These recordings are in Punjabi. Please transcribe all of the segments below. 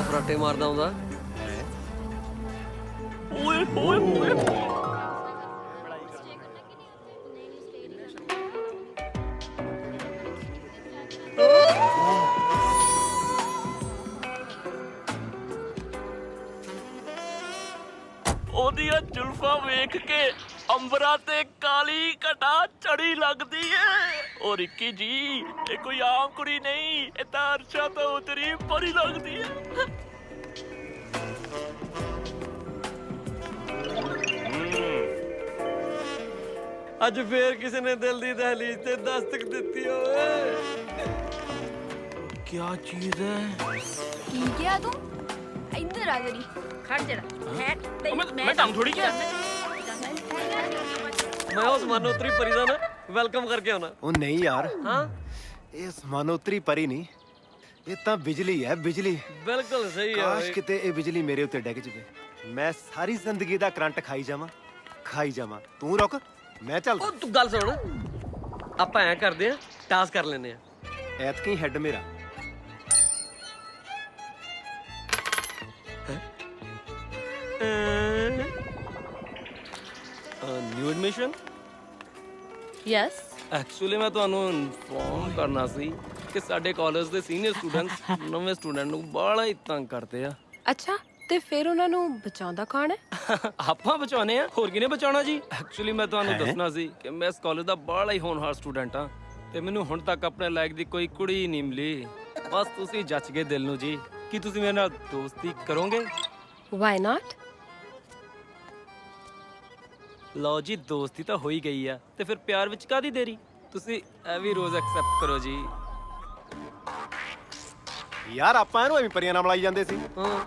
ਫਰਾਟੇ ਮਾਰਦਾ ਹੁੰਦਾ। ਓਏ ਹੋਏ ਹੋਏ ਉਹਦੀਆਂ ਜ਼ੁਲਫਾਂ ਵੇਖ ਕੇ ਅੰਬਰਾਂ ਤੇ ਕਾਲੀ ਘਟਾ ਚੜੀ ਲੱਗਦੀ ਏ। ਓ ਰਿੱਕੀ ਜੀ, ਇਹ ਕੋਈ ਆਮ ਕੁੜੀ ਨਹੀਂ, ਇਹ ਤਾਂ ਅਰਸ਼ਾਂ ਤੋਂ ਉਤਰੀ ਪਰੀ ਲੱਗਦੀ ਏ। ਅੱਜ ਫੇਰ ਕਿਸੇ ਨੇ ਦਿਲ ਦੀ ਦਹਲੀਜ਼ ਤੇ ਦਸਤਕ ਦਿੱਤੀ ਓਏ। ਕੀ ਚੀਜ਼ ਹੈ? ਕੀ ਕਿਹਾ ਤੂੰ? ਇੱਧਰ ਆ ਜਰੀ ਖੜ ਜਰਾ ਹੈ ਮੈਂ ਕੰਮ ਥੋੜੀ ਕਿਹਾ। ਮੈਂ ਉਸ ਮਨੋਤਰੀ ਪਰੀ ਦਾ ਨਾ ਵੈਲਕਮ ਕਰਕੇ ਆਉਣਾ। ਉਹ ਨਹੀਂ ਯਾਰ, ਹਾਂ ਇਹ ਮਨੋਤਰੀ ਪਰੀ ਨਹੀਂ, ਇਹ ਤਾਂ ਬਿਜਲੀ ਹੈ, ਬਿਜਲੀ। ਬਿਲਕੁਲ ਸਹੀ ਹੈ ਕਾਸ਼ ਕਿਤੇ ਇਹ ਬਿਜਲੀ ਮੇਰੇ ਉੱਤੇ ਡਿੱਗ ਜਵੇ, ਮੈਂ ਸਾਰੀ ਜ਼ਿੰਦਗੀ ਦਾ ਕਰੰਟ ਖਾਈ ਜਾਵਾਂ। ਤੂੰ ਰੁਕ, ਮੈਂ ਚੱਲ। ਉਹ ਤੂੰ ਗੱਲ ਸੁਣ, ਆਪਾਂ ਐਂ ਕਰਦੇ ਆ, ਟਾਸ ਕਰ ਲੈਨੇ ਆ। ਐਤਕੀ ਹੈਡ ਮੇਰਾ। New admission? ਯੈਸ। ਐਕਚੁਅਲੀ ਮੈਂ ਤੁਹਾਨੂੰ ਇਨਫੋਰਮ ਕਰਨਾ ਸੀ ਕਿ ਸਾਡੇ ਕਾਲਜ ਦੇ ਸੀਨੀਅਰ ਸਟੂਡੈਂਟਸ ਨਵੇਂ ਸਟੂਡੈਂਟ ਨੂੰ ਬੜਾ ਹੀ ਤੰਗ ਕਰਦੇ ਆ। ਅੱਛਾ, ਤੇ ਫਿਰ ਉਹਨਾਂ ਨੂੰ ਬਚਾਉਂਦਾ ਕੌਣ ਹੈ? ਆਪਾਂ ਬਚਾਉਣੇ ਆ, ਹੋਰ ਕਿਹਨੇ ਬਚਾਉਣਾ ਜੀ। ਐਕਚੁਅਲੀ ਮੈਂ ਤੁਹਾਨੂੰ ਦੱਸਣਾ ਸੀ ਕਿ ਮੈਂ ਇਸ ਕਾਲਜ ਦਾ ਬੜਾ ਹੀ ਹੋਣਹਾਰ ਸਟੂਡੈਂਟ ਆ ਤੇ ਮੈਨੂੰ ਹੁਣ ਤੱਕ ਆਪਣੇ ਲਾਇਕ ਦੀ ਕੋਈ ਕੁੜੀ ਨਹੀਂ ਮਿਲੀ। ਬਸ ਤੁਸੀਂ ਜੱਚ ਗਏ ਦਿਲ ਨੂੰ ਜੀ। ਕੀ ਤੁਸੀਂ ਮੇਰੇ ਨਾਲ ਦੋਸਤੀ ਕਰੋਗੇ? Why not? ਲਓ ਜੀ, ਦੋਸਤੀ ਤਾਂ ਹੋ ਹੀ ਗਈ ਆ ਤੇ ਫਿਰ ਪਿਆਰ ਵਿੱਚ ਕਾਹਦੀ ਦੇਰੀ। ਤੁਸੀਂ ਇਹ ਵੀ ਰੋਜ਼ ਐਕਸੈਪਟ ਕਰੋ ਜੀ। ਯਾਰ ਆਪਾਂ ਇਹਨੂੰ ਐਵੇਂ ਪਰੀਆਂ ਨਾਲ ਮਲਾਈ ਜਾਂਦੇ ਸੀ। ਹਾਂ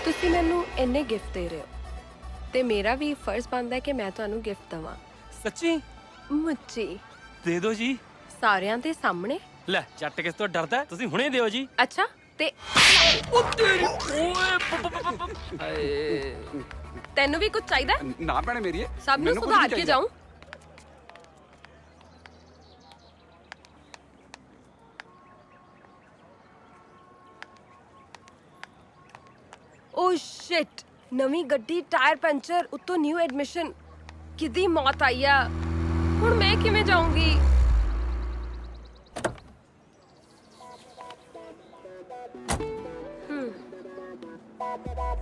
ਤੁਸੀਂ ਮੈਨੂੰ ਇੰਨੇ ਗਿਫਟ ਦੇ ਰਹੇ ਹੋ ਤੇ ਮੇਰਾ ਵੀ ਫਰਜ਼ ਬਣਦਾ ਹੈ ਕਿ ਮੈਂ ਤੁਹਾਨੂੰ ਗਿਫਟ ਦਵਾਂ। ਸੱਚੀ? ਮੁੱਚੀ ਦੇ ਦਿਓ ਜੀ। ਸਾਰਿਆਂ ਦੇ ਸਾਹਮਣੇ? ਲੈ, ਜੱਟ ਕਿਸ ਤੋਂ ਡਰਦਾ? ਤੁਸੀਂ ਹੁਣੇ ਦਿਓ ਜੀ। ਅੱਛਾ, ਤੇ ਉਹ ਤੇਰੀ ਓਏ ਹਾਏ। ਤੈਨੂੰ ਵੀ ਕੁਝ ਚਾਹੀਦਾ? ਨਾ ਭੈਣੇ ਮੇਰੀਏ, ਸਭ ਨੂੰ ਸੁਧਾਰ ਕੇ ਜਾऊं। ਓ ਸ਼ਿਟ, ਨਵੀਂ ਗੱਡੀ, ਟਾਇਰ ਪੈਂਚਰ, ਉੱਤੋਂ ਨਿਊ ਐਡਮਿਸ਼ਨ। ਕਿਦੀ ਮੌਤ ਆਈ ਆ। ਹੁਣ ਮੈਂ ਕਿਵੇਂ ਜਾਊਂਗੀ?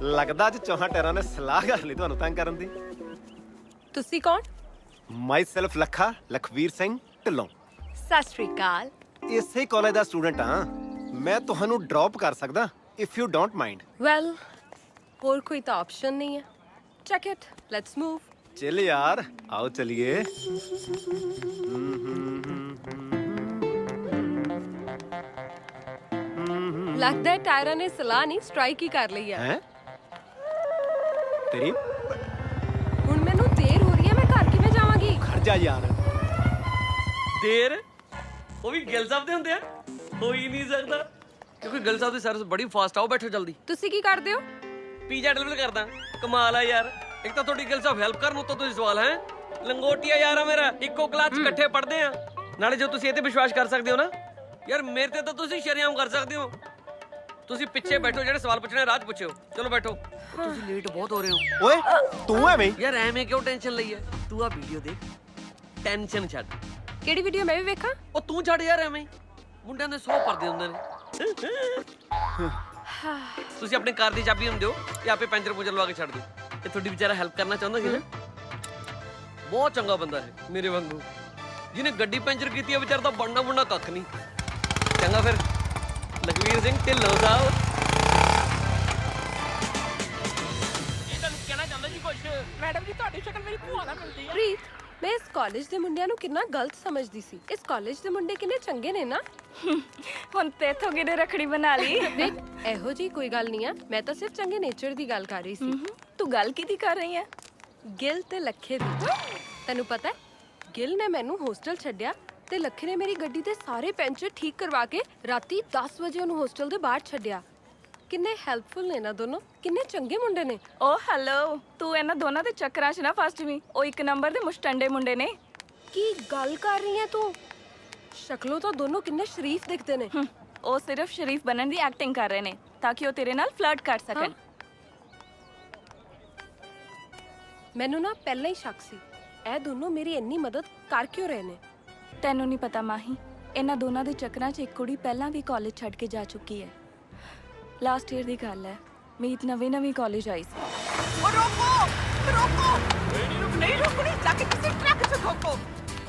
ਲੱਗਦਾ ਅੱਜ ਚੌਹਾਂ ਟੈਰਾਂ ਨੇ ਸਲਾਹ ਕਰ ਲਈ ਤੁਹਾਨੂੰ ਤੰਗ ਕਰਨ ਦੀ। ਤੁਸੀਂ ਕੌਣ? ਮਾਈ ਸੈਲਫ ਲਖਵੀਰ ਸਿੰਘ ਢਿੱਲੋਂ। ਸਤਿ ਸ਼੍ਰੀ ਅਕਾਲ। ਇਸੇ ਕਾਲਜ ਦਾ ਸਟੂਡੈਂਟ ਹਾਂ ਮੈਂ। ਤੁਹਾਨੂੰ ਡ੍ਰੌਪ ਕਰ ਸਕਦਾ if you don't mind. Well, ਹੋਰ ਕੋਈ ਤਾਂ ਆਪਸ਼ਨ ਨਹੀਂ ਹੈ। Check it, let's move. ਚੱਲ ਯਾਰ, ਆਓ ਚਲਿਏ। ਲੱਗਦਾ ਹੈ ਟਾਇਰਾਂ ਨੇ ਸਲਾਹ ਨਹੀਂ, ਸਟ੍ਰਾਈਕ ਹੀ ਕਰ ਲਈ ਹੈ। ਹੈ ਤੇਰੀ? ਹੁਣ ਮੈਨੂੰ ਦੇਰ ਹੋ ਰਹੀ ਹੈ, ਮੈਂ ਘਰ ਕਿਵੇਂ ਜਾਵਾਂਗੀ? ਖੜ ਜਾ ਯਾਰ। ਦੇਰ? ਉਹ ਵੀ ਗਿੱਲ ਸਾਹਿਬ ਦੇ ਹੁੰਦੇ ਆ? ਹੋ ਹੀ ਨਹੀਂ ਸਕਦਾ, ਕਿਉਂਕਿ ਗਿੱਲ ਸਾਹਿਬ ਦੀ ਸਰਵਿਸ ਬੜੀ ਫਾਸਟ ਆ। ਉਹ ਬੈਠੋ ਜਲਦੀ। ਤੁਸੀਂ ਕੀ ਕਰਦੇ ਹੋ? ਪੀਜ਼ਾ ਡਿਲੀਵਰ ਕਰਦਾ। ਕਮਾਲ ਆ ਯਾਰ। ਇੱਕ ਤਾਂ ਤੁਹਾਡੀ ਗਿੱਲ ਸਾਹਿਬ ਹੈਲਪ ਕਰਨ ਉੱਤੋਂ ਤੁਸੀਂ ਸਵਾਲ ਹੈ। ਲੰਗੋਟੀਆ ਯਾਰ ਆ ਮੇਰਾ, ਇੱਕੋ ਕਲਾਸ 'ਚ ਇਕੱਠੇ ਪੜ੍ਹਦੇ ਆ। ਨਾਲੇ ਜੋ ਤੁਸੀਂ ਇਹ ਤੇ ਵਿਸ਼ਵਾਸ ਕਰ ਸਕਦੇ ਹੋ ਨਾ ਯਾਰ, ਮੇਰੇ ਤੇ ਤਾਂ ਤੁਸੀਂ ਸ਼ਰੇਆਮ ਕਰ ਸਕਦੇ ਹੋ। ਤੁਸੀਂ ਪਿੱਛੇ ਬੈਠੋ, ਜਿਹੜੇ ਸਵਾਲ ਪੁੱਛਣੇ ਰਾਹ 'ਚ ਪੁੱਛਿਓ। ਚਲੋ ਬੈਠੋ। ਤੁਸੀਂ ਲੇਟ ਬਹੁਤ ਹੋ ਰਹੇ ਹੋ। ਓਏ ਤੂੰ ਐਵੇਂ ਯਾਰ ਐਵੇਂ ਕਿਉਂ ਟੈਨਸ਼ਨ ਲਈ ਹੈ? ਤੂੰ ਆ ਵੀਡੀਓ ਦੇਖ, ਟੈਨਸ਼ਨ ਛੱਡ। ਕਿਹੜੀ ਵੀਡੀਓ ਮੈਂ ਵੀ ਵੇਖਾਂ? ਉਹ ਤੂੰ ਛੱਡ ਯਾਰ, ਐਵੇਂ ਹੀ। ਮੁੰਡਿਆਂ ਦੇ 100 ਪਰਦੇ ਹੁੰਦੇ ਨੇ। ਤੁਸੀਂ ਆਪਣੀ ਕਾਰ ਦੀ ਚਾਬੀ ਨੂੰ ਦਿਓ ਤੇ ਆਪੇ ਪੈਂਚਰ ਪੂੰਚਰ ਲਵਾ ਕੇ ਛੱਡ ਦਿਓ। ਇਹ ਤੁਹਾਡੀ ਵਿਚਾਰਾ ਹੈਲਪ ਕਰਨਾ ਚਾਹੁੰਦਾ ਸੀ ਨਾ। ਬਹੁਤ ਚੰਗਾ ਬੰਦਾ ਹੈ, ਮੇਰੇ ਵਾਂਗੂ। ਜਿਹਨੇ ਗੱਡੀ ਪੈਂਚਰ ਕੀਤੀ ਹੈ ਵਿਚਾਰਾ ਤਾਂ ਬਣਨਾ ਬੁਣਨਾ ਕੱਖ ਨਹੀਂ। ਚੰਗਾ ਫਿਰ, ਲਖਵੀਰ ਸਿੰਘ ਢਿੱਲੋਂ ਸਾਹਿਬ। ਇਹ ਤੁਹਾਨੂੰ ਕਹਿਣਾ ਚਾਹੁੰਦਾ ਜੀ ਕੁਛ। ਮੈਡਮ ਜੀ, ਤੁਹਾਡੀ ਸ਼ਕਲ ਮੇਰੀ ਭੂਆ ਨਾਲ ਮਿਲਦੀ ਆ। ਪ੍ਰੀਤ, ਮੈਂ ਇਸ ਕਾਲਜ ਦੇ ਮੁੰਡਿਆਂ ਨੂੰ ਕਿੰਨਾ ਗਲਤ ਸਮਝਦੀ ਸੀ। ਇਸ ਕਾਲਜ ਦੇ ਮੁੰਡੇ ਕਿੰਨੇ ਚੰਗੇ ਨੇ ਨਾ। ਹੁਣ ਤੇ ਇਥੋਂ ਕਿਹਨੇ ਰੱਖੜੀ ਬਣਾ ਲਈ। ਦੇਖ, ਇਹੋ ਜੀ ਕੋਈ ਗੱਲ ਨਹੀਂ ਆ। ਮੈਂ ਤਾਂ ਸਿਰਫ ਚੰਗੇ ਨੇਚਰ ਦੀ ਗੱਲ ਕਰ ਰਹੀ ਸੀ। ਤੂੰ ਗੱਲ ਕਿਹਦੀ ਕਰ ਰਹੀ ਹੈ? ਗਿੱਲ ਤੇ ਲੱਖੇ ਦੀ। ਤੈਨੂੰ ਪਤਾ ਹੈ, ਗਿੱਲ ਨੇ ਮੈਨੂੰ ਹੋਸਟਲ ਛੱਡਿਆ ਤੇ ਲੱਖੇ ਨੇ ਮੇਰੀ ਗੱਡੀ ਦੇ ਸਾਰੇ ਪੈਂਚਰ ਠੀਕ ਕਰਵਾ ਕੇ ਰਾਤੀ 10 ਵਜੇ ਉਹਨੂੰ ਹੋਸਟਲ ਦੇ ਬਾਹਰ ਛੱਡਿਆ। ਕਿੰਨੇ ਹੈਲਪਫੁਲ ਨੇ ਨਾ ਦੋਨੋਂ, ਕਿੰਨੇ ਚੰਗੇ ਮੁੰਡੇ ਨੇ। ਓ ਹੈਲੋ, ਤੂੰ ਇਹਨਾਂ ਦੋਨਾਂ ਦੇ ਚੱਕਰਾਂ 'ਚ ਨਾ ਫਸ ਜਵੀਂ। ਉਹ ਇੱਕ ਨੰਬਰ ਦੇ ਮੁਸ਼ਟੰਡੇ ਮੁੰਡੇ ਨੇ। ਕੀ ਗੱਲ ਕਰ ਰਹੀ ਹੈ ਤੂੰ? ਸ਼ਕਲੋਂ ਤਾਂ ਦੋਨੋਂ ਕਿੰਨੇ ਸ਼ਰੀਫ ਦਿਖਦੇ ਨੇ। ਉਹ ਸਿਰਫ ਸ਼ਰੀਫ ਬਣਨ ਦੀ ਐਕਟਿੰਗ ਕਰ ਰਹੇ ਨੇ ਤਾਂ ਕਿ ਉਹ ਤੇਰੇ ਨਾਲ ਫਲਰਟ ਕਰ ਸਕਣ। ਮੈਨੂੰ ਨਾ ਪਹਿਲਾਂ ਹੀ ਸ਼ੱਕ ਸੀ, ਇਹ ਦੋਨੋਂ ਮੇਰੀ ਇੰਨੀ ਮਦਦ ਕਰ ਕਿਉਂ ਰਹੇ ਨੇ? ਤੈਨੂੰ ਨਹੀਂ ਪਤਾ ਮਾਹੀ, ਇਹਨਾਂ ਦੋਨਾਂ ਦੇ ਚੱਕਰਾਂ 'ਚ ਇੱਕ ਕੁੜੀ ਪਹਿਲਾਂ ਵੀ ਕਾਲਜ ਛੱਡ ਕੇ ਜਾ ਚੁੱਕੀ ਹੈ। ਲਾਸਟ ਈਅਰ ਦੀ ਗੱਲ ਹੈ, ਮੀਤ ਨਵੀਂ ਕਾਲਜ ਆਈ ਸੀ। ਰੋਕੋ ਰੋਕੋ ਨਹੀਂ ਰੁਕਣੀ, ਜਾ ਕੇ ਕਿਸੇ ਟਰੱਕ 'ਚ ਠੋਕੋ।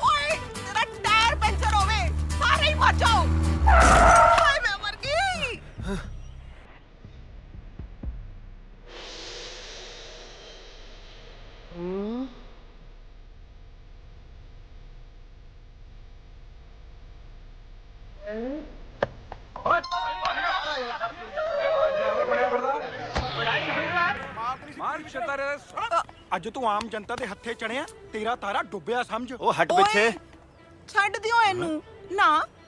ਓਏ ਤੇਰਾ ਟਾਇਰ ਪੈਂਚਰ ਹੋਵੇ, ਸਾਰੇ ਹੀ ਮਰ ਜਾਓ। ਹਾਏ ਮੈਂ ਮਰ ਗਈ। ਅੱਜ ਤੂੰ ਆਮ ਜਨਤਾ ਦੇ ਹੱਥੇ ਚੜਿਆ, ਤੇਰਾ ਤਾਰਾ ਡੁੱਬਿਆ ਸਮਝ। ਉਹ ਹਟ ਪਿੱਛੇ। ਛੱਡ ਦਿਓ ਇਹਨੂੰ ਨਾ,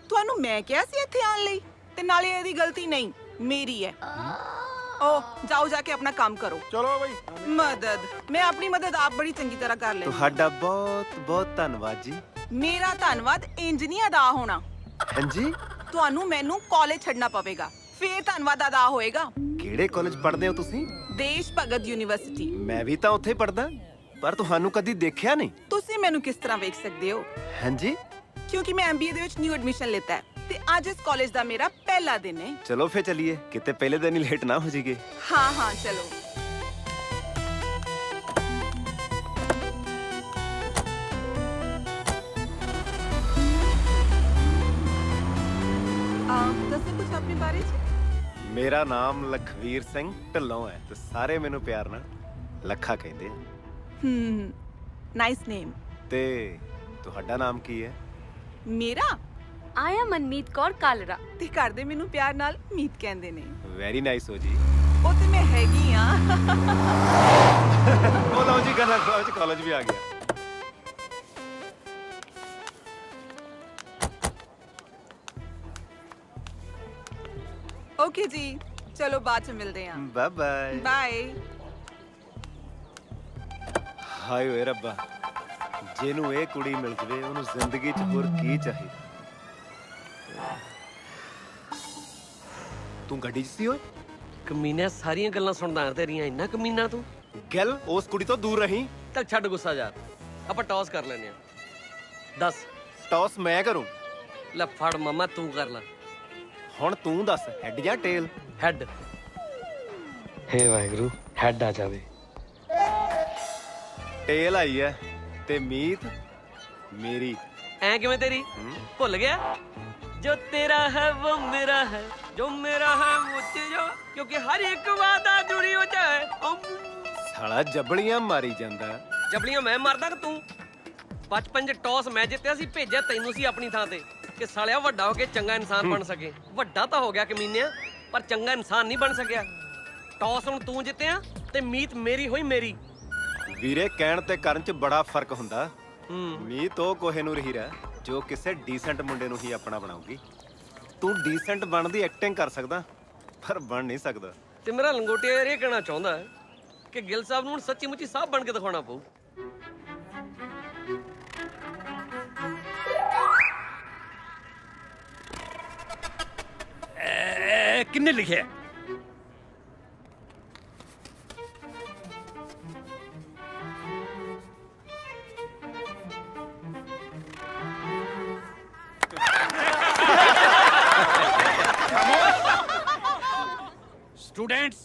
ਤੁਹਾਨੂੰ ਮੈਂ ਕਿਹਾ ਸੀ ਇੱਥੇ ਆਉਣ ਲਈ, ਤੇ ਨਾਲੇ ਇਹਦੀ ਗਲਤੀ ਨਹੀਂ ਮੇਰੀ ਹੈ। ਓ ਜਾਓ ਜਾ ਕੇ ਆਪਣਾ ਕੰਮ ਕਰੋ। ਚਲੋ ਬਈ। ਮਦਦ ਮੈਂ ਆਪਣੀ ਮਦਦ ਆਪ ਬੜੀ ਚੰਗੀ ਤਰ੍ਹਾਂ ਕਰ ਲੈਂਦੀ। ਤੁਹਾਡਾ ਬਹੁਤ ਬਹੁਤ ਧੰਨਵਾਦ ਜੀ। ਮੇਰਾ ਧੰਨਵਾਦ ਇੰਜ ਨਹੀਂ ਅਦਾ ਹੋਣਾ। ਹਾਂਜੀ, ਤੁਹਾਨੂੰ ਮੈਨੂੰ ਕਾਲਜ ਛੱਡਣਾ ਪਵੇਗਾ, ਫੇਰ ਧੰਨਵਾਦ ਅਦਾ ਹੋਏਗਾ। ਕਿਹੜੇ ਕਾਲਜ ਪੜ੍ਹਦੇ ਹੋ ਤੁਸੀਂ? ਦੇਸ਼ ਭਗਤ ਯੂਨੀਵਰਸਿਟੀ। ਮੈਂ ਵੀ ਤਾਂ ਉੱਥੇ ਹੀ ਪੜ੍ਹਦਾ, ਪਰ ਤੁਹਾਨੂੰ ਕਦੀ ਦੇਖਿਆ ਨਹੀਂ। ਤੁਸੀਂ ਮੈਨੂੰ ਕਿਸ ਤਰ੍ਹਾਂ ਵੇਖ ਸਕਦੇ ਹੋ? ਹਾਂਜੀ, ਕਿਉਂਕਿ ਮੈਂ ਐਮਬੀਏ ਦੇ ਵਿੱਚ ਨਿਊ ਐਡਮਿਸ਼ਨ ਲਿੱਤਾ ਹੈ ਤੇ ਅੱਜ ਇਸ ਕਾਲਜ ਦਾ ਮੇਰਾ ਪਹਿਲਾ ਦਿਨ ਹੈ। ਚਲੋ ਫੇਰ ਚਲੀਏ, ਕਿਤੇ ਪਹਿਲੇ ਦਿਨ ਹੀ ਲੇਟ ਨਾ ਹੋ ਜਾਈਏ। ਹਾਂ ਚਲੋ। ਦੱਸੋ ਕੁਝ ਆਪਣੇ ਬਾਰੇ ਚ। ਮੇਰਾ ਨਾਮ ਲਖਵੀਰ ਸਿੰਘ ਢਿੱਲੋਂ ਹੈ ਤੇ ਸਾਰੇ ਮੈਨੂੰ ਪਿਆਰ ਨਾਲ ਲੱਖਾ ਕਹਿੰਦੇ ਆ। ਨਾਈਸ ਨੇਮ। ਤੇ ਤੁਹਾਡਾ ਨਾਮ ਕੀ ਹੈ? ਮੇਰਾ ਆਇਆ ਮਨਮੀਤ ਕੌਰ ਕਾਲਰਾ। ਤੇ ਘਰ ਦੇ ਮੈਨੂੰ ਪਿਆਰ ਨਾਲ ਮੀਤ ਕਹਿੰਦੇ ਨੇ। ਵੈਰੀ ਨਾਈਸ ਹੋ ਜੀ। ਉਹ ਤੇ ਮੈਂ ਹੈਗੀ ਆ। ਉਹ ਲਓ ਜੀ, ਗਾਣਾ ਕਾਲਜ ਵੀ ਆ ਗਿਆ। ਓਕੇ ਜੀ, ਚਲੋ ਬਾਅਦ ਚ ਮਿਲਦੇ ਹਾਂ। Bye bye. ਬਾਏ। ਹਾਏ ਓਏ ਰੱਬਾ, ਜਿਹਨੂੰ ਇਹ ਕੁੜੀ ਮਿਲ ਜਵੇ ਉਹਨੂੰ ਜ਼ਿੰਦਗੀ 'ਚ ਹੋਰ ਕੀ ਚਾਹੀਦਾ। ਤੂੰ ਗੱਡੀ 'ਚ ਸੀ ਓਏ? ਕਮੀਨਾ ਸਾਰੀਆਂ ਗੱਲਾਂ ਸੁਣਦਾ ਆ ਤੇਰੀਆਂ, ਇੰਨਾ ਕਮੀਨਾ ਤੂੰ। ਗੱਲ ਉਸ ਕੁੜੀ ਤੋਂ ਦੂਰ ਰਹੀਂ। ਚੱਲ ਛੱਡ ਗੁੱਸਾ ਯਾਰ, ਆਪਾਂ ਟੌਸ ਕਰ ਲੈਨੇ ਆ। ਦੱਸ। ਟੌਸ ਮੈਂ ਕਰੂੰ? ਲੈ ਫੜ ਮਾਮਾ, ਤੂੰ ਕਰ ਲੈ। ਹੁਣ ਤੂੰ ਦੱਸ, ਹੈਡ ਜਾਂ ਟੇਲ? ਹੈਡ। ਹੇ ਵਾਹਿਗੁਰੂ, ਹੈਡ ਆ ਜਾਵੇ। ਟੇਲ ਆਈ ਐ ਤੇ ਮੀਤ ਮੇਰੀ। ਐ ਕਿਵੇਂ ਤੇਰੀ? ਭੁੱਲ ਗਿਆ? ਜੋ ਤੇਰਾ ਹੈ वो मेरा है, जो मेरा है मुझ जो, क्योंकि हर एक वादा जुड़ी हो जाए। ਸਾਲਾ ਜਬਲੀਆਂ ਮਾਰੀ ਜਾਂਦਾ। ਜਬਲੀਆਂ ਮੈਂ ਮਾਰਦਾ ਕਿ ਤੂੰ? ਬਚਪਨ 'ਚ ਟੌਸ ਮੈਂ ਜਿੱਤਿਆ ਸੀ, ਭੇਜਿਆ ਤੈਨੂੰ ਸੀ ਆਪਣੀ ਥਾਂ ਤੇ ਕਿ ਸਾਲਿਆ ਵੱਡਾ ਹੋ ਕੇ ਚੰਗਾ ਇਨਸਾਨ ਬਣ ਸਕੇ। ਵੱਡਾ ਤਾਂ ਹੋ ਗਿਆ ਕਮੀਨਿਆ, ਪਰ ਚੰਗਾ ਇਨਸਾਨ ਨਹੀਂ ਬਣ ਸਕਿਆ। ਟੌਸ ਹੁਣ ਤੂੰ ਜਿੱਤਿਆ ਤੇ ਮੀਤ ਮੇਰੀ ਹੋਈ ਮੇਰੀ। ਵੀਰੇ, ਕਹਿਣ ਤੇ ਕਰਨ 'ਚ ਬੜਾ ਫਰਕ ਹੁੰਦਾ। ਹੂੰ। ਮੀਤ ਉਹ ਕੋਹਿਨੂਰ ਹੀਰਾ ਜੋ ਕਿਸੇ ਡੀਸੈਂਟ ਮੁੰਡੇ ਨੂੰ ਹੀ ਆਪਣਾ ਬਣਾਉਗੀ। ਤੂੰ ਡੀਸੈਂਟ ਬਣਨ ਦੀ ਐਕਟਿੰਗ ਕਰ ਸਕਦਾ, ਪਰ ਬਣ ਨਹੀਂ ਸਕਦਾ। ਤੇ ਮੇਰਾ ਲੰਗੋਟੀਆ ਯਾਰ ਇਹ ਕਹਿਣਾ ਚਾਹੁੰਦਾ ਹੈ ਕਿ ਗਿੱਲ ਸਾਹਿਬ ਨੂੰ ਹੁਣ ਸੱਚੀ ਮੁੱਚੀ ਸਾਹਬ ਬਣ ਕੇ ਦਿਖਾਉਣਾ ਪਊ। ਕਿੰਨੇ ਲਿਖਿਆ? स्टूडेंट्स,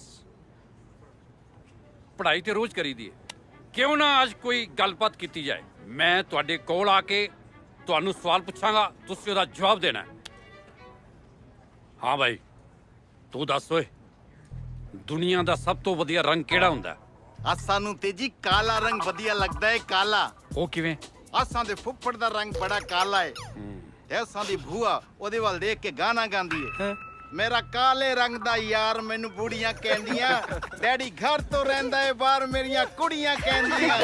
पढ़ाई तो रोज करी दी है, क्यों ना आज कोई गलबात की जाए। मैं तुहाडे कोल आके तुहानू सवाल पूछांगा, तुसीं उहदा जवाब देना है। हाँ भाई, तू दस ओए, दुनिया दा सब तो वधिया रंग किहड़ा हुंदा? ਆ ਸਾਨੂੰ ਤੇ ਜੀ ਕਾਲਾ ਰੰਗ ਵਧੀਆ ਲੱਗਦਾ ਏ। ਕਾਲਾ ਉਹ ਕਿਵੇਂ? ਆਸਾਂ ਦੇ ਫੁੱਫੜ ਦਾ ਰੰਗ ਬੜਾ ਕਾਲਾ ਏ ਤੇ ਆਸਾਂ ਦੀ ਭੂਆ ਉਹਦੇ ਵੱਲ ਦੇਖ ਕੇ ਗਾਣਾ ਗਾਉਂਦੀ ਏ। ਮੇਰਾ ਕਾਲੇ ਰੰਗ ਦਾ ਯਾਰ ਮੈਨੂੰ ਬੁੜੀਆਂ ਕਹਿੰਦੀਆਂ, ਡੈਡੀ ਘਰ ਤੋਂ ਰਹਿੰਦਾ ਏ ਬਾਹਰ ਮੇਰੀਆਂ ਕੁੜੀਆਂ ਕਹਿੰਦੀਆਂ।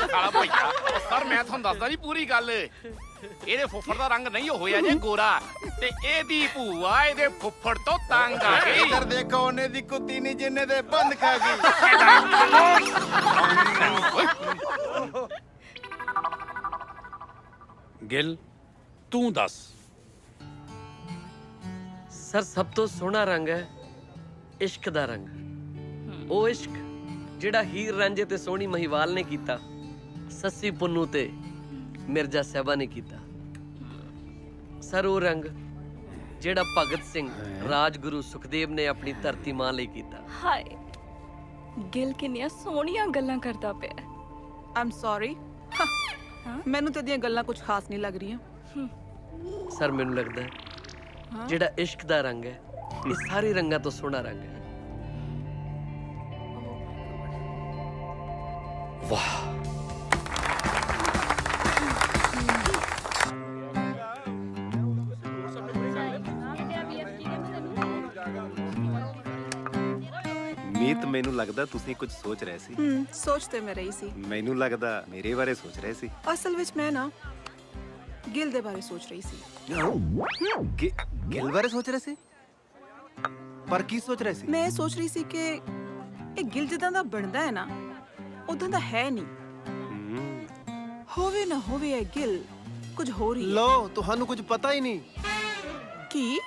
ਸਾਲਾ ਭਈਆ, ਸਰ ਮੈਂ ਤੁਹਾਨੂੰ ਦੱਸਦਾ ਜੀ ਪੂਰੀ ਗੱਲ। ਇਹਦੇ ਫੁੱਫੜ ਦਾ ਰੰਗ ਨਹੀਂ ਹੋਇਆ ਜੇ ਗੋਰਾ ਤੇ ਇਹਦੀ ਭੂਆ ਇਹਦੇ ਫੁੱਫੜ ਤੋਂ ਤੰਗ ਆ ਗਈ। ਇੱਧਰ ਦੇਖੋ ਉਹਨੇ ਦੀ ਕੁੱਤੀ ਨਹੀਂ ਜਿੰਨੇ ਦੇ ਬੰਦ ਖਾ ਗਈ। ਗਿੱਲ ਤੂੰ ਦੱਸ। ਸਰ ਸਭ ਤੋਂ ਸੋਹਣਾ ਰੰਗ ਹੈ ਇਸ਼ਕ ਦਾ ਰੰਗ। ਉਹ ਇਸ਼ਕ ਜਿਹੜਾ ਹੀਰ ਰਾਂਝੇ ਤੇ ਸੋਹਣੀ ਮਹੀਵਾਲ ਨੇ ਕੀਤਾ, ਸੱਸੀ ਪੁੰਨੂ ਤੇ ਮਿਰਜ਼ਾ ਸਾਹਿਬਾ ਨੇ ਕੀਤਾ। ਸਰ ਉਹ ਰੰਗ ਜਿਹੜਾ ਭਗਤ ਸਿੰਘ, ਰਾਜਗੁਰੂ ਸੁਖਦੇਵ ਨੇ ਆਪਣੀ ਧਰਤੀ ਮਾਂ ਲਈ ਕੀਤਾ। ਹਾਏ ਗਿੱਲ ਕਿੰਨੀਆਂ ਸੋਹਣੀਆਂ ਗੱਲਾਂ ਕਰਦਾ ਪਿਆ। ਆਮ ਸੌਰੀ, ਮੈਨੂੰ ਤੇ ਦੀਆਂ ਗੱਲਾਂ ਕੁਝ ਖਾਸ ਨਹੀਂ ਲੱਗ ਰਹੀਆਂ। ਸਰ ਮੈਨੂੰ ਲੱਗਦਾ ਹੈ ਜਿਹੜਾ ਇਸ਼ਕ ਦਾ ਰੰਗ ਹੈ ਇਹ ਸਾਰੇ ਰੰਗਾਂ ਤੋਂ ਸੋਹਣਾ ਰੰਗ ਹੈ। ਵਾਹ, ਮੀਤ ਮੈਨੂੰ ਲੱਗਦਾ ਤੁਸੀਂ ਕੁਝ ਸੋਚ ਰਹੇ ਸੀ। ਸੋਚ ਤੇ ਮੈਂ ਰਹੀ ਸੀ। ਮੈਨੂੰ ਲੱਗਦਾ ਮੇਰੇ ਬਾਰੇ ਸੋਚ ਰਹੇ ਸੀ। ਅਸਲ ਵਿੱਚ ਮੈਂ ਨਾ ਗਿਲ ਦੇ ਬਾਰੇ ਸੋਚ ਰਹੀ ਸੀ। ਗਿੱਲ ਬਾਰੇ ਸੋਚ ਰਹੇ ਸੀ? ਪਰ ਕੀ ਸੋਚ ਰਹੇ ਸੀ? ਮੈਂ ਇਹ ਸੋਚ ਰਹੀ ਸੀ ਕਿ ਇਹ ਗਿਲ ਜਿੱਦਾਂ ਦਾ ਬਣਦਾ ਹੈ ਨਾ ਉਦਾਂ ਦਾ ਹੈ ਨਹੀਂ। ਹੋਵੇ ਨਾ ਹੋਵੇ ਇਹ ਗਿਲ ਕੁਝ ਹੋ ਰਹੀ ਹੈ। ਲੋ ਤੁਹਾਨੂੰ ਕੁਝ ਪਤਾ ਹੀ ਨਹੀਂ। ਕੀ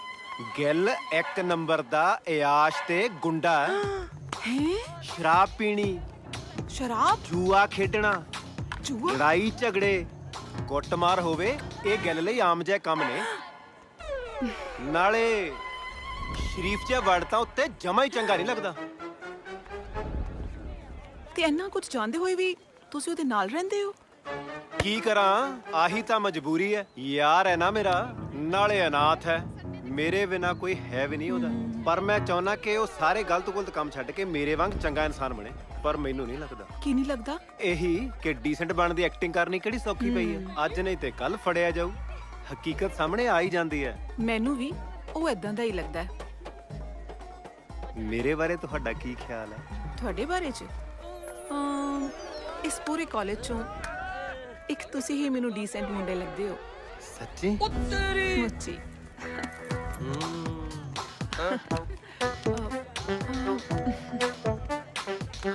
ਗਿੱਲ ਇੱਕ ਨੰਬਰ ਦਾ ਇਆਸ਼ ਤੇ ਗੁੰਡਾ ਹੈ। ਸ਼ਰਾਬ ਪੀਣੀ, ਸ਼ਰਾਬ, ਜੂਆ ਖੇਡਣਾ, ਜੂਆ, ਲੜਾਈ ਝਗੜੇ, ਕੁੱਟਮਾਰ ਹੋਵੇ ਇਹ ਗਿੱਲ ਲਈ ਆਮ ਜਿਹਾ ਕੰਮ ਨੇ। ਨਾਲੇ ਸ਼ਰੀਫ ਜਿਹਾ ਵੜ ਤਾਂ ਉੱਤੇ ਜਮਾ ਹੀ ਚੰਗਾ ਨਹੀਂ ਲੱਗਦਾ। ਤੇ ਇੰਨਾ ਕੁਝ ਜਾਣਦੇ ਹੋਏ ਵੀ ਤੁਸੀਂ ਉਹਦੇ ਨਾਲ ਰਹਿੰਦੇ ਹੋ। ਕੀ ਕਰਾਂ, ਆਹੀ ਤਾਂ ਮਜਬੂਰੀ ਹੈ। ਯਾਰ ਹੈ ਨਾ ਮੇਰਾ, ਨਾਲੇ ਅਨਾਥ ਹੈ। ਮੇਰੇ ਬਿਨਾ ਕੋਈ ਹੈ ਵੀ ਨਹੀਂ ਉਹਦਾ। ਪਰ ਮੈਂ ਚਾਹੁੰਦਾ ਕਿ ਉਹ ਸਾਰੇ ਗਲਤ ਕੰਮ ਛੱਡ ਕੇ ਮੇਰੇ ਵਾਂਗ ਚੰਗਾ ਇਨਸਾਨ ਬਣੇ। ਪਰ ਮੈਨੂੰ ਨਹੀਂ ਲੱਗਦਾ। ਕੀ ਨਹੀਂ ਲੱਗਦਾ? ਇਹੀ ਕਿ ਡੀਸੈਂਟ ਬਣਨ ਦੀ ਐਕਟਿੰਗ ਕਰਨੀ ਕਿਹੜੀ ਸੌਖੀ ਪਈ ਹੈ। ਅੱਜ ਨਹੀਂ ਤੇ ਕੱਲ ਫੜਿਆ ਜਾਊ। ਹਕੀਕਤ ਸਾਹਮਣੇ ਆ ਹੀ ਜਾਂਦੀ ਹੈ। ਮੈਨੂੰ ਵੀ ਉਹ ਇਦਾਂ ਦਾ ਹੀ ਲੱਗਦਾ ਹੈ। ਮੇਰੇ ਬਾਰੇ ਤੁਹਾਡਾ ਕੀ ਖਿਆਲ ਹੈ? ਤੁਹਾਡੇ ਬਾਰੇ ਚ ਇਸ ਪੂਰੇ ਕਾਲਜ ਚੋਂ ਇੱਕ ਤੁਸੀਂ ਹੀ ਮੈਨੂੰ ਡੀਸੈਂਟ ਮੁੰਡੇ ਲੱਗਦੇ ਹੋ। ਸੱਚੀ? ਮੁੱਚੀ।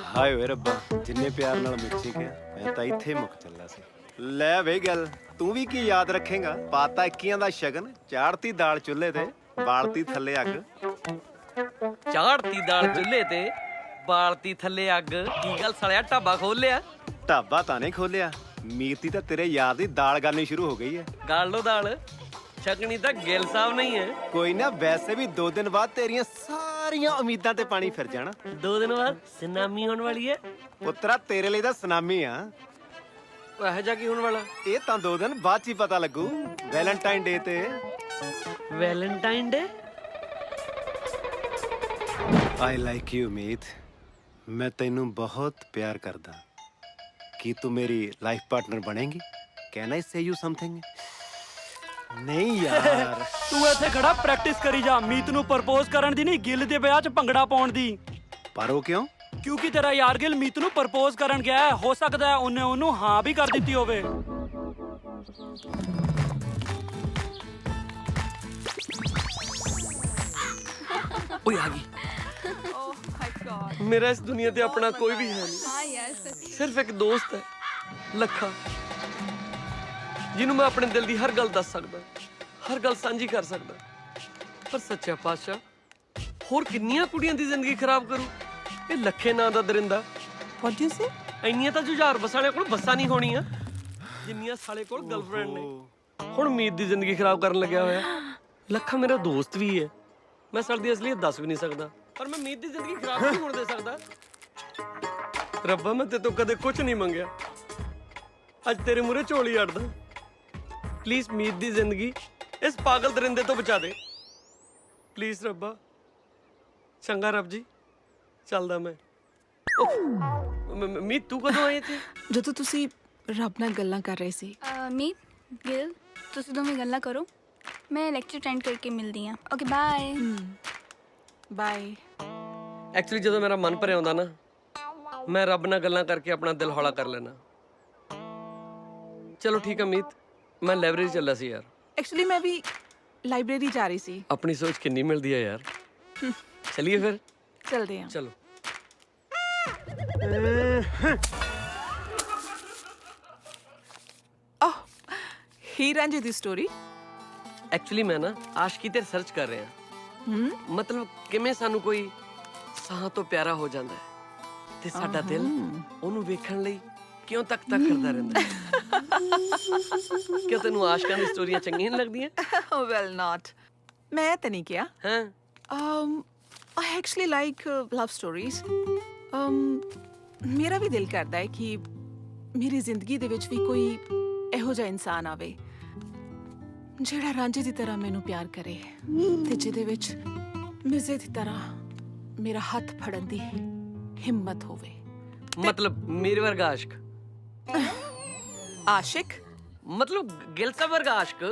ਹਾਏ ਓਏ ਰੱਬਾ, ਜਿੰਨੇ ਪਿਆਰ ਨਾਲ ਮੁੱਚੀ ਗਿਆ ਮੈਂ ਤਾਂ ਇੱਥੇ ਮੁੱਕ ਚੱਲਾ ਸੀ। ਲੈ ਵੇ ਗੱਲ, ਤੂੰ ਵੀ ਕੀ ਯਾਦ ਰੱਖੇਗਾ? ਪਾਤਾ 21 ਦਾ ਸ਼ਗਨ, ਚਾੜਤੀ ਦਾਲ ਚੁੱਲ੍ਹੇ ਤੇ, ਬਾਲਤੀ ਥੱਲੇ ਅੱਗ। ਚਾੜਤੀ ਦਾਲ ਚੁੱਲ੍ਹੇ ਤੇ, ਬਾਲਤੀ ਥੱਲੇ ਅੱਗ। ਕੀ ਗੱਲ ਸਾਲਿਆ ਢਾਬਾ ਖੋਲ ਲਿਆ? ਢਾਬਾ ਤਾਂ ਨਹੀਂ ਖੋਲਿਆ, ਮੀਤੀ ਤਾਂ ਤੇਰੇ ਯਾਰ ਦੀ ਦਾਲ ਗਾਲਣੀ ਸ਼ੁਰੂ ਹੋ ਗਈ ਹੈ। ਗਾਲ ਲੋ ਦਾਲ, ਛਕਣੀ ਤਾਂ ਗਿੱਲ ਸਾਹਿਬ ਨਹੀਂ ਹੈ। ਕੋਈ ਨਾ, ਵੈਸੇ ਵੀ 2 ਦਿਨ ਬਾਅਦ ਤੇਰੀਆਂ ਸਾਰੀਆਂ ਉਮੀਦਾਂ ਤੇ ਪਾਣੀ ਫਿਰ ਜਾਣਾ। 2 ਦਿਨ ਬਾਅਦ ਸੁਨਾਮੀ ਹੋਣ ਵਾਲੀ ਹੈ। ਪੁੱਤਰਾ ਤੇਰੇ ਲਈ ਤਾਂ ਸੁਨਾਮੀ ਆ। ਉਹ ਇਹੋ ਜਿਹਾ ਕੀ ਹੋਣ ਵਾਲਾ? ਇਹ ਤਾਂ 2 ਦਿਨ ਬਾਅਦ 'ਚ ਹੀ ਪਤਾ ਲੱਗੂ, ਵੈਲੈਂਟਾਈਨ ਡੇ ਤੇ। Valentine day? I like you Meet. ਮੈਂ ਤੈਨੂੰ ਬਹੁਤ ਪਿਆਰ ਕਰਦਾ। ਕੀ ਤੂੰ ਮੇਰੀ ਲਾਈਫ ਪਾਰਟਨਰ ਬਣੇਂਗੀ? Can I say you something? ਨਹੀਂ ਯਾਰ। ਤੂੰ ਇੱਥੇ ਖੜਾ ਪ੍ਰੈਕਟਿਸ ਕਰੀ ਜਾ। ਮੀਤ ਨੂੰ ਪ੍ਰਪੋਜ਼ ਕਰਨ ਦੀ ਨਹੀਂ, ਗਿੱਲ ਦੇ ਵਿਆਹ 'ਚ ਭੰਗੜਾ ਪਾਉਣ ਦੀ। ਪਰ ਉਹ ਕਿਉਂ? ਕਿਉਂਕਿ ਤੇਰਾ ਯਾਰ ਗਿੱਲ ਮੀਤ ਨੂੰ ਪ੍ਰਪੋਜ਼ ਕਰਨ ਗਿਆ ਹੈ। ਹੋ ਸਕਦਾ ਹੈ ਉਹਨੇ ਉਹਨੂੰ ਹਾਂ ਵੀ ਕਰ ਦਿੱਤੀ ਹੋਵੇ। ਓਏ ਆ ਗਈ। ਓਹ ਮਾਈ ਗॉड। ਮੇਰਾ ਇਸ ਦੁਨੀਆ ਤੇ ਆਪਣਾ ਕੋਈ ਵੀ ਹੈ ਨਹੀਂ। ਹਾਂ ਯਾਰ ਸੱਚੀ। ਸਿਰਫ ਇੱਕ ਦੋਸਤ ਹੈ, ਲੱਖਾ, ਜਿਹਨੂੰ ਮੈਂ ਆਪਣੇ ਦਿਲ ਦੀ ਹਰ ਗੱਲ ਦੱਸ ਸਕਦਾ, ਹਰ ਗੱਲ ਸਾਂਝੀ ਕਰ ਸਕਦਾ। ਪਰ ਸੱਚਾ ਪਾਤਸ਼ਾਹ, ਹੋਰ ਕਿੰਨੀਆਂ ਕੁੜੀਆਂ ਦੀ ਜ਼ਿੰਦਗੀ ਖਰਾਬ ਕਰੂ ਇਹ ਲੱਖੇ ਨਾਂ ਦਾ ਦਰਿੰਦਾ। What do you say? ਇੰਨੀਆਂ ਤਾਂ ਜੁਝਾਰ ਬੱਸਾਂ ਕੋਲ ਬੱਸਾਂ ਨਹੀਂ ਹੋਣੀਆਂ ਜਿੰਨੀਆਂ ਸਾਲੇ ਕੋਲ ਗਰਲਫ੍ਰੈਂਡ ਨੇ। ਹੁਣ ਉਮੀਦ ਦੀ ਜ਼ਿੰਦਗੀ ਖਰਾਬ ਕਰਨ ਲੱਗਿਆ ਹੋਇਆ। ਲੱਖਾ ਮੇਰਾ ਦੋਸਤ ਵੀ ਹੈ, ਮੈਂ ਸਾਲ ਦੀ ਅਸਲੀਅਤ ਦੱਸ ਵੀ ਨਹੀਂ ਸਕਦਾ, ਪਰ ਮੈਂ ਉਮੀਦ ਦੀ ਜ਼ਿੰਦਗੀ ਖਰਾਬ ਨਹੀਂ ਹੋਣ ਦੇ ਸਕਦਾ। ਰੱਬਾ, ਮੈਂ ਤੇਰੇ ਤੋਂ ਕਦੇ ਕੁਝ ਨਹੀਂ ਮੰਗਿਆ, ਅੱਜ ਤੇਰੇ ਮੂਹਰੇ ਝੋਲੀ ਅੜਦਾ। ਪਲੀਜ਼ ਉਮੀਦ ਦੀ ਜ਼ਿੰਦਗੀ ਇਸ ਪਾਗਲ ਦਰਿੰਦੇ ਤੋਂ ਬਚਾ ਦੇ। ਪਲੀਜ਼ ਰੱਬਾ। ਚੰਗਾ ਰੱਬ ਜੀ, ਚੱਲਦਾ ਮੈਂ। ਮੀਤ, ਤੂੰ ਕਦੋਂ ਆਈ ਇੱਥੇ? ਜਦੋਂ ਤੁਸੀਂ ਰੱਬ ਨਾਲ ਗੱਲਾਂ ਕਰ ਰਹੇ ਸੀ। ਮੀਤ, ਗਿੱਲ, ਤੁਸੀਂ ਦੋਵੇਂ ਗੱਲਾਂ ਕਰੋ। ਮੈਂ ਲੈਕਚਰ ਅਟੈਂਡ ਕਰਕੇ ਮਿਲਦੀ ਹਾਂ। Okay bye. ਬਾਏ। ਐਕਚੁਅਲੀ ਜਦੋਂ ਮੇਰਾ ਮਨ ਭਰਿਆ ਹੁੰਦਾ ਨਾ, ਮੈਂ ਰੱਬ ਨਾਲ ਗੱਲਾਂ ਕਰਕੇ ਆਪਣਾ ਦਿਲ ਹੌਲਾ ਕਰ ਲੈਣਾ। ਚਲੋ ਠੀਕ ਹੈ ਮੀਤ, ਮੈਂ ਲਾਇਬ੍ਰੇਰੀ ਚੱਲਾ ਸੀ ਯਾਰ। ਐਕਚੁਅਲੀ ਮੈਂ ਵੀ ਲਾਇਬ੍ਰੇਰੀ ਜਾ ਰਹੀ ਸੀ। ਆਪਣੀ ਸੋਚ ਕਿੰਨੀ ਮਿਲਦੀ ਹੈ ਯਾਰ। ਚਲਿਏ ਫਿਰ। ਚਲਦੇ ਹਾਂ। ਚਲੋ। ਆਹ ਹੀਰ ਰਾਂਝੇ ਦੀ ਸਟੋਰੀ। ਐਕਚੁਅਲੀ ਮੈਂ ਨਾ ਆਸ਼ਕੀ ਤੇ ਰਿਸਰਚ ਕਰ ਰਿਹਾ। ਮਤਲਬ ਕਿਵੇਂ ਸਾਨੂੰ ਕੋਈ ਸਾਹ ਤੋਂ ਪਿਆਰਾ ਹੋ ਜਾਂਦਾ ਹੈ ਤੇ ਸਾਡਾ ਦਿਲ ਉਹਨੂੰ ਵੇਖਣ ਲਈ ਕਿਉਂ ਤੱਕ ਕਰਦਾ ਰਹਿੰਦਾ ਹੈ। ਕਿਉਂ ਤੈਨੂੰ ਆਸ਼ਕਾਂ ਦੀ ਸਟੋਰੀਆਂ ਚੰਗੀਆਂ ਨਹੀਂ ਲੱਗਦੀਆਂ? Well not. ਮੈਂ ਤਾਂ ਨਹੀਂ ਕਿਹਾ। ਹਾਂ। I actually like love stories. ਮੇਰਾ ਵੀ ਦਿਲ ਕਰਦਾ ਹੈ ਕਿ ਮੇਰੀ ਜ਼ਿੰਦਗੀ ਦੇ ਵਿੱਚ ਵੀ ਕੋਈ ਇਹੋ ਜਿਹਾ ਇਨਸਾਨ ਆਵੇ ਜਿਹੜਾ ਰਾਂਝੇ ਦੀ ਤਰ੍ਹਾਂ ਮੈਨੂੰ ਪਿਆਰ ਕਰੇ ਤੇ ਜਿਹਦੇ ਵਿੱਚ ਮਿਰਜ਼ੇ ਦੀ ਤਰ੍ਹਾਂ ਮੇਰਾ ਹੱਥ ਫੜਨ ਦੀ ਹਿੰਮਤ ਹੋਵੇ। ਮਤਲਬ ਮੇਰੇ ਵਰਗਾ ਆਸ਼ਕ। ਆਸ਼ਿਕ? ਮਤਲਬ ਗਿਲ ਸਾਹਿਬ ਵਰਗਾ ਆਸ਼ਕ।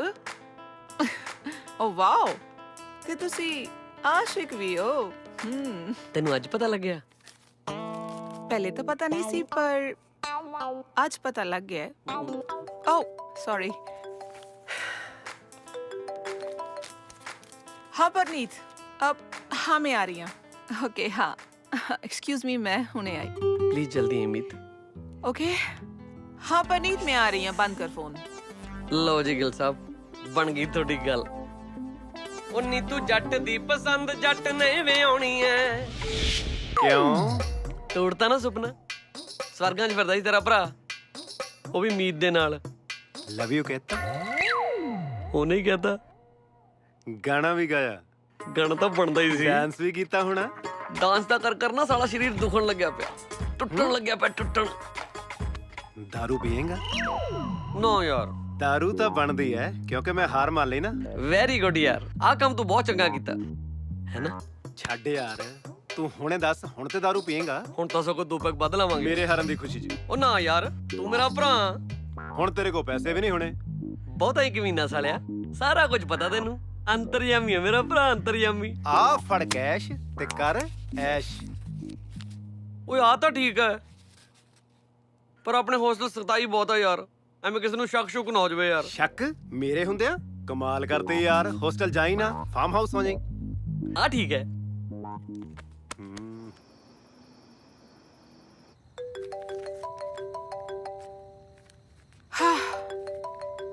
ਓ ਵਾਓ, ਤੇ ਤੁਸੀਂ ਆਸ਼ਿਕ ਵੀ ਹੋ। ਤੈਨੂੰ ਅੱਜ ਪਤਾ ਲੱਗਿਆ? ਪਹਿਲੇ ਤਾਂ ਪਤਾ ਨਹੀਂ ਸੀ ਪਰ आज पता लग गया है। Oh sorry. हाँ परनीत, अब हाँ मैं आ रही हूँ। ओके हाँ, एक्सक्यूज मी, मैं हुने आई। प्लीज जल्दी अमित। ओके हाँ परनीत, मैं आ रही हूँ, बंद कर फोन। लो जी गिल साहब, बन गई थोड़ी गल। ਉਹ ਨੀਤੂ ਜੱਟ ਦੀ ਪਸੰਦ ਜੱਟ ਨੇ ਵਿਆਉਣੀ ਐ। ਕਿਉਂ? ਤੋੜਤਾ ਨਾ ਸੁਪਨਾ। ਸਵਰਗਾਂ 'ਚ ਫਿਰਦਾ ਸੀ ਤੇਰਾ ਭਰਾ, ਉਹ ਵੀ ਮੀਤ ਦੇ ਨਾਲ। ਲਵ ਯੂ ਕਹਿਤਾ? ਉਹਨੇ ਹੀ ਕਹਿਤਾ। ਗਾਣਾ ਵੀ ਗਾਇਆ? ਗਾਣਾ ਤਾਂ ਬਣਦਾ ਹੀ ਸੀ। ਡਾਂਸ ਵੀ ਕੀਤਾ ਹੋਣਾ? ਡਾਂਸ ਤਾਂ ਕਰ ਨਾ ਸਾਲਾ ਸਰੀਰ ਦੁਖਣ ਲੱਗਿਆ ਪਿਆ, ਟੁੱਟਣ ਲੱਗਿਆ ਪਿਆ, ਟੁੱਟਣ। ਦਾਰੂ ਪੀਏਂਗਾ? ਨੋ ਯਾਰ, ਦਾਰੂ ਤਾਂ ਬਣਦੀ ਐ ਕਿਉਂਕਿ ਮੈਂ ਹਾਰ ਮੰਨ ਲਈ ਨਾ। ਵੈਰੀ ਗੁੱਡ ਯਾਰ, ਆਹ ਕੰਮ ਤੂੰ ਬਹੁਤ ਚੰਗਾ ਕੀਤਾ ਹੈ ਨਾ। ਛੱਡ ਯਾਰ, ਤੂੰ ਹੁਣੇ ਦੱਸ, ਹੁਣ ਤੇ ਦਾਰੂ ਪੀਏਂਗਾ? ਹੁਣ ਤਾਂ ਸਗੋਂ 2 ਪੈਗ ਵੱਧ ਲਾਵਾਂਗੇ ਮੇਰੇ ਹਾਰਨ ਦੀ ਖੁਸ਼ੀ 'ਚ। ਉਹ ਨਾ ਯਾਰ, ਤੂੰ ਮੇਰਾ ਭਰਾ। ਹੁਣ ਤੇਰੇ ਕੋਲ ਪੈਸੇ ਵੀ ਨਹੀਂ ਹੋਣੇ। ਬਹੁਤਾ ਹੀ ਕਮੀਨਾ ਸਾਲਿਆ, ਸਾਰਾ ਕੁਝ ਪਤਾ ਤੈਨੂੰ। ਅੰਤਰਯਾਮੀ ਹੈ ਮੇਰਾ ਭਰਾ, ਅੰਤਰਯਾਮੀ। ਆ ਫੜ ਕੈਸ਼ ਤੇ ਕਰ ਐਸ਼। ਓਏ ਆ ਤਾਂ ਠੀਕ ਹੈ, ਪਰ ਆਪਣੇ ਹੌਸਟਲ ਸਖਤਾਈ ਬਹੁਤ ਆ ਯਾਰ, ਐਵੇਂ ਕਿਸੇ ਨੂੰ ਸ਼ੱਕ ਸ਼ੁਕ ਨਾ ਹੋ ਜਾਵੇ ਯਾਰ। ਸ਼ੱਕ ਮੇਰੇ ਹੁੰਦਿਆਂ? ਕਮਾਲ ਕਰਦੇ ਯਾਰ, ਹੋਸਟਲ ਜਾਈ ਨਾ, ਫਾਰਮ ਹਾਊਸ ਹੋ ਜਾਈ। ਆ ਠੀਕ ਹੈ।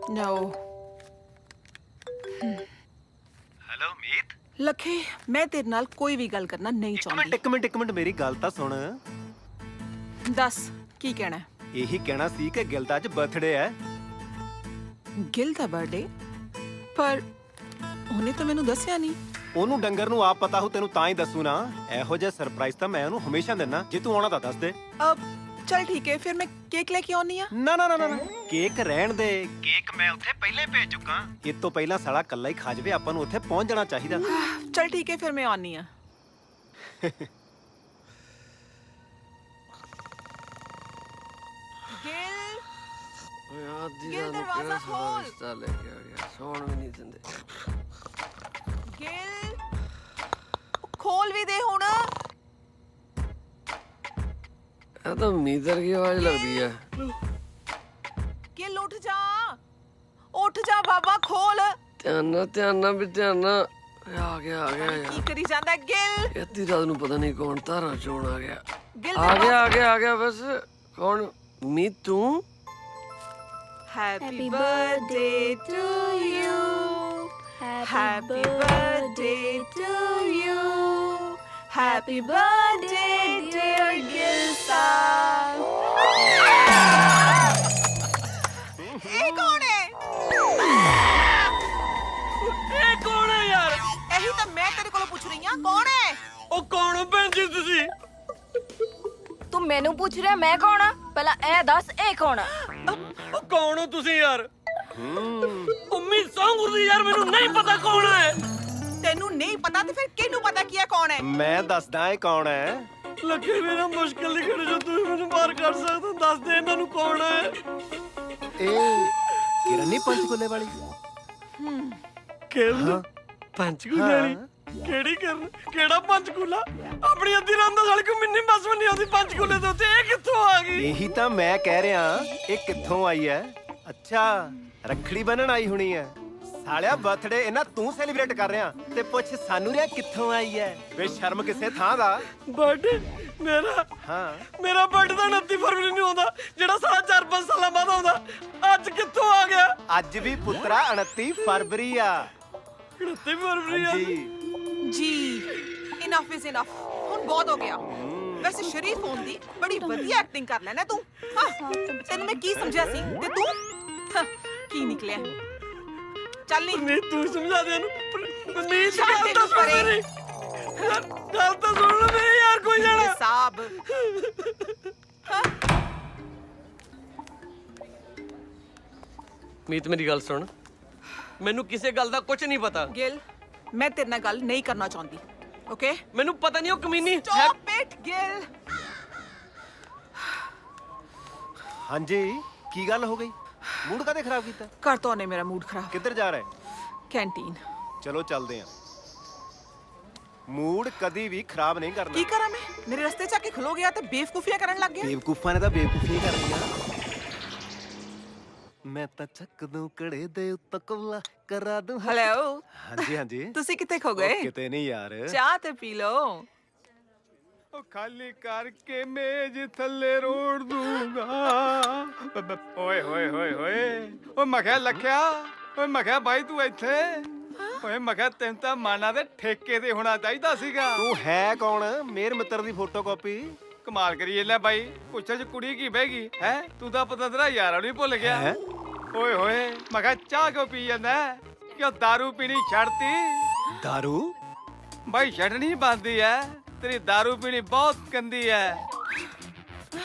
No. ਹੈਲੋ ਮੀਤ। ਲੱਖੇ, ਮੈਂ ਤੇਰੇ ਨਾਲ ਕੋਈ ਵੀ ਗੱਲ ਕਰਨਾ ਨਹੀਂ ਚਾਹੁੰਦੀ। ਇੱਕ ਮਿੰਟ ਮੇਰੀ ਗੱਲ ਤਾਂ ਸੁਣ। ਦੱਸ ਕੀ ਕਹਿਣਾ ਹੈ? ਇਹੀ ਕਹਿਣਾ ਸੀ ਕਿ ਗਿਲ ਦਾ ਅੱਜ ਬਰਥਡੇ ਹੈ। ਗਿਲ ਦਾ ਬਰਥਡੇ? ਪਰ ਉਹਨੇ ਤਾਂ ਮੈਨੂੰ ਦੱਸਿਆ ਨਹੀਂ। ਉਹਨੂੰ ਡੰਗਰ ਨੂੰ ਆਪ ਪਤਾ ਹੋ, ਤੈਨੂੰ ਤਾਂ ਹੀ ਦੱਸੂ ਨਾ। ਇਹੋ ਜਿਹਾ ਸਰਪ੍ਰਾਈਜ਼ ਤਾਂ ਮੈਂ ਉਹਨੂੰ ਹਮੇਸ਼ਾ ਦਿੰਦਾ। ਜੇ ਤੂੰ ਆਉਣਾ ਤਾਂ ਦੱਸ ਦੇ। ਚਲ ਠੀਕ ਹੈ, ਫਿਰ ਮੈਂ ਕੇਕ ਲੈ ਕੇ ਆਉਣੀ ਆ। ਨਾ ਨਾ ਨਾ ਨਾ, ਕੇਕ ਰਹਿਣ ਦੇ। ਕੇਕ ਮੈਂ ਉੱਥੇ ਪਹਿਲੇ ਭੇਜ ਚੁੱਕਾ। ਇਹ ਤੋਂ ਪਹਿਲਾਂ ਸਾਲਾ ਕੱਲਾ ਹੀ ਖਾ ਜਾਵੇ, ਆਪਾਂ ਨੂੰ ਉੱਥੇ ਪਹੁੰਚ ਜਾਣਾ ਚਾਹੀਦਾ। ਚਲ ਠੀਕ ਹੈ, ਫਿਰ ਮੈਂ ਆਉਣੀ ਆ। ਗਿਲ ਦਰਵਾਜ਼ਾ ਖੋਲ। ਲੈ ਕੇ ਆ ਗਿਆ, ਸੌਣ ਵੀ ਨਹੀਂ ਦਿੰਦੇ। ਗਿਲ ਖੋਲ ਵੀ ਦੇ ਹੁਣ। ਇਹ ਤਾਂ ਮੀਜ਼ਰ ਦੀ ਆਵਾਜ਼ ਲੱਗਦੀ ਹੈ। ਗਿਲ ਉੱਠ ਜਾ, ਉੱਠ ਜਾ ਬਾਬਾ, ਖੋਲ। ਧਿਆਨ ਨਾਲ ਵੀ ਧਿਆਨ ਨਾਲ। ਆ ਗਿਆ ਯਾਰ। ਕੀ ਕਰੀ ਜਾਂਦਾ ਗਿਲ? ਅੱਧੀ ਰਾਤ ਨੂੰ ਪਤਾ ਨਹੀਂ ਕੌਣ ਧਾਰਾਂ ਚੋਣ ਆ ਗਿਆ। ਗਿਲ ਆ ਗਿਆ ਬਸ। ਕੌਣ? ਮੀਤ ਤੂੰ? Happy birthday to you. Happy birthday to you. Happy birthday dear Gilsa. ਇਹ ਕੌਣ ਹੈ? ਇਹ ਕੌਣ ਹੈ ਯਾਰ? ਇਹੀ ਤਾਂ ਮੈਂ ਤੇਰੇ ਕੋਲੋਂ ਪੁੱਛ ਰਹੀ ਹਾਂ, ਕੌਣ ਹੈ? ਉਹ ਕੌਣ ਹੋ ਭੈਣ ਜੀ ਤੁਸੀਂ? ਤੂੰ ਮੈਨੂੰ ਪੁੱਛ ਰਿਹਾ ਮੈਂ ਕੌਣ ਆ? ਪਹਿਲਾਂ ਇਹ ਦੱਸ ਇਹ ਕੌਣ ਆ? ਉਹ ਕੌਣ ਹੋ ਤੁਸੀਂ ਯਾਰ? ਉਮੀਦ ਸੰਗੁਰਦੀ ਯਾਰ, ਮੈਨੂੰ ਨਹੀਂ ਪਤਾ ਕੌਣ ਹੈ। ਤੈਨੂੰ ਨਹੀਂ ਪਤਾ ਤੇ ਫਿਰ ਕਿਹਨੂੰ ਪਤਾ ਕੀ ਹੈ ਕੌਣ ਹੈ? ਮੈਂ ਦੱਸਦਾ ਇਹ ਕੌਣ ਹੈ। ਲੱਗੇ ਮੇਰਾ ਮੁਸ਼ਕਿਲ ਦੀ ਘੜੀ ਜੋ ਤੁਸੀਂ ਮੈਨੂੰ ਬਾਹਰ ਕੱਢ ਸਕਦੇ ਹੋ, ਦੱਸ ਦੇ ਇਹਨਾਂ ਨੂੰ ਕੌਣ ਹੈ। ਇਹ ਕਿਰਨ ਨਹੀਂ ਪੰਚਕੂਲੇ ਵਾਲੀ? ਕਿਰਨ? ਪੰਚਕੂਲੇ ਵਾਲੀ? ਕਿਹੜੀ ਕਿਰਨ? ਕਿਹੜਾ ਪੰਚਕੂਲਾ? ਆਪਣੀ ਅੱਧੀ ਰਾਤ ਦਾ ਸਾਲ ਕੋ ਮਿੰਨੀ ਬੱਸ ਵੀ ਨਹੀਂ ਆਉਂਦੀ ਪੰਚਕੂਲੇ ਦੇ ਉੱਤੇ। ਇਹ ਕਿੱਥੋਂ ਆ ਗਈ? ਇਹੀ ਤਾਂ ਮੈਂ ਕਹਿ ਰਿਹਾ, ਇਹ ਕਿੱਥੋਂ ਆਈ ਹੈ। ਅੱਛਾ ਰੱਖੜੀ ਬੰਨਣ ਆਈ ਹੋਣੀ ਐ। ਸਾਲਿਆ ਬਰਥਡੇ ਇਹਨਾਂ ਤੂੰ ਸੈਲੀਬ੍ਰੇਟ ਕਰ ਰਿਹਾ ਤੇ ਪੁੱਛ ਸਾਨੂੰ ਰਿਆ ਕਿੱਥੋਂ ਆਈ ਐ? ਬੇਸ਼ਰਮ ਕਿਸੇ ਥਾਂ ਦਾ। ਬਰਥਡੇ ਮੇਰਾ ਹਾਂ ਮੇਰਾ ਬਰਥਡੇ ਤਾਂ 29 ਫਰਵਰੀ ਨੂੰ ਆਉਂਦਾ, ਜਿਹੜਾ ਸਾਲਾ 4-5 ਸਾਲਾਂ ਬਾਅਦ ਆਉਂਦਾ। ਅੱਜ ਕਿੱਥੋਂ ਆ ਗਿਆ? ਅੱਜ ਵੀ ਪੁੱਤਰਾ 29 ਫਰਵਰੀ ਆ। 29 ਫਰਵਰੀ ਆ। ਜੀ ਜੀ ਇਨਫ ਇਜ਼ ਇਨਫ, ਹੁਣ ਬਹੁਤ ਹੋ ਗਿਆ। ਵੈਸੇ ਸ਼ਰੀਫ ਹੋਣ ਦੀ ਬੜੀ ਵਧੀਆ ਐਕਟਿੰਗ ਕਰ ਲੈਣਾ ਤੂੰ। ਹਾਂ ਤੈਨੂੰ ਮੈਂ ਕੀ ਸਮਝਿਆ ਸੀ ਤੇ ਤੂੰ ਕੀ ਨਿਕਲਿਆ? ਚੱਲ ਨਹੀਂ ਨਹੀਂ ਤੂੰ ਸਮਝਾ ਦੇ ਇਹਨੂੰ। ਨਹੀਂ ਛੱਡ ਗੱਲ ਤਾਂ ਇਹਨੂੰ ਸੁਣ ਪਰੇ। ਮੇਰੀ। ਗੱਲ ਤਾਂ ਸੁਣ ਲਓ ਮੇਰੀ ਯਾਰ, ਕੋਈ ਜਾਣਾ। ਸਾਬ ਮੀਤ ਮੇਰੀ ਗੱਲ ਸੁਣ, ਮੈਨੂੰ ਕਿਸੇ ਗੱਲ ਦਾ ਕੁਝ ਨਹੀਂ ਪਤਾ। ਗਿਲ, ਮੈਂ ਤੇਰੇ ਨਾਲ ਗੱਲ ਨਹੀਂ ਕਰਨਾ ਚਾਹੁੰਦੀ। ਓਕੇ ਮੈਨੂੰ ਪਤਾ ਨਹੀਂ ਉਹ ਕਮੀਨੀ ਸਟਾਪ ਇਟ ਗਿਲ। ਹਾਂਜੀ ਕੀ ਗੱਲ ਹੋ ਗਈ? ਮੂਡ ਕਾਹਦੇ ਖਰਾਬ ਕੀਤਾ? ਕਰ ਤੋਂ ਨੇ ਮੇਰਾ ਮੂਡ ਖਰਾਬ। ਕਿੱਧਰ ਜਾ ਰਹੇ? ਕੈਂਟੀਨ। ਚਲੋ ਚੱਲਦੇ ਆਂ। ਮੂਡ ਕਦੀ ਵੀ ਖਰਾਬ ਨਹੀਂ ਕਰਨਾ। ਕੀ ਕਰਾਂ ਮੈਂ? ਮੇਰੇ ਰਸਤੇ 'ਚ ਆ ਕੇ ਖਲੋ ਗਿਆ ਤੇ ਬੇਵਕੂਫੀਆਂ ਕਰਨ ਲੱਗ ਗਿਆ। ਬੇਵਕੂਫਾਂ ਨੇ ਤਾਂ ਬੇਵਕੂਫੀ ਕਰਨੀਆਂ। ਮੈਂ ਤਾਂ ਚੱਕ ਦੂੰ ਕੜੇ ਦੇ ਉੱਤੇ ਕਵਲਾ ਕਰਾ ਦੂੰ। ਹੈਲੋ ਹਾਂਜੀ ਹਾਂਜੀ। ਤੁਸੀਂ ਕਿੱਥੇ ਖੋ ਗਏ? ਕਿਤੇ ਨਹੀਂ ਯਾਰ। ਚਾਹ ਤੇ ਪੀ ਲਓ। ਉਹ ਖਾਲੀ ਕਰਕੇ ਮੇਜ਼ ਥੱਲੇ ਰੋੜ ਦੂੰਗਾ। ਓਏ ਹੋਏ ਹੋਏ ਹੋਏ। ਓ ਮੈਂ ਕਿਹਾ ਲੱਖਿਆ, ਓਏ ਮੈਂ ਕਿਹਾ ਬਾਈ ਤੂੰ ਇੱਥੇ। ਓਏ ਮੈਂ ਕਿਹਾ ਤੈਨੂੰ ਤਾਂ ਮਾਨਾ ਦੇ ਠੇਕੇ ਤੇ ਹੋਣਾ ਚਾਹੀਦਾ ਸੀਗਾ। ਤੂੰ ਹੈ ਕੌਣ? ਮੇਰ ਮਿੱਤਰ ਦੀ ਫੋਟੋਕਾਪੀ। ਕਮਾਲ ਕਰੀ ਲੈ ਬਾਈ, ਪੁੱਛੇ ਚ ਕੁੜੀ ਕੀ ਬਹਿ ਗਈ ਹੈ? ਤੂੰ ਤਾਂ ਪਤਾ ਤੇਰਾ ਯਾਰਾਂ ਨੂੰ ਹੀ ਭੁੱਲ ਗਿਆ। ਓਏ ਹੋਏ ਮੈਂ ਕਿਹਾ ਚਾਹ ਕਿਉਂ ਪੀ ਜਾਂਦਾ? ਕਿਉਂ ਦਾਰੂ ਪੀਣੀ ਛੱਡਤੀ? ਦਾਰੂ ਬਾਈ ਛੱਡਣੀ ਬੰਦੀ ਐ। ਤੇਰੀ ਦਾਰੂ ਪੀਣੀ ਬਹੁਤ ਗੰਦੀ ਐ।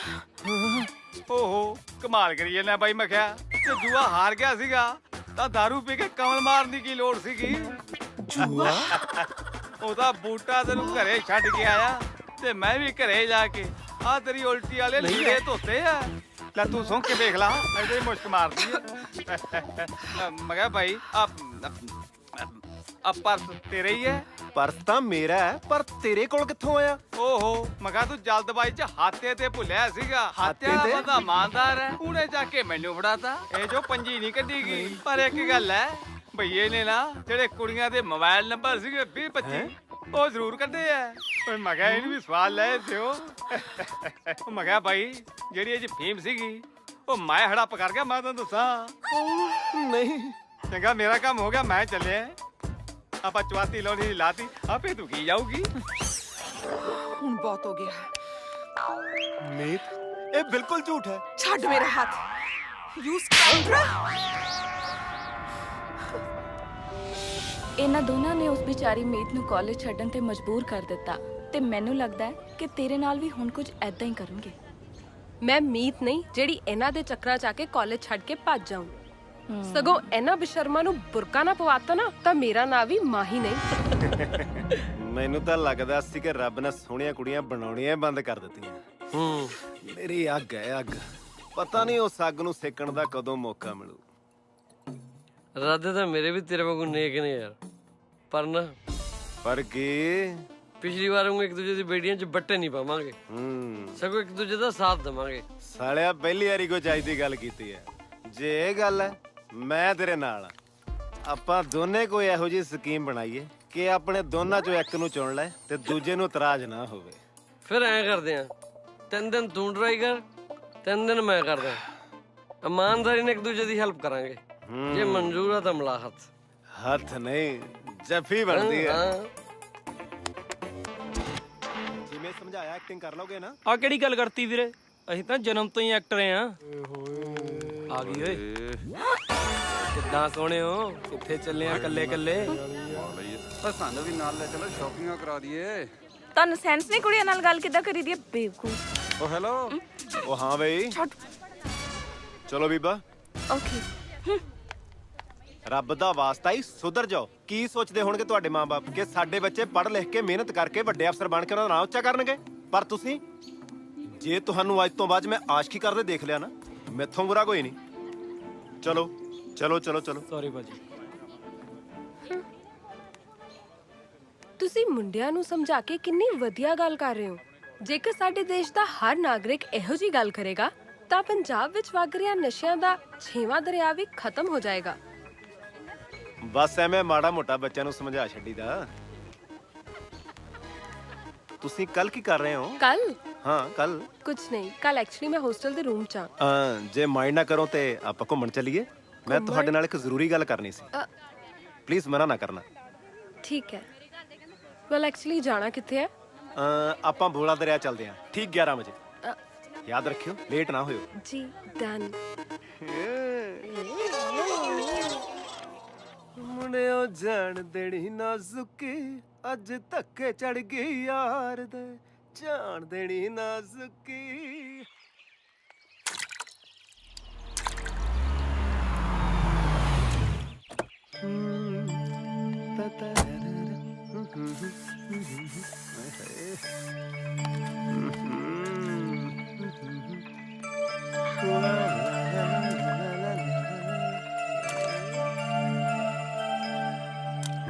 ਓਹੋ ਕਮਾਲ ਕਰੀ ਜਾਂਦਾ ਬਾਈ। ਮੈਂ ਕਿਹਾ ਤੇ ਜੂਆ ਹਾਰ ਗਿਆ ਸੀਗਾ ਤਾਂ ਦਾਰੂ ਪੀ ਕੇ ਕਮਲ ਮਾਰਨ ਦੀ ਕੀ ਲੋੜ ਸੀਗੀ? ਜੂਆ? ਉਹਦਾ ਬੂਟਾ ਤੈਨੂੰ ਘਰੇ ਛੱਡ ਕੇ ਆਇਆ ਤੇ ਮੈਂ ਵੀ ਘਰੇ ਜਾ ਕੇ ਆ ਤੇਰੀ ਉਲਟੀ ਵਾਲੇ ਲੀੜੇ ਧੋਤੇ ਆ। ਲੈ ਤੂੰ ਸੁਣ ਕੇ ਦੇਖ ਲਾ, ਐਡੇ ਹੀ ਮੁਸ਼ਕ ਮਾਰਦੀ ਐ। ਮੈਂ ਕਿਹਾ ਭਾਈ ਆ ਪਰਸ ਤੇਰੇ ਹੀ ਹੈ? ਪਰਸ ਤਾਂ ਮੇਰਾ ਹੈ, ਪਰ ਤੇਰੇ ਕੋਲ ਕਿੱਥੋਂ ਆਇਆ? ਓਹੋ ਮੈਂ ਕਿਹਾ ਤੂੰ ਜਲਦਬਾਜ਼ੀ 'ਚ ਹਾਤੇ ਤੇ ਭੁੱਲਿਆ ਸੀਗਾ। ਹਾਤੇ ਦਾ ਬੰਦਾ ਇਮਾਨਦਾਰ ਹੈ, ਉਹਨੇ ਜਾ ਕੇ ਮੈਨੂੰ ਫੜਾਤਾ। ਇਹ ਜੋ ਪੰਜੀ ਨਹੀਂ ਕੱਢੀ ਗਈ। ਪਰ ਇੱਕ ਗੱਲ ਹੈ, ਭਈਏ ਨੇ ਨਾ ਜਿਹੜੇ ਕੁੜੀਆਂ ਦੇ ਮੋਬਾਈਲ ਨੰਬਰ ਸੀਗੇ 20-25 ਉਹ ਜ਼ਰੂਰ ਕੱਢੇ ਆ। ਓਏ ਮੈਂ ਕਿਹਾ ਇਹਨੂੰ ਵੀ ਸਵਾਲ ਲੈ ਦਿਓ। ਮੈਂ ਕਿਹਾ ਭਾਈ ਜਿਹੜੀ ਇਹ ਜੀ ਫੀਮ ਸੀਗੀ ਉਹ ਮੈਂ ਹੜੱਪ ਕਰ ਗਿਆ। ਮੈਂ ਤੁਹਾਨੂੰ ਦੱਸਾਂ ਨਹੀਂ ਚੰਗਾ ਮੇਰਾ ਕੰਮ ਹੋ ਗਿਆ, ਮੈਂ ਚੱਲਿਆ। ਆਪਾਂ ਚਵਾਤੀ ਲਾਉਣੀ ਲਾਤੀ, ਆਪੇ ਤੂੰ ਕੀ ਜਾਊਗੀ। ਹੁਣ ਬਹੁਤ ਹੋ ਗਿਆ। ਮੀਤ ਇਹ ਬਿਲਕੁਲ ਝੂਠ ਹੈ। ਛੱਡ ਮੇਰਾ ਹੱਥ। ਯੂ ਸਕਾਊਂਡਰ। ਇਹਨਾਂ ਦੋਨਾਂ ਨੇ ਉਸ ਵਿਚਾਰੀ ਮੀਤ ਨੂੰ ਕਾਲਜ ਛੱਡਣ ਤੇ ਮਜਬੂਰ ਕਰ ਦਿੱਤਾ ਤੇ ਮੈਨੂੰ ਲੱਗਦਾ ਹੈ ਕਿ ਤੇਰੇ ਨਾਲ ਵੀ ਹੁਣ ਕੁਝ ਐਦਾਂ ਹੀ ਕਰਨਗੇ। ਮੈਂ ਮੀਤ ਨਹੀਂ ਜਿਹੜੀ ਇਹਨਾਂ ਦੇ ਚੱਕਰਾਂ 'ਚ ਆ ਕੇ ਕਾਲਜ ਛੱਡ ਕੇ ਭੱਜ ਜਾਊਂ। ਸਗੋਂ ਇਹਨਾਂ ਬਸ਼ਰਮਾ ਨੂੰ ਬੁਰਕਾ ਨਾ ਪਵਾਤਾ ਨਾ ਤਾਂ ਮੇਰਾ ਨਾਂ ਵੀ ਮਾਹੀ ਨਹੀਂ। ਮੈਨੂੰ ਤਾਂ ਲੱਗਦਾ ਸੀ ਕਿ ਰੱਬ ਨੇ ਸੋਹਣੀਆਂ ਕੁੜੀਆਂ ਬਣਾਉਣੀਆਂ ਬੰਦ ਕਰ ਦਿੱਤੀਆਂ। ਮੇਰੀ ਅੱਗ ਹੈ ਅੱਗ। ਪਤਾ ਨਹੀਂ ਉਸ ਅੱਗ ਨੂੰ ਸੇਕਣ ਦਾ ਕਦੋਂ ਮੌਕਾ ਮਿਲੂ। ਰਾਧੇ ਤਾਂ ਮੇਰੇ ਵੀ ਤੇਰੇ ਵਾਂਗੂ ਨੇਕ ਨੇ ਯਾਰ, ਪਰ ਨਾ ਪਰ ਕੀ? ਪਿਛਲੀ ਵਾਰ ਵਾਂਗੂ ਇੱਕ ਦੂਜੇ ਦੀ ਬੇੜੀਆਂ 'ਚ ਬੱਟੇ ਨਹੀਂ ਪਾਵਾਂਗੇ, ਸਗੋਂ ਇੱਕ ਦੂਜੇ ਦਾ ਸਾਥ ਦੇਵਾਂਗੇ। ਸਾਲਿਆ ਪਹਿਲੀ ਵਾਰੀ ਕੋਈ ਚੱਜ ਦੀ ਗੱਲ ਕੀਤੀ ਹੈ। ਜੇ ਇਹ ਗੱਲ ਹੈ ਮੈਂ ਤੇਰੇ ਨਾਲ ਆ। ਆਪਾਂ ਦੋਨੇ ਕੋਈ ਇਹੋ ਜਿਹੀ ਸਕੀਮ ਬਣਾਈਏ ਕਿ ਆਪਣੇ ਦੋਨਾਂ ਚੋਂ ਇੱਕ ਨੂੰ ਚੁਣ ਲੈ ਤੇ ਦੂਜੇ ਨੂੰ ਇਤਰਾਜ਼ ਨਾ ਹੋਵੇ। ਫਿਰ ਐਂ ਕਰਦੇ ਆ, 3 ਦਿਨ ਤੂੰ ਡਰਾਈ ਕਰ, 3 ਦਿਨ ਮੈਂ ਕਰਦਾ। ਇਮਾਨਦਾਰੀ ਨਾਲ ਇੱਕ ਦੂਜੇ ਦੀ ਹੈਲਪ ਕਰਾਂਗੇ। ਜੇ ਮਨਜ਼ੂਰ ਆ ਤਾਂ ਮਿਲਾ ਹੱਥ। ਹੱਥ ਨਹੀਂ ਜੱਫੀ ਬਣਦੀ ਹੈ। ਹਾਂ। ਜਿਵੇਂ ਸਮਝਾਇਆ ਐਕਟਿੰਗ ਕਰ ਲਓਗੇ ਨਾ। ਆ ਕਿਹੜੀ ਗੱਲ ਕਰਤੀ ਵੀਰੇ? ਅਸੀਂ ਤਾਂ ਜਨਮ ਤੋਂ ਹੀ ਐਕਟਰ ਆ। ਆ ਗਈ ਓਏ। ਕਿੱਦਾਂ ਸੋਹਣਿਓ? ਕਿੱਥੇ ਚੱਲੇ ਆ ਕੱਲੇ ਕੱਲੇ? ਸਾਨੂੰ ਵੀ ਨਾਲ ਲੈ ਚਲੋ, ਸ਼ਾਪਿੰਗਾਂ ਕਰਾ ਦਈਏ। ਤੁਹਾਨੂੰ ਸੈਂਸ ਨਹੀਂ ਕੁੜੀਆਂ ਨਾਲ ਗੱਲ ਕਿੱਦਾਂ ਕਰੀਦੀ ਹੈ ਬੇਵਕੂਫ। ਓ ਹੈਲੋ। ਓ ਹਾਂ ਬਈ ਚਲੋ ਬੀਬਾ। ਓਕੇ ਰੱਬ ਦਾ ਵਾਸਤਾ ਹੀ ਸੁਧਰ ਜਾਓ। ਕੀ ਸੋਚਦੇ ਹੋਣਗੇ ਤੁਹਾਡੇ ਮਾਂ-ਬਾਪ ਕਿ ਸਾਡੇ ਬੱਚੇ ਪੜ੍ਹ ਲਿਖ ਕੇ ਮਿਹਨਤ ਕਰਕੇ ਵੱਡੇ ਅਫਸਰ ਬਣ ਕੇ ਉਹਨਾਂ ਦਾ ਨਾਂ ਉੱਚਾ ਕਰਨਗੇ? ਪਰ ਤੁਸੀਂ, ਜੇ ਤੁਹਾਨੂੰ ਅੱਜ ਤੋਂ ਬਾਅਦ ਮੈਂ ਆਸ਼ਕੀ ਕਰਦੇ ਦੇਖ ਲਿਆ ਨਾ, ਮੈਥੋਂ ਬੁਰਾ ਕੋਈ ਨਹੀਂ। ਚਲੋ ਚਲੋ ਚਲੋ ਚਲੋ। ਸੌਰੀ ਬਾਜੀ। ਤੁਸੀਂ ਮੁੰਡਿਆਂ ਨੂੰ ਸਮਝਾ ਕੇ ਕਿੰਨੀ ਵਧੀਆ ਗੱਲ ਕਰ ਰਹੇ ਹੋ। ਜੇਕਰ ਸਾਡੇ ਦੇਸ਼ ਦਾ ਹਰ ਨਾਗਰਿਕ ਇਹੋ ਜੀ ਗੱਲ ਕਰੇਗਾ ਤਾਂ ਪੰਜਾਬ ਵਿੱਚ ਵਗ ਰਿਹਾ ਨਸ਼ਿਆਂ ਦਾ 6ਵਾਂ ਦਰਿਆ ਵੀ ਖਤਮ ਹੋ ਜਾਏਗਾ। ਬਸ ਐਵੇਂ ਮਾੜਾ ਮੋਟਾ ਬੱਚਿਆਂ ਨੂੰ ਸਮਝਾ ਛੱਡੀਦਾ। ਤੁਸੀਂ ਕੱਲ ਕੀ ਕਰ ਰਹੇ ਹੋ? ਕੱਲ ਹਾਂ ਕੱਲ ਕੁਝ ਨਹੀਂ, ਕੱਲ ਐਕਚੁਅਲੀ ਮੈਂ ਹੋਸਟਲ ਦੇ ਰੂਮ 'ਚ ਆ। ਜੇ ਮਾਈਂਡ ਨਾ ਕਰੋ ਤੇ ਆਪਾਂ ਘੁੰਮਣ ਚੱਲੀਏ। ਮੈਂ ਤੁਹਾਡੇ ਨਾਲ ਇੱਕ ਜ਼ਰੂਰੀ ਗੱਲ ਕਰਨੀ ਸੀ। ਪਲੀਜ਼ ਮਨਾ ਨਾ ਕਰਨਾ। ਠੀਕ ਹੈ। ਵੈਲ ਐਕਚੁਅਲੀ ਜਾਣਾ ਕਿੱਥੇ ਹੈ? ਆਪਾਂ ਬੋਲਾ ਦਰਿਆ ਚੱਲਦੇ ਹਾਂ ਠੀਕ 11 ਵਜੇ। ਯਾਦ ਰੱਖਿਓ ਲੇਟ ਨਾ ਹੋਇਓ। ਜੀ ਡਨ। ਮੁੰਡਿਓ ਜਾਣ ਦੇਣੀ ਨਾਜ਼ੁਕੀ ਅੱਜ ਧੱਕੇ ਚੜ ਗਈ ਯਾਰ ਦੇ ਜਾਣ ਦੇਣੀ ਨਾਜ਼ੁਕੀ।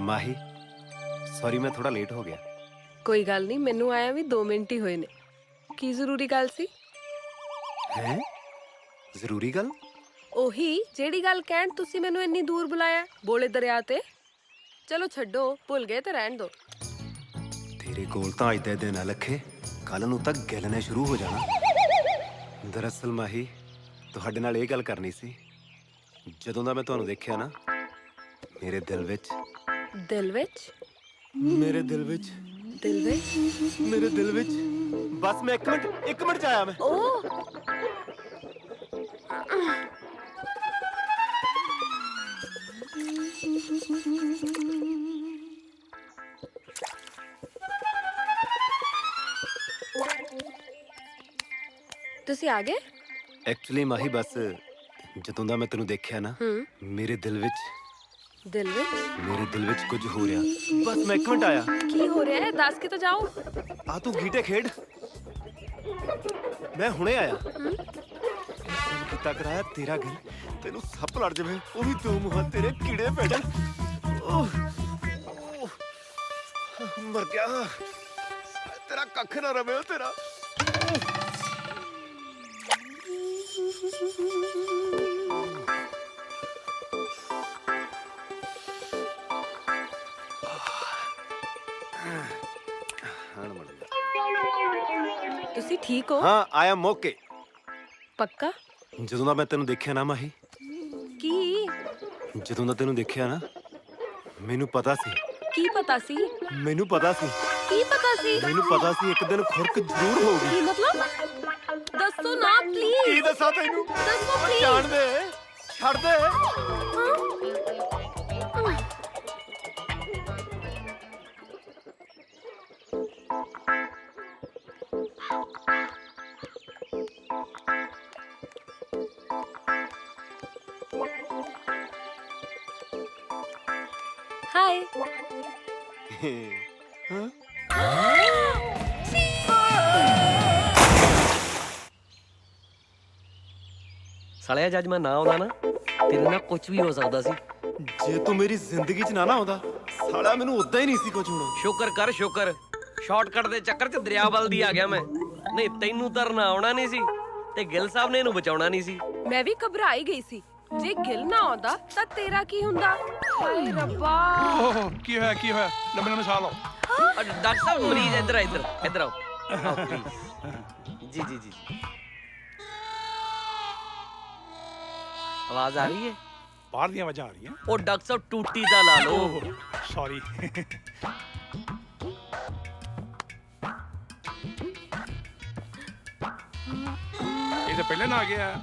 ਮਾਹੀ ਸੌਰੀ ਮੈਂ ਥੋੜਾ ਲੇਟ ਹੋ ਗਿਆ। ਕੋਈ ਗੱਲ ਨਹੀਂ, ਮੈਨੂੰ ਆਇਆ ਵੀ 2 ਮਿੰਟ ਹੀ ਹੋਏ ਨੇ। ਕੀ ਜ਼ਰੂਰੀ ਗੱਲ ਸੀ? ਹੈ ਜ਼ਰੂਰੀ ਗੱਲ? ਉਹੀ ਜਿਹੜੀ ਗੱਲ ਕਹਿਣ ਤੁਸੀਂ ਮੈਨੂੰ ਇੰਨੀ ਦੂਰ ਬੁਲਾਇਆ, ਬੋਲੇ ਦਰਿਆ ਤੇ। ਚਲੋ ਛੱਡੋ, ਭੁੱਲ ਗਏ ਤੇ ਰਹਿਣ ਦੋ। ਤੇਰੇ ਕੋਲ ਤਾਂ ਅੱਜ ਦੇ ਦਿਨ ਆ ਲੱਖੇ, ਕੱਲ ਨੂੰ ਤਾਂ ਗਿਲਣੇ ਸ਼ੁਰੂ ਹੋ ਜਾਣਾ। ਦਰਅਸਲ ਮਾਹੀ ਤੁਹਾਡੇ ਨਾਲ ਇਹ ਗੱਲ ਕਰਨੀ ਸੀ। ਜਦੋਂ ਦਾ ਮੈਂ ਤੁਹਾਨੂੰ ਦੇਖਿਆ ਨਾ ਮੇਰੇ ਦਿਲ ਵਿੱਚ ਦਿਲ ਵਿੱਚ ਮੇਰੇ ਦਿਲ ਵਿੱਚ ਦਿਲ ਵਿੱਚ ਮੇਰੇ ਦਿਲ ਵਿੱਚ ਬਸ ਮੈਂ 1 ਮਿੰਟ ਚ ਆਇਆ ਮੈਂ। ਓ ਤੁਸੀਂ ਆ ਗਏ? ਐਕਚੁਅਲੀ ਮਾਹੀ ਬਸ ਜਦੋਂ ਦਾ ਮੈਂ ਤੈਨੂੰ ਦੇਖਿਆ ਨਾ ਮੇਰੇ ਦਿਲ ਵਿੱਚ ਕੁਝ ਹੋ ਰਿਹਾ। ਬਸ ਮੈਂ 1 ਮਿੰਟ ਆਇਆ। ਕੀ ਹੋ ਰਿਹਾ ਹੈ? ਦੱਸ ਕੇ ਤਾਂ ਜਾਓ। ਆ ਤੂੰ ਗੀਟੇ ਖੇਡ। ਮੈਂ ਹੁਣੇ ਆਇਆ। ਕੀਤਾ ਕਰਾਇਆ ਤੇਰਾ ਗਿਲ ਤੈਨੂੰ ਸੱਪ ਲੜ ਜਾਵੇ ਉਹ ਵੀ 2 ਮੂੰਹਾਂ ਤੇਰੇ ਕੀੜੇ ਪੈਣ। ਮਰ ਗਿਆ ਤੇਰਾ ਕੱਖ ਨਾ ਰਵੇ ਉਹ ਤੇਰਾ। ਤੁਸੀਂ ਠੀਕ ਹੋ? ਹਾਂ ਆਈ ਐਮ ਓਕੇ। ਪੱਕਾ? ਜਦੋਂ ਦਾ ਮੈਂ ਤੈਨੂੰ ਦੇਖਿਆ ਨਾ ਮਾਹੀ, ਕੀ? ਜਦੋਂ ਦਾ ਤੈਨੂੰ ਦੇਖਿਆ ਨਾ ਮੈਨੂੰ ਪਤਾ ਸੀ। ਕੀ ਪਤਾ ਸੀ? ਮੈਨੂੰ ਪਤਾ ਸੀ। ਕੀ ਪਤਾ ਸੀ? ਮੈਨੂੰ ਪਤਾ ਸੀ ਇੱਕ ਦਿਨ ਖੁਰਕ ਜ਼ਰੂਰ ਹੋਊਗੀ। ਕੀ ਮਤਲਬ? ਦੱਸੋ ਨਾ ਪਲੀਜ਼। ਕੀ ਦੱਸਾਂ ਤੈਨੂੰ? ਦੱਸੋ ਪਲੀਜ਼। ਜਾਣ ਦੇ ਛੱਡ ਦੇ। ਹਾਈ। ਸਾਲਿਆ ਜੱਜ ਮੈਂ ਨਾ ਆਉਂਦਾ ਨਾ ਤੇਰੇ ਨਾਲ ਕੁਝ ਵੀ ਹੋ ਸਕਦਾ ਸੀ। ਜੇ ਤੂੰ ਮੇਰੀ ਜ਼ਿੰਦਗੀ 'ਚ ਨਾ ਆਉਂਦਾ ਸਾਲਾ ਮੈਨੂੰ ਉਦਾਂ ਹੀ ਨਹੀਂ ਸੀ ਕੁਝ ਹੋਣਾ। ਸ਼ੁਕਰ ਕਰ ਸ਼ੁਕਰ, ਸ਼ਾਰਟਕਟ ਦੇ ਚੱਕਰ 'ਚ ਦਰਿਆ ਬਲਦੀ ਆ ਗਿਆ ਮੈਂ। ਨਹੀਂ ਤੈਨੂੰ ਤਰਨਾ ਆਉਣਾ ਨਹੀਂ ਸੀ ਤੇ ਗਿੱਲ ਸਾਹਿਬ ਨੇ ਇਹਨੂੰ ਬਚਾਉਣਾ ਨਹੀਂ ਸੀ। ਮੈਂ ਵੀ ਘਬਰਾਈ ਗਈ ਸੀ। ਜੇ ਗਿੱਲ ਨਾ ਆਉਂਦਾ ਤਾਂ ਤੇਰਾ ਕੀ ਹੁੰਦਾ? ਹਾਏ ਰੱਬਾ। ਕੀ ਹੋਇਆ ਲੰਮੇ ਲੰਮੇ ਸਾਹ ਲਓ। ਡਾਕਟਰ ਸਾਹਿਬ ਮਰੀਜ਼ ਇੱਧਰ ਆਓ ਪਲੀਜ਼। ਜੀ ਆਵਾਜ਼ ਆ ਰਹੀ ਹੈ? ਬਾਹਰ ਦੀਆਂ ਆਵਾਜ਼ਾਂ ਆ ਰਹੀਆਂ। ਉਹ ਡਾਕਟਰ ਸਾਹਿਬ ਟੂਟੀ ਦਾ ਲਾ ਲਓ। ਸੌਰੀ। ਇਹ ਤਾਂ ਪਹਿਲੇ ਨਾ ਆ ਗਿਆ।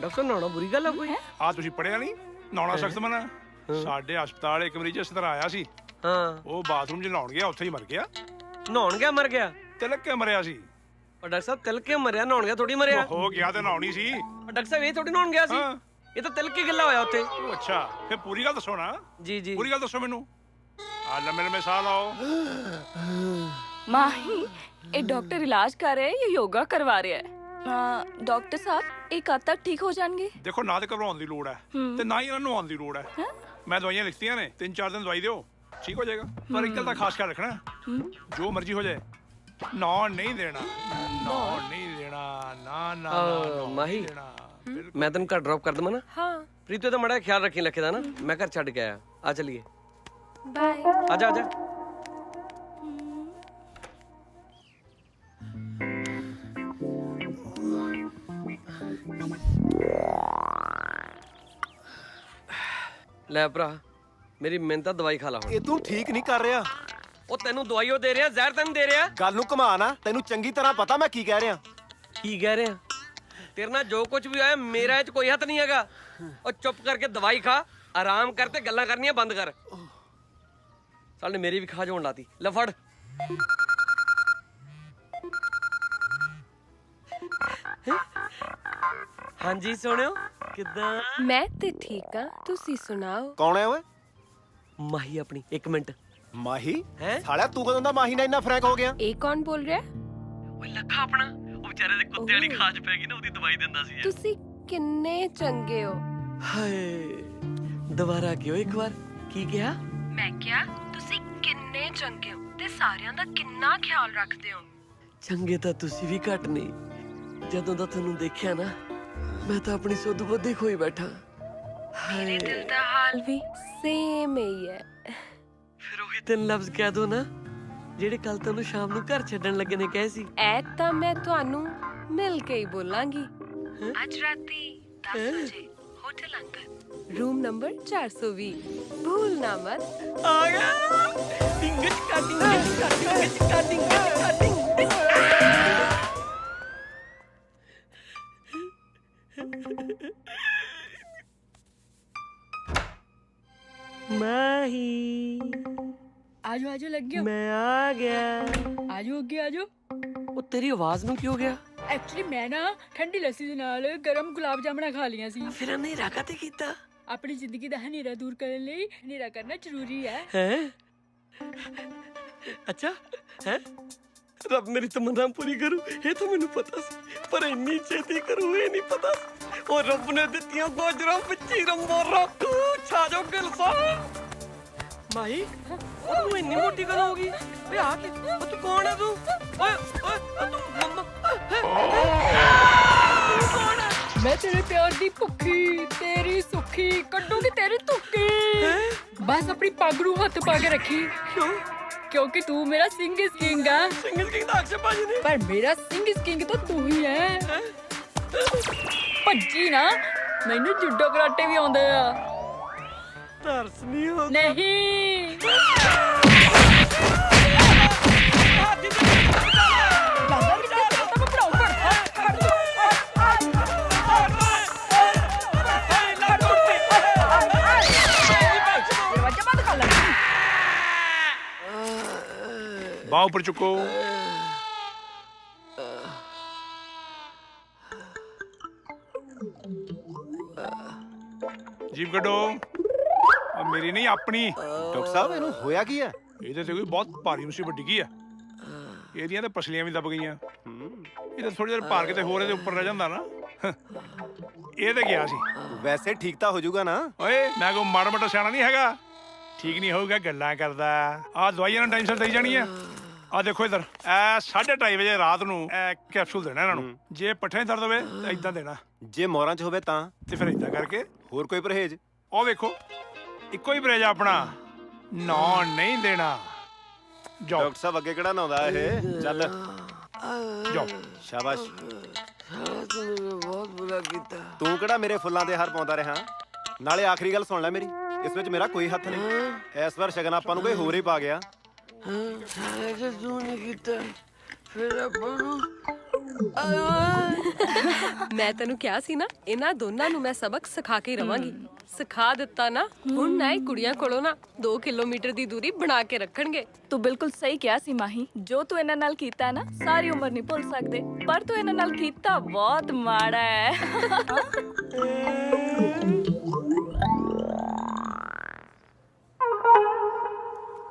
ਡਾਕਟਰ ਸਾਹਿਬ ਨਹਾਉਣਾ ਬੁਰੀ ਗੱਲ ਆ ਕੋਈ? ਆ ਤੁਸੀਂ ਪੜਿਆ ਨਹੀਂ ਨਹਾਉਣਾ ਸਖਤ ਮਨਾ। ਸਾਡੇ ਹਸਪਤਾਲ ਇੱਕ ਮਰੀਜ਼ ਇਸ ਤਰ੍ਹਾਂ ਆਇਆ ਸੀ। ਹਾਂ ਉਹ ਬਾਥਰੂਮ 'ਚ ਨਹਾਉਣ ਗਿਆ, ਉੱਥੇ ਹੀ ਮਰ ਗਿਆ। ਨਹਾਉਣ ਗਿਆ ਮਰ ਗਿਆ? ਤਿਲਕ ਕੇ ਮਰਿਆ ਸੀ। ਉਹ ਡਾਕਟਰ ਸਾਹਿਬ ਤਿਲਕ ਕੇ ਮਰਿਆ, ਨਹਾਉਣ ਗਿਆ ਥੋੜੀ ਮਰਿਆ। ਹੋ ਗਿਆ ਤੇ ਨਹਾਉਣੀ ਸੀ। ਡਾਕਟਰ ਸਾਹਿਬ ਇਹ ਥੋੜੀ ਨਹਾਉਣ ਗਿਆ ਸੀ, ਇਹ ਤਾਂ ਤਿਲਕ ਕੇ ਗਿੱਲਾ ਹੋਇਆ ਉੱਥੇ। ਉਹ ਅੱਛਾ ਫਿਰ ਪੂਰੀ ਗੱਲ ਦੱਸੋ ਨਾ। ਜੀ ਪੂਰੀ ਗੱਲ ਦੱਸੋ ਮੈਨੂੰ। ਆ ਲੰਮੇ ਲੰਮੇ ਸਾਹ ਲਾਓ। ਮਾਹੀ ਇਹ ਡਾਕਟਰ ਇਲਾਜ ਕਰ ਰਿਹਾ ਹੈ ਜਾਂ ਯੋਗਾ ਕਰਵਾ ਰਿਹਾ ਹੈ? ਡਾਕਟਰ ਸਾਹਿਬ ਇਹ ਕਦ ਤੱਕ ਠੀਕ ਹੋ ਜਾਣਗੇ? ਦੇਖੋ ਨਾ ਤੇ ਘਬਰਾਉਣ ਦੀ ਲੋੜ ਹੈ ਤੇ ਨਾ ਹੀ ਇਹਨਾਂ ਨੂੰ ਆਉਣ ਦੀ ਲੋੜ ਹੈ। ਮੈਂ ਦਵਾਈਆਂ ਲਿਖਤੀਆਂ ਨੇ, 3-4 ਦਿਨ ਦਵਾਈ ਦਿਓ ਠੀਕ ਹੋ ਜਾਏਗਾ। ਪਰ ਇੱਕ ਗੱਲ ਦਾ ਖਾਸ ਖਿਆਲ ਰੱਖਣਾ, ਜੋ ਮਰਜ਼ੀ ਹੋ ਜਾਏ ਨਹਾਉਣ ਨਹੀਂ ਦੇਣਾ। ਦੇਣਾ ਨਾ ਨਾ ਮਾਹੀ ਮੈਂ ਤੈਨੂੰ ਘਰ ਡ੍ਰੌਪ ਕਰ ਦਵਾਂ ਨਾ? ਹਾਂ ਪ੍ਰੀਤੋ ਦਾ ਮੜਾ ਖਿਆਲ ਰੱਖੀ ਲੱਖੇ ਦਾ ਨਾ, ਮੈਂ ਘਰ ਛੱਡ ਕੇ ਆਇਆ। ਆ ਚਲੀਏ, ਬਾਏ। ਆਜਾ ਆਜਾ। ਲੈ ਭਰਾ, ਮੇਰੀ ਮਿਹਨਤ ਦਵਾਈ ਖਾ ਲਾ ਹੁਣ। ਇਹ ਤੂੰ ਠੀਕ ਨਹੀਂ ਕਰ ਰਿਹਾ। ਉਹ ਤੈਨੂੰ ਦਵਾਈ ਉਹ ਦੇ ਰਿਹਾ, ਜ਼ਹਿਰ ਤੈਨੂੰ ਦੇ ਰਿਹਾ। ਗੱਲ ਨੂੰ ਘੁਮਾ ਨਾ, ਤੈਨੂੰ ਚੰਗੀ ਤਰ੍ਹਾਂ ਪਤਾ ਮੈਂ ਕੀ ਕਹਿ ਰਿਹਾ। ਕੀ ਕਹਿ ਰਿਹਾ? ਤੇਰੇ ਨਾਲ ਜੋ ਕੁਝ ਵੀ ਹੋਇਆ ਮੇਰਾ ਇਹ 'ਚ ਕੋਈ ਹੱਥ ਨਹੀਂ ਹੈਗਾ। ਉਹ ਚੁੱਪ ਕਰਕੇ ਦਵਾਈ ਖਾ, ਆਰਾਮ ਕਰ ਤੇ ਗੱਲਾਂ ਕਰਨੀਆਂ ਬੰਦ ਕਰ। ਸਾਲ ਨੇ ਮੇਰੀ ਵੀ ਖਾ ਜੋਣ ਲਾਤੀ। ਲੈ ਫੜ। ਹਾਂਜੀ ਸੋਹਣਿਓ, ਕਿੱਦਾਂ? ਮੈਂ ਤੇ ਠੀਕ ਆ, ਤੁਸੀਂ ਸੁਣਾਓ। ਕੌਣ ਹੈ ਓਏ? ਮਾਹੀ ਆਪਣੀ। 1 ਮਿੰਟ। ਮਾਹੀ? ਹੈਂ? ਸਾਲਿਆ ਤੂੰ ਕਦੋਂ ਦਾ ਮਾਹੀ ਨਾਲ ਇੰਨਾ ਫਰੈਂਕ ਹੋ ਗਿਆ? ਇਹ ਕੌਣ ਬੋਲ ਰਿਹਾ? ਓਏ ਲੱਖਾ ਆਪਣਾ, ਉਹ ਵਿਚਾਰੇ ਦੇ ਕੁੱਤੇ ਵਾਲੀ ਖਾਜ ਪੈ ਗਈ ਨਾ, ਉਹਦੀ ਦਵਾਈ ਦਿੰਦਾ ਸੀ। ਤੁਸੀਂ ਕਿੰਨੇ ਚੰਗੇ ਹੋ। ਹਾਏ, ਦੁਬਾਰਾ ਕਿਉਂ ਇੱਕ ਵਾਰ? ਕੀ ਕਿਹਾ? ਮੈਂ ਕਿਹਾ ਤੁਸੀਂ ਕਿੰਨੇ ਚੰਗੇ ਹੋ ਤੇ ਸਾਰਿਆਂ ਦਾ ਕਿੰਨਾ ਖਿਆਲ ਰੱਖਦੇ ਹੋ। ਚੰਗੇ ਤਾਂ ਤੁਸੀਂ ਵੀ ਘੱਟ ਨਹੀਂ। ਜਦੋਂ ਦਾ ਤੁਹਾਨੂੰ ਦੇਖਿਆ ਨਾ, ਮੈਂ ਤਾਂ ਆਪਣੀ ਸੁੱਧ ਬੁੱਧ ਹੀ ਖੋਈ ਬੈਠਾ। ਮੇਰੇ ਦਿਲ ਦਾ ਹਾਲ ਵੀ ਸੇਮ ਹੀ ਹੈ। ਫਿਰ ਉਹੀ 3 ਲਫ਼ਜ਼ ਕਹਿ ਦੋ ਨਾ, ਜਿਹੜੇ ਕੱਲ ਤੁਹਾਨੂੰ ਸ਼ਾਮ ਨੂੰ ਘਰ ਛੱਡਣ ਲੱਗੇ ਨੇ ਕਹੇ ਸੀ। ਐ ਤਾਂ ਮੈਂ ਤੁਹਾਨੂੰ ਮਿਲ ਕੇ ਹੀ ਬੋਲਾਂਗੀ। ਅੱਜ ਰਾਤੀ 10 ਵਜੇ ਹੋਟਲ ਅੰਕਲ, ਰੂਮ ਨੰਬਰ 420, ਭੂਲ ਨਾ ਮਤ। ਆ ਗਿਆ ਟਿੰਗਚ ਕਾਟਿੰਗ ਟਿੰਗਚ ਕਾਟਿੰਗ ਕਾਟਿੰਗ। ਮਾਹੀ ਆਜੋ ਆਜੋ ਲੱਗ ਗਿਆ। ਮੈਂ ਆ ਗਿਆ। ਆਜੋ ਅੱਗੇ ਆਜੋ। ਉਹ ਤੇਰੀ ਆਵਾਜ਼ ਨੂੰ ਕੀ ਹੋ ਗਿਆ? ਐਕਚੁਅਲੀ ਮੈਂ ਨਾ ਠੰਡੀ ਲੱਸੀ ਦੇ ਨਾਲ ਗਰਮ ਗੁਲਾਬ ਜਾਮਣਾ ਖਾ ਲੀਆਂ ਸੀ। ਫਿਰ ਹਨੇਰਾ ਕਾਤੇ ਕੀਤਾ? ਆਪਣੀ ਜ਼ਿੰਦਗੀ ਦਾ ਹਨੇਰਾ ਦੂਰ ਕਰਨ ਲਈ ਹਨੇਰਾ ਕਰਨਾ ਜ਼ਰੂਰੀ ਹੈ। ਹੈ ਅੱਛਾ ਹੈ। ਰੱਬ ਮੇਰੀ ਤਮੰਨਾ ਪੂਰੀ ਕਰੂ, ਇਹ ਤਾਂ ਮੈਨੂੰ ਪਤਾ ਸੀ, ਪਰ ਇੰਨੀ ਛੇਤੀ ਕਰੂ ਇਹ ਨਹੀਂ ਪਤਾ। ਉਹ ਰੱਬ ਨੇ ਦਿੱਤੀਆਂ ਗੋਜਰਾਂ ਵਿੱਚੀ ਰੰਗੋ ਰੱਖੂ ਛਾਜੋ ਗਿਲ ਸਾਹਿਬ। ਮਾਈ, ਉਹ ਤੂੰ ਇੰਨੀ ਮੋਟੀ ਗੱਲ ਹੋ ਗਈ ਓਏ? ਆ ਕੇ ਉਹ ਤੂੰ ਕੌਣ ਹੈ? ਤੂੰ ਓਏ ਓਏ ਤੂੰ ਮੰਮਾ ਕੌਣ ਹੈ? ਮੈਂ ਤੇਰੇ ਪਿਆਰ ਦੀ ਭੁੱਖੀ, ਤੇਰੀ ਸੁੱਖੀ ਕੱਢੂਗੀ ਤੇਰੀ ਧੁੱਕੀ। ਬਸ ਆਪਣੀ ਪੱਗ ਨੂੰ ਹੱਥ ਪਾ ਕੇ ਰੱਖੀ। ਕਿਉਂ? ਕਿਉਂਕਿ ਤੂੰ ਮੇਰਾ ਸਿੰਘ ਇਸ ਕਿੰਗ ਆ। ਸਿੰਗਲ ਕਿੰਗ ਦਾ ਅਕਸ਼ੇ ਭਾਜੀ ਨੇ। ਪਰ ਮੇਰਾ ਸਿੰਘ ਇਸ ਕਿੰਗ ਤਾਂ ਤੂੰ ਹੀ ਹੈ। ਭੱਜੀ ਨਾ, ਮੈਨੂੰ ਜੁੱਡੋ ਕਰਾਟੇ ਵੀ ਆਉਂਦੇ ਆ। ਤਰਸ ਨਹੀਂ ਹੋ ਨਹੀਂ ਬਾਬਾ ਵੀ ਤਾਂ ਮੈਂ ਭਰਾਉ ਦਰਵਾਜ਼ਾ ਬੰਦ ਕਰ ਲੈ। ਬਾਹ ਉੱਪਰ ਚੁੱਕੋ। ਜੀਭ ਕੱਢੋ। ਆ ਮੇਰੀ ਨਹੀਂ, ਆਪਣੀ। ਡਾਕਟਰ ਸਾਹਿਬ ਇਹਨੂੰ ਹੋਇਆ ਕੀ ਹੈ? ਇਹਦੇ ਤੇ ਕੋਈ ਬਹੁਤ ਭਾਰੀ ਮੁਸੀਬਤ ਡਿੱਗੀ ਆ। ਇਹਦੀਆਂ ਤਾਂ ਪਸਲੀਆਂ ਵੀ ਦਬ ਗਈਆਂ। ਇਹ ਤਾਂ ਥੋੜੀ ਦੇਰ ਭਾਰ ਕਿਤੇ ਹੋਰ ਇਹਦੇ ਉੱਪਰ ਰਹਿ ਜਾਂਦਾ ਨਾ। ਇਹ ਤੇ ਗਿਆ ਸੀ। ਵੈਸੇ ਠੀਕ ਤਾਂ ਹੋ ਜਾਊਗਾ ਨਾ? ਓਏ ਮੈਂ ਕੋਈ ਮਾੜਾ ਮੋਟਾ ਸਿਆਣਾ ਨਹੀਂ ਹੈਗਾ। ਠੀਕ ਨਹੀਂ ਹੋਊਗਾ, ਗੱਲਾਂ ਕਰਦਾ। ਆਹ ਦਵਾਈਆਂ ਨਾਲ ਟਾਈਮ ਸਿਰ ਦੇਈ ਜਾਣੀ ਆ। ਆ ਦੇਖੋ ਇਧਰ, ਐ 2:30 ਵਜੇ ਰਾਤ ਨੂੰ ਐ ਕੈਪਸੂਲ ਦੇਣਾ ਇਹਨਾਂ ਨੂੰ। ਜੇ ਪੱਠੇ ਦਰਦ ਹੋਵੇ ਤਾਂ ਇਦਾਂ ਦੇਣਾ, ਜੇ ਮੋਰਾਂ 'ਚ ਹੋਵੇ ਤਾਂ? ਤੇ ਫਿਰ ਇਦਾਂ ਕਰਕੇ। ਹੋਰ ਕੋਈ ਪਰਹੇਜ਼? ਉਹ ਵੇਖੋ, ਇੱਕੋ ਹੀ ਪਰਹੇਜ਼ ਆਪਣਾ, ਨੌ ਨਹੀਂ ਦੇਣਾ। ਜਾਓ ਡਾਕਟਰ ਸਾਹਿਬ ਅੱਗੇ ਕਿਹੜਾ ਨਾਉਂਦਾ ਇਹ? ਚੱਲ ਜਾਓ। ਸ਼ਾਬਾਸ਼। ਬਹੁਤ ਬੁਰਾ ਕੀਤਾ। ਤੂੰ ਕਿਹੜਾ ਮੇਰੇ ਫੁੱਲਾਂ ਦੇ ਹਾਰ ਪਾਉਂਦਾ ਰਿਹਾ? ਨਾਲੇ ਆਖਰੀ ਗੱਲ ਸੁਣ ਲੈ ਮੇਰੀ, ਇਸ ਵਿੱਚ ਮੇਰਾ ਕੋਈ ਹੱਥ ਨਹੀਂ। ਇਸ ਵਾਰ ਸ਼ਗਨ ਆਪਾਂ ਨੂੰ ਕੋਈ ਹੋਰ ਹੀ ਪਾ ਗਿਆ। ਤੂੰ ਨਹੀਂ ਕੀਤਾ, ਫਿਰ ਆਪਾਂ ਨੂੰ ਮੈਂ ਤੈਨੂੰ ਕਿਹਾ ਸੀ ਨਾ, ਇਹਨਾਂ ਦੋਨਾਂ ਨੂੰ ਮੈਂ ਸਬਕ ਸਿਖਾ ਕੇ ਰਵਾਂਗੀ। ਸਿਖਾ ਦਿੱਤਾ ਨਾ, ਹੁਣ ਨਾ ਇਹ ਕੁੜੀਆਂ ਕੋਲੋਂ ਨਾ 2 ਕਿਲੋਮੀਟਰ ਦੀ ਦੂਰੀ ਬਣਾ ਕੇ ਰੱਖਣਗੇ। ਤੂੰ ਬਿਲਕੁਲ ਸਹੀ ਕਿਹਾ ਸੀ ਮਾਹੀ। ਜੋ ਤੂੰ ਇਹਨਾਂ ਨਾਲ ਕੀਤਾ ਨਾ, ਸਾਰੀ ਉਮਰ ਨਹੀਂ ਭੁੱਲ ਸਕਦੇ। ਪਰ ਤੂੰ ਇਹਨਾਂ ਨਾਲ ਕੀਤਾ ਬਹੁਤ ਮਾੜਾ ਹੈ।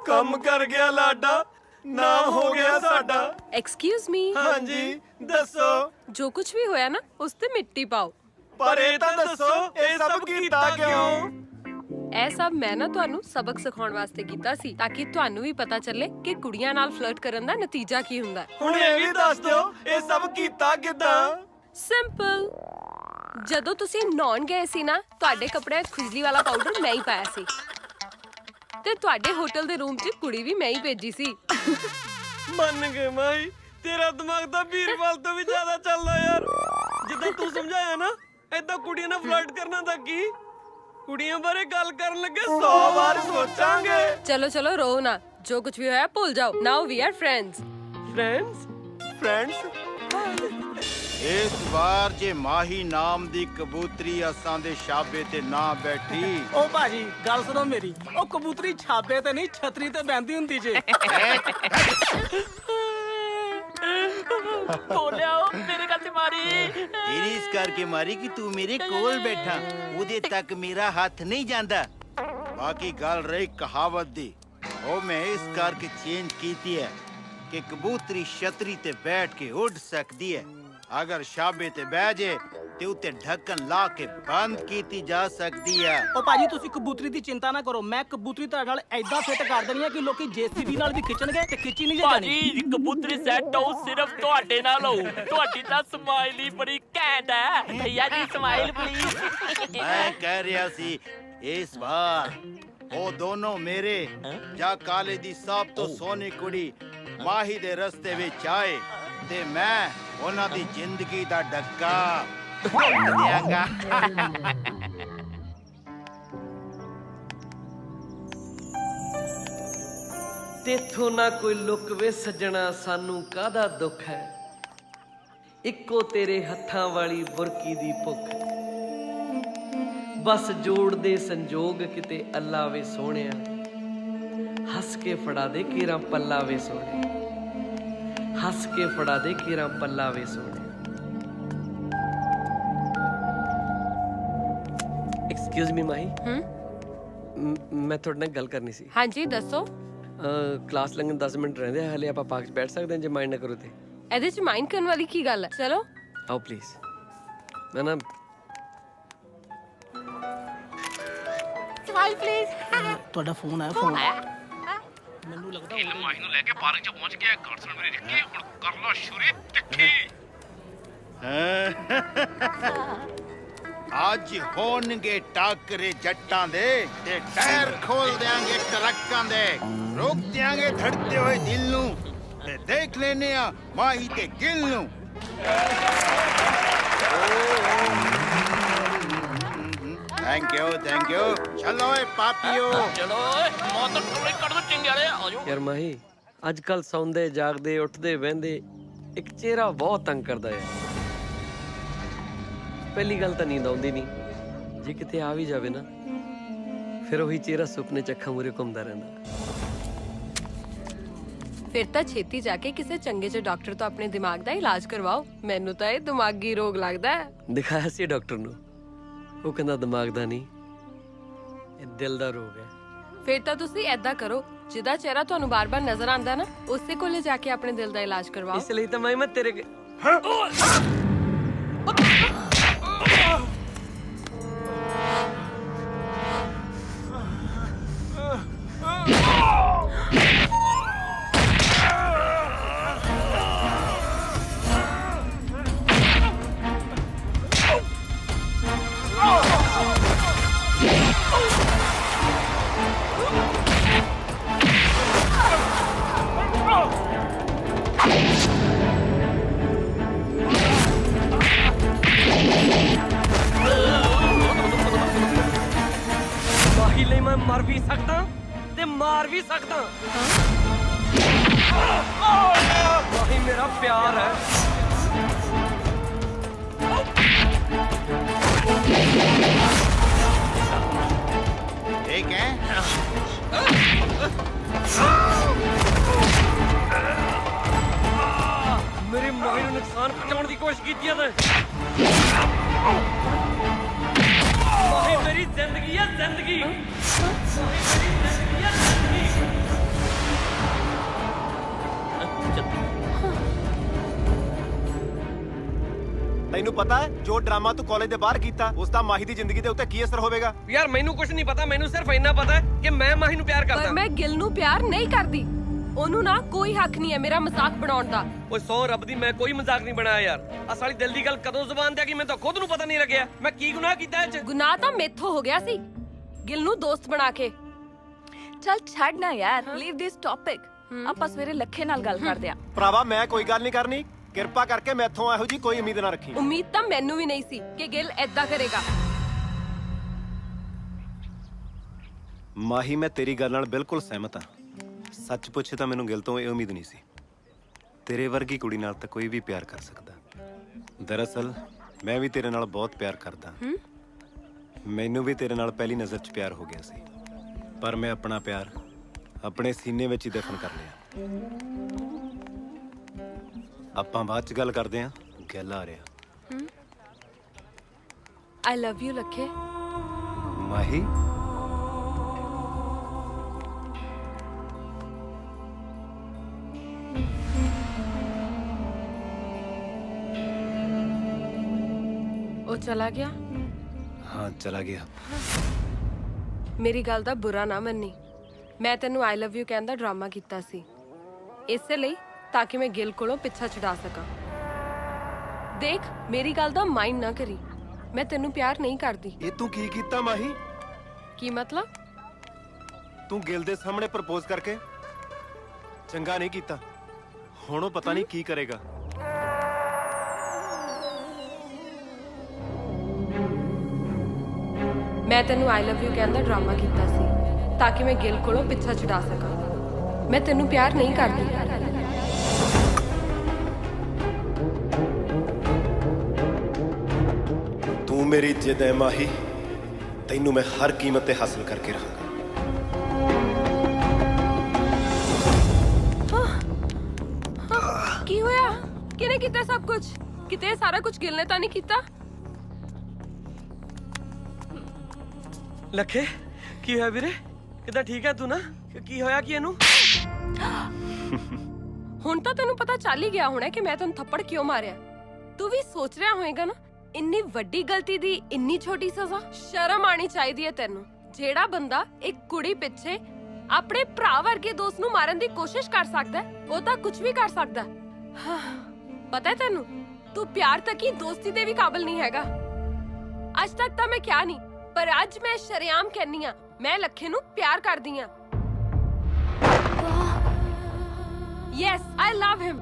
ਕੰਮ ਕਰ ਗਿਆ ਲਾਡਾ, ਨਾਮ ਹੋ ਗਿਆ ਸਾਡਾ। Excuse me. ਹਾਂਜੀ ਦੱਸੋ। ਜੋ ਕੁਝ ਵੀ ਹੋਇਆ ਨਾ, ਉਸ ਤੇ ਮਿੱਟੀ ਪਾਓ। ਪਰ ਇਹ ਤਾਂ ਦੱਸੋ, ਇਹ ਸਭ ਕੀਤਾ ਕਿਉਂ? ਇਹ ਸਭ ਮੈਂ ਨਾ ਤੁਹਾਨੂੰ ਸਬਕ ਸਿਖਾਉਣ ਵਾਸਤੇ ਕੀਤਾ ਸੀ ਤਾਂ ਕਿ ਤੁਹਾਨੂੰ ਵੀ ਪਤਾ ਚੱਲੇ ਕਿ ਕੁੜੀਆਂ ਨਾਲ ਫਲਰਟ ਕਰਨ ਦਾ ਨਤੀਜਾ ਕੀ ਹੁੰਦਾ ਹੈ। ਹੁਣ ਇਹ ਵੀ ਦੱਸ ਦਿਓ ਇਹ ਸਭ ਕੀਤਾ ਕਿੱਦਾਂ? ਸਿੰਪਲ। ਜਦੋਂ ਤੁਸੀਂ ਨਹਾਉਣ ਗਏ ਸੀ ਨਾ, ਤੁਹਾਡੇ ਕੱਪੜਿਆਂ 'ਚ ਖੁਜਲੀ ਵਾਲਾ ਪਾਊਡਰ ਮੈਂ ਹੀ ਪਾਇਆ ਸੀ ਤੇ ਤੁਹਾਡੇ ਹੋਟਲ ਦੇ ਰੂਮ 'ਚ ਕੁੜੀ ਵੀ ਮੈਂ ਹੀ ਭੇਜੀ ਸੀ। ਮੰਨ ਗਏ ਮਾਈ, ਤੇਰਾ ਦਿਮਾਗ ਤਾਂ ਵੀਰਵਾਲ ਤੋਂ ਵੀ ਜ਼ਿਆਦਾ ਚੱਲਦਾ ਯਾਰ। ਜਿੱਦਾਂ ਤੂੰ ਸਮਝਾਇਆ ਨਾ, ਏਦਾਂ ਕੁੜੀਆਂ ਨਾਲ ਫਲਰਟ ਕਰਨਾ ਤਾਂ ਕੀ, ਕੁੜੀਆਂ ਬਾਰੇ ਗੱਲ ਕਰਨ ਲੱਗੇ 100 ਵਾਰ ਸੋਚਾਂਗੇ। ਚਲੋ ਚਲੋ ਰੋ ਨਾ, ਜੋ ਕੁਝ ਵੀ ਹੋਇਆ ਭੁੱਲ ਜਾਓ। ਨਾਓ ਵੀ ਆਰ ਫਰੈਂਡਸ। ਫਰੈਂਡਸ ਇਸ ਵਾਰ ਜੇ ਮਾਹੀ ਨਾਮ ਦੀ ਕਬੂਤਰੀ ਅਸਾਂ ਦੇ ਛਾਬੇ ਤੇ ਨਾ ਬੈਠੀ, ਉਹ ਭਾਜੀ ਗੱਲ ਸੁਣੋ ਮੇਰੀ, ਉਹ ਕਬੂਤਰੀ ਛਾਬੇ ਤੇ ਨਹੀਂ ਛਤਰੀ ਤੇ ਬੈੰਦੀ ਹੁੰਦੀ ਜੇ। ਕੋਲਿਆ ਮੇਰੇ ਗੱਲ ਤੇ ਮਾਰੀ। ਤੇਰੀ ਇਸ ਕਰਕੇ ਮਾਰੀ ਕਿ ਤੂੰ ਮੇਰੇ ਕੋਲ ਬੈਠਾ, ਉਹਦੇ ਤੱਕ ਮੇਰਾ ਹੱਥ ਨਹੀਂ ਜਾਂਦਾ। ਬਾਕੀ ਗੱਲ ਰਹੀ ਕਹਾਵਤ ਦੀ, ਉਹ ਮੈਂ ਇਸ ਕਰਕੇ ਚੇਂਜ ਕੀਤੀ ਹੈ ਕਿ ਕਬੂਤਰੀ ਛਤਰੀ ਤੇ ਬੈਠ ਕੇ ਉੱਡ ਸਕਦੀ ਹੈ, ਅਗਰ ਛਾਬੇ ਤੇ ਬਹਿ ਜੇ ਤੇ ਉੱਤੇ ਢੱਕਣ ਲਾ ਕੇ ਬੰਦ ਕੀਤੀ ਜਾ ਸਕਦੀ ਹੈ। ਉਹ ਭਾਜੀ ਤੁਸੀਂ ਕਬੂਤਰੀ ਦੀ ਚਿੰਤਾ ਨਾ ਕਰੋ, ਮੈਂ ਕਬੂਤਰੀ ਤੁਹਾਡੇ ਨਾਲ ਐਦਾਂ ਫਿੱਟ ਕਰ ਦੇਣੀ ਆ ਕਿ ਲੋਕੀ ਜੇਸੀਬੀ ਨਾਲ ਵੀ ਖਿੱਚਣਗੇ ਤੇ ਖਿੱਚੀ ਨਹੀਂ ਜਾਣੀ। ਭਾਜੀ ਕਬੂਤਰੀ ਸੈੱਟ ਹੋ ਸਿਰਫ ਤੁਹਾਡੇ ਨਾਲ ਹੋ, ਤੁਹਾਡੀ ਤਾਂ ਸਮਾਈਲ ਹੀ ਬੜੀ ਘੈਂਟ ਹੈ। ਭਈਆ ਜੀ ਸਮਾਈਲ ਪਲੀਜ਼। ਮੈਂ ਕਹਿ ਰਿਹਾ ਸੀ ਇਸ ਵਾਰ ਉਹ ਦੋਨੋਂ ਮੇਰੇ ਜਾਂ ਕਾਲੇ ਦੀ ਸਭ ਤੋਂ ਸੋਹਣੀ ਕੁੜੀ ਮਾਹੀ ਦੇ ਰਸਤੇ ਵਿੱਚ ਆਏ ਤੇ ਮੈਂ ਉਹਨਾਂ ਦੀ ਜ਼ਿੰਦਗੀ ਦਾ ਡੱਕਾ ਦਿਆਂਗਾ। ਤੇਥੋਂ ਨਾ ਕੋਈ ਲੁਕ ਵੇ ਸੱਜਣਾ, ਸਾਨੂੰ ਕਾਹਦਾ ਦੁੱਖ ਹੈ, ਇੱਕੋ ਤੇਰੇ ਹੱਥਾਂ ਵਾਲੀ ਬੁਰਕੀ ਦੀ ਭੁੱਖ। ਬਸ ਜੋੜ ਦੇ ਸੰਜੋਗ ਕਿਤੇ ਅੱਲਾ ਵੇ ਸੋਹਣਿਆ, ਹੱਸ ਕੇ ਫੜਾ ਦੇ ਕੇਰਾ ਪੱਲਾ ਵੇ ਸੋਹਣਿਆ, ਹੱਸ ਕੇ ਫੜਾ ਦੇ ਕੇਰਾ ਪੱਲਾ ਵੇ ਸੋਹਣਿਆ। ਐਕਸਕਿਊਜ਼ ਮੀ ਮਾਹੀ, ਮੈਂ ਤੁਹਾਡੇ ਨਾਲ ਗੱਲ ਕਰਨੀ ਸੀ। ਹਾਂਜੀ ਦੱਸੋ। ਕਲਾਸ ਲੰਘਣ 10 ਮਿੰਟ ਰਹਿੰਦੇ ਆ, ਹਲੇ ਆਪਾਂ ਪਾਰਕ 'ਚ ਬੈਠ ਸਕਦੇ ਹਾਂ ਜੇ ਮਾਈਂਡ ਨਾ ਕਰੋ ਤੇ। ਇਹਦੇ 'ਚ ਮਾਈਂਡ ਕਰਨ ਵਾਲੀ ਕੀ ਗੱਲ ਹੈ? ਚਲੋ ਆਓ ਪਲੀਜ਼। ਮੈਂ ਨਾ ਸਮਾਈਲ ਪਲੀਜ਼। ਤੁਹਾਡਾ ਫੋਨ ਆਇਆ, ਫੋਨ ਮਾਹੀ ਨੂੰ ਲੈ ਕੇ ਪਾਰਕ 'ਚ ਪਹੁੰਚ ਗਿਆ। ਗੱਲ ਸੁਣ ਮੇਰੀ ਰਿੱਕੀ, ਹੁਣ ਕਰ ਲੋ ਸ਼ੁਰੀ ਤਿੱਖੀ। ਅੱਜ ਹੋਣਗੇ ਟਾਕਰੇ ਜੱਟਾਂ ਦੇ ਤੇ ਟਾਇਰ ਖੋਲ ਦਿਆਂਗੇ ਟਰੱਕਾਂ ਦੇ, ਰੋਕ ਦਿਆਂਗੇ ਧੜਕਦੇ ਹੋਏ ਦਿਲ ਨੂੰ ਤੇ ਦੇਖ ਲੈਨੇ ਆ ਮਾਹੀ ਤੇ ਗਿਲ ਨੂੰ। ਥੈਂਕ ਯੂ ਚਲੋ ਏ ਪਾਪੀਓ। ਚਲੋ ਮੌਤ ਤੋਂ ਟੋਲੇ ਕੱਢ ਦੋ ਚਿੰਗਾਲੇ, ਆਜੋ। ਯਾਰ ਮਾਹੀ, ਅੱਜ ਕੱਲ ਸੌਂਦੇ ਜਾਗਦੇ ਉੱਠਦੇ ਬਹਿੰਦੇ ਇੱਕ ਚਿਹਰਾ ਬਹੁਤ ਤੰਗ ਕਰਦਾ ਯਾਰ। ਪਹਿਲੀ ਗੱਲ ਤਾਂ ਨੀਂਦ ਆਉਂਦੀ ਨਹੀਂ, ਜੇ ਕਿਤੇ ਆ ਵੀ ਜਾਵੇ ਨਾ ਫਿਰ ਉਹੀ ਚਿਹਰਾ ਸੁਪਨੇ ਚ ਅੱਖਾਂ ਮੂਰੇ ਘੁੰਮਦਾ ਰਹਿੰਦਾ। ਫਿਰ ਤਾਂ ਛੇਤੀ ਜਾ ਕੇ ਕਿਸੇ ਚੰਗੇ ਜਿਹੇ ਡਾਕਟਰ ਤੋਂ ਆਪਣੇ ਦਿਮਾਗ ਦਾ ਇਲਾਜ ਕਰਵਾਓ। ਮੈਨੂੰ ਤਾਂ ਇਹ ਦਿਮਾਗੀ ਰੋਗ ਲੱਗਦਾ ਹੈ। ਦਿਖਾਇਆ ਸੀ ਡਾਕਟਰ ਨੂੰ, ਉਹ ਕਹਿੰਦਾ ਦਿਮਾਗ ਦਾ ਨਹੀਂ, ਇਹ ਦਿਲ ਦਾ ਰੋਗ ਹੈ। ਫਿਰ ਤਾਂ ਤੁਸੀਂ ਐਦਾਂ ਕਰੋ, ਜਿਹਦਾ ਚਿਹਰਾ ਤੁਹਾਨੂੰ ਬਾਰ-ਬਾਰ ਨਜ਼ਰ ਆਉਂਦਾ ਨਾ, ਉਸੇ ਕੋਲੇ ਜਾ ਕੇ ਆਪਣੇ ਦਿਲ ਦਾ ਇਲਾਜ ਕਰਵਾਓ। ਇਸ ਲਈ ਤਾਂ ਮੈਂ ਤੇਰੇ ਮਾਹੀ ਲਈ ਮੈਂ ਮਰ ਵੀ ਸਕਦਾ ਤੇ ਮਾਰ ਵੀ ਸਕਦਾ। ਮਾਹੀ ਮੇਰਾ ਪਿਆਰ ਹੈ। ਠੀਕ ਹੈ। ਮੇਰੀ ਮਾਹੀ ਨੂੰ ਨੁਕਸਾਨ ਪਹੁੰਚਾਉਣ ਦੀ ਕੋਸ਼ਿਸ਼ ਕੀਤੀ ਹੈ ਤੇ ਮਾਹੀ ਮੇਰੀ ਜ਼ਿੰਦਗੀ ਹੈ, ਜ਼ਿੰਦਗੀ। ਤੈਨੂੰ ਤੈਨੂੰ ਪਤਾ ਹੈ ਜੋ ਡਰਾਮਾ ਤੂੰ ਕਾਲਜ ਦੇ ਬਾਹਰ ਕੀਤਾ ਉਸ ਦਾ ਮਾਹੀ ਦੀ ਜ਼ਿੰਦਗੀ ਦੇ ਉੱਤੇ ਕੀ ਅਸਰ ਹੋਵੇਗਾ? ਯਾਰ ਮੈਨੂੰ ਕੁਝ ਨਹੀਂ ਪਤਾ, ਮੈਨੂੰ ਸਿਰਫ ਇੰਨਾ ਪਤਾ ਹੈ ਕਿ ਮੈਂ ਮਾਹੀ ਨੂੰ ਪਿਆਰ ਪਰ ਕਰਦਾ। ਮੈਂ ਗਿਲ ਨੂੰ ਪਿਆਰ ਨਹੀਂ ਕਰਦੀ। ਉਹਨੂੰ ਨਾ ਕੋਈ ਹੱਕ ਨਹੀਂ ਹੈ ਮੇਰਾ ਮਜ਼ਾਕ ਬਣਾਉਣ ਦਾ। ਓਏ ਸੌ ਰੱਬ ਦੀ ਮੈਂ ਕੋਈ ਮਜ਼ਾਕ ਨਹੀਂ ਬਣਾਇਆ ਯਾਰ। ਆ ਸਾਲੀ ਦਿਲ ਦੀ ਗੱਲ ਕਦੋਂ ਜ਼ੁਬਾਨ ਤੇ ਆ ਗਈ ਮੈਨੂੰ ਤਾਂ ਖੁਦ ਨੂੰ ਪਤਾ ਨਹੀਂ ਲੱਗਿਆ। ਮੈਂ ਕੀ ਗੁਨਾਹ ਕੀਤਾ ਇਹ ਚ? ਗੁਨਾਹ ਤਾਂ ਮੇਥੋਂ ਹੋ ਗਿਆ ਸੀ ਗਿਲ ਨੂੰ ਦੋਸਤ ਬਣਾ ਕੇ। ਚੱਲ ਛੱਡ ਨਾ ਯਾਰ, ਲੀਵ ਦਿਸ ਟੌਪਿਕ। ਆਪਾਂ ਸਵੇਰੇ ਲੱਖੇ ਨਾਲ ਗੱਲ ਕਰਦੇ ਆਂ। ਭਰਾਵਾ ਮੈਂ ਕੋਈ ਗੱਲ ਨਹੀਂ ਕਰਨੀ, ਕਿਰਪਾ ਕਰਕੇ ਮੈਥੋਂ ਇਹੋ ਜੀ ਕੋਈ ਉਮੀਦ ਨਾ ਰੱਖੀ। ਉਮੀਦ ਤਾਂ ਮੈਨੂੰ ਵੀ ਨਹੀਂ ਸੀ ਕਿ ਗਿਲ ਐਦਾਂ ਕਰੇਗਾ। ਮਾਹੀ ਮੈਂ ਤੇਰੀ ਗੱਲ ਨਾਲ ਬਿਲਕੁਲ ਸਹਿਮਤ ਹਾਂ। ਸੱਚ ਪੁੱਛੇ ਤਾਂ ਮੈਨੂੰ ਗਿਲ ਤੋਂ ਇਹ ਉਮੀਦ ਨਹੀਂ ਸੀ। ਤੇਰੇ ਵਰਗੀ ਕੁੜੀ ਨਾਲ ਤਾਂ ਕੋਈ ਵੀ ਪਿਆਰ ਕਰ ਸਕਦਾ। ਦਰਅਸਲ ਮੈਂ ਵੀ ਤੇਰੇ ਨਾਲ ਬਹੁਤ ਪਿਆਰ ਕਰਦਾ। ਮੈਨੂੰ ਵੀ ਤੇਰੇ ਨਾਲ ਪਹਿਲੀ ਨਜ਼ਰ 'ਚ ਪਿਆਰ ਹੋ ਗਿਆ ਸੀ, ਪਰ ਮੈਂ ਆਪਣਾ ਪਿਆਰ ਆਪਣੇ ਸੀਨੇ ਵਿੱਚ ਹੀ ਦਫਨ ਕਰ ਲਿਆ। ਆਪਾਂ ਬਾਅਦ 'ਚ ਗੱਲ ਕਰਦੇ ਹਾਂ, ਗਿਲ ਆ ਰਿਹਾ। ਆਈ ਲਵ ਯੂ ਲੱਖੇ। ਮਾਹੀ ਉਹ ਚਲਾ ਗਿਆ। ਹਾਂ ਚਲਾ ਗਿਆ। ਮੇਰੀ ਗੱਲ ਦਾ ਬੁਰਾ ਨਾ ਮੰਨੀ। ਮੈਂ ਤੈਨੂੰ ਆਈ ਲਵ ਯੂ ਕਹਿਣ ਦਾ ਡਰਾਮਾ ਕੀਤਾ ਸੀ, ਇਸੇ ਲਈ ਤਾਂ ਕਿ ਮੈਂ ਗਿਲ ਕੋਲੋਂ ਪਿੱਛਾ ਛੁਡਾ ਸਕਾਂ। ਦੇਖ ਮੇਰੀ ਗੱਲ ਦਾ ਮਾਈਂਡ ਨਾ ਕਰੀ, ਮੈਂ ਤੈਨੂੰ ਪਿਆਰ ਨਹੀਂ ਕਰਦੀ। ਇਹ ਤੂੰ ਕੀ ਕੀਤਾ ਮਾਹੀ? ਕੀ ਮਤਲਬ? ਤੂੰ ਗਿਲ ਦੇ ਸਾਹਮਣੇ ਪ੍ਰਪੋਜ਼ ਕਰਕੇ ਚੰਗਾ ਨਹੀਂ ਕੀਤਾ। ਹੁਣ ਉਹ ਪਤਾ ਨਹੀਂ ਕੀ ਕਰੇਗਾ। ਮੈਂ ਤੈਨੂੰ ਆਈ ਲਵ ਯੂ ਕਹਿਣ ਦਾ ਡਰਾਮਾ ਕੀਤਾ ਸੀ ਤਾਂ ਕਿ ਮੈਂ ਗਿਲ ਕੋਲੋਂ ਪਿੱਛਾ ਛੁਡਾ ਸਕਾਂ। ਮੈਂ ਤੈਨੂੰ ਪਿਆਰ ਨਹੀਂ ਕਰਦੀ। ਤੂੰ ਮੇਰੀ ਜਿੱਦ ਹੈ ਮਾਹੀ, ਤੈਨੂੰ ਮੈਂ ਹਰ ਕੀਮਤ ਤੇ ਹਾਸਲ ਕਰਕੇ ਰਹਾਂਗਾ। ਕੀ ਹੋਇਆ? ਕਿਹਨੇ ਕੀਤਾ ਸਭ ਕੁਝ? ਕਿਤੇ ਸਾਰਾ ਕੁਝ ਗਿਲ ਨੇ ਤਾਂ ਨਹੀਂ ਕੀਤਾ? ਲੱਖੇ ਕੀ ਹੋਇਆ ਵੀਰੇ? ਕਿੱਦਾਂ ਠੀਕ ਹੈ ਤੂੰ ਨਾ? ਕੀ ਹੋਇਆ ਕੀ ਇਹਨੂੰ? ਹੁਣ ਤਾਂ ਤੈਨੂੰ ਪਤਾ ਚੱਲ ਹੀ ਗਿਆ ਹੋਣਾ ਕਿ ਮੈਂ ਤੈਨੂੰ ਥੱਪੜ ਕਿਉਂ ਮਾਰਿਆ। ਤੂੰ ਵੀ ਸੋਚ ਰਿਹਾ ਹੋਏਗਾ ਨਾ, ਇੰਨੀ ਵੱਡੀ ਗਲਤੀ ਦੀ ਇੰਨੀ ਛੋਟੀ ਸਜ਼ਾ। ਸ਼ਰਮ ਆਣੀ ਚਾਹੀਦੀ ਹੈ ਤੈਨੂੰ। ਜਿਹੜਾ ਬੰਦਾ ਇੱਕ ਕੁੜੀ ਪਿੱਛੇ ਆਪਣੇ ਭਰਾ ਵਰਗੇ ਦੋਸਤ ਨੂੰ ਮਾਰਨ ਦੀ ਕੋਸ਼ਿਸ਼ ਕਰ ਸਕਦਾ ਹੈ, ਉਹ ਤਾਂ ਕੁਝ ਵੀ ਕਰ ਸਕਦਾ ਹੈ। ਪਤਾ ਹੈ ਤੈਨੂੰ, ਤੂੰ ਪਿਆਰ ਤੱਕ ਹੀ ਦੋਸਤੀ ਦੇ ਵੀ ਕਾਬਿਲ ਨਹੀਂ ਹੈਗਾ। ਅੱਜ ਤੱਕ ਤਾਂ ਮੈਂ ਕਿਹਾ ਨਹੀਂ, ਪਰ ਅੱਜ ਮੈਂ ਸ਼ਰੇਆਮ ਕਹਿੰਨੀ ਆ, ਮੈਂ ਲੱਖੇ ਨੂੰ ਪਿਆਰ ਕਰਦੀ ਆ। ਯੈਸ ਆਈ ਲਵ ਹਿਮ।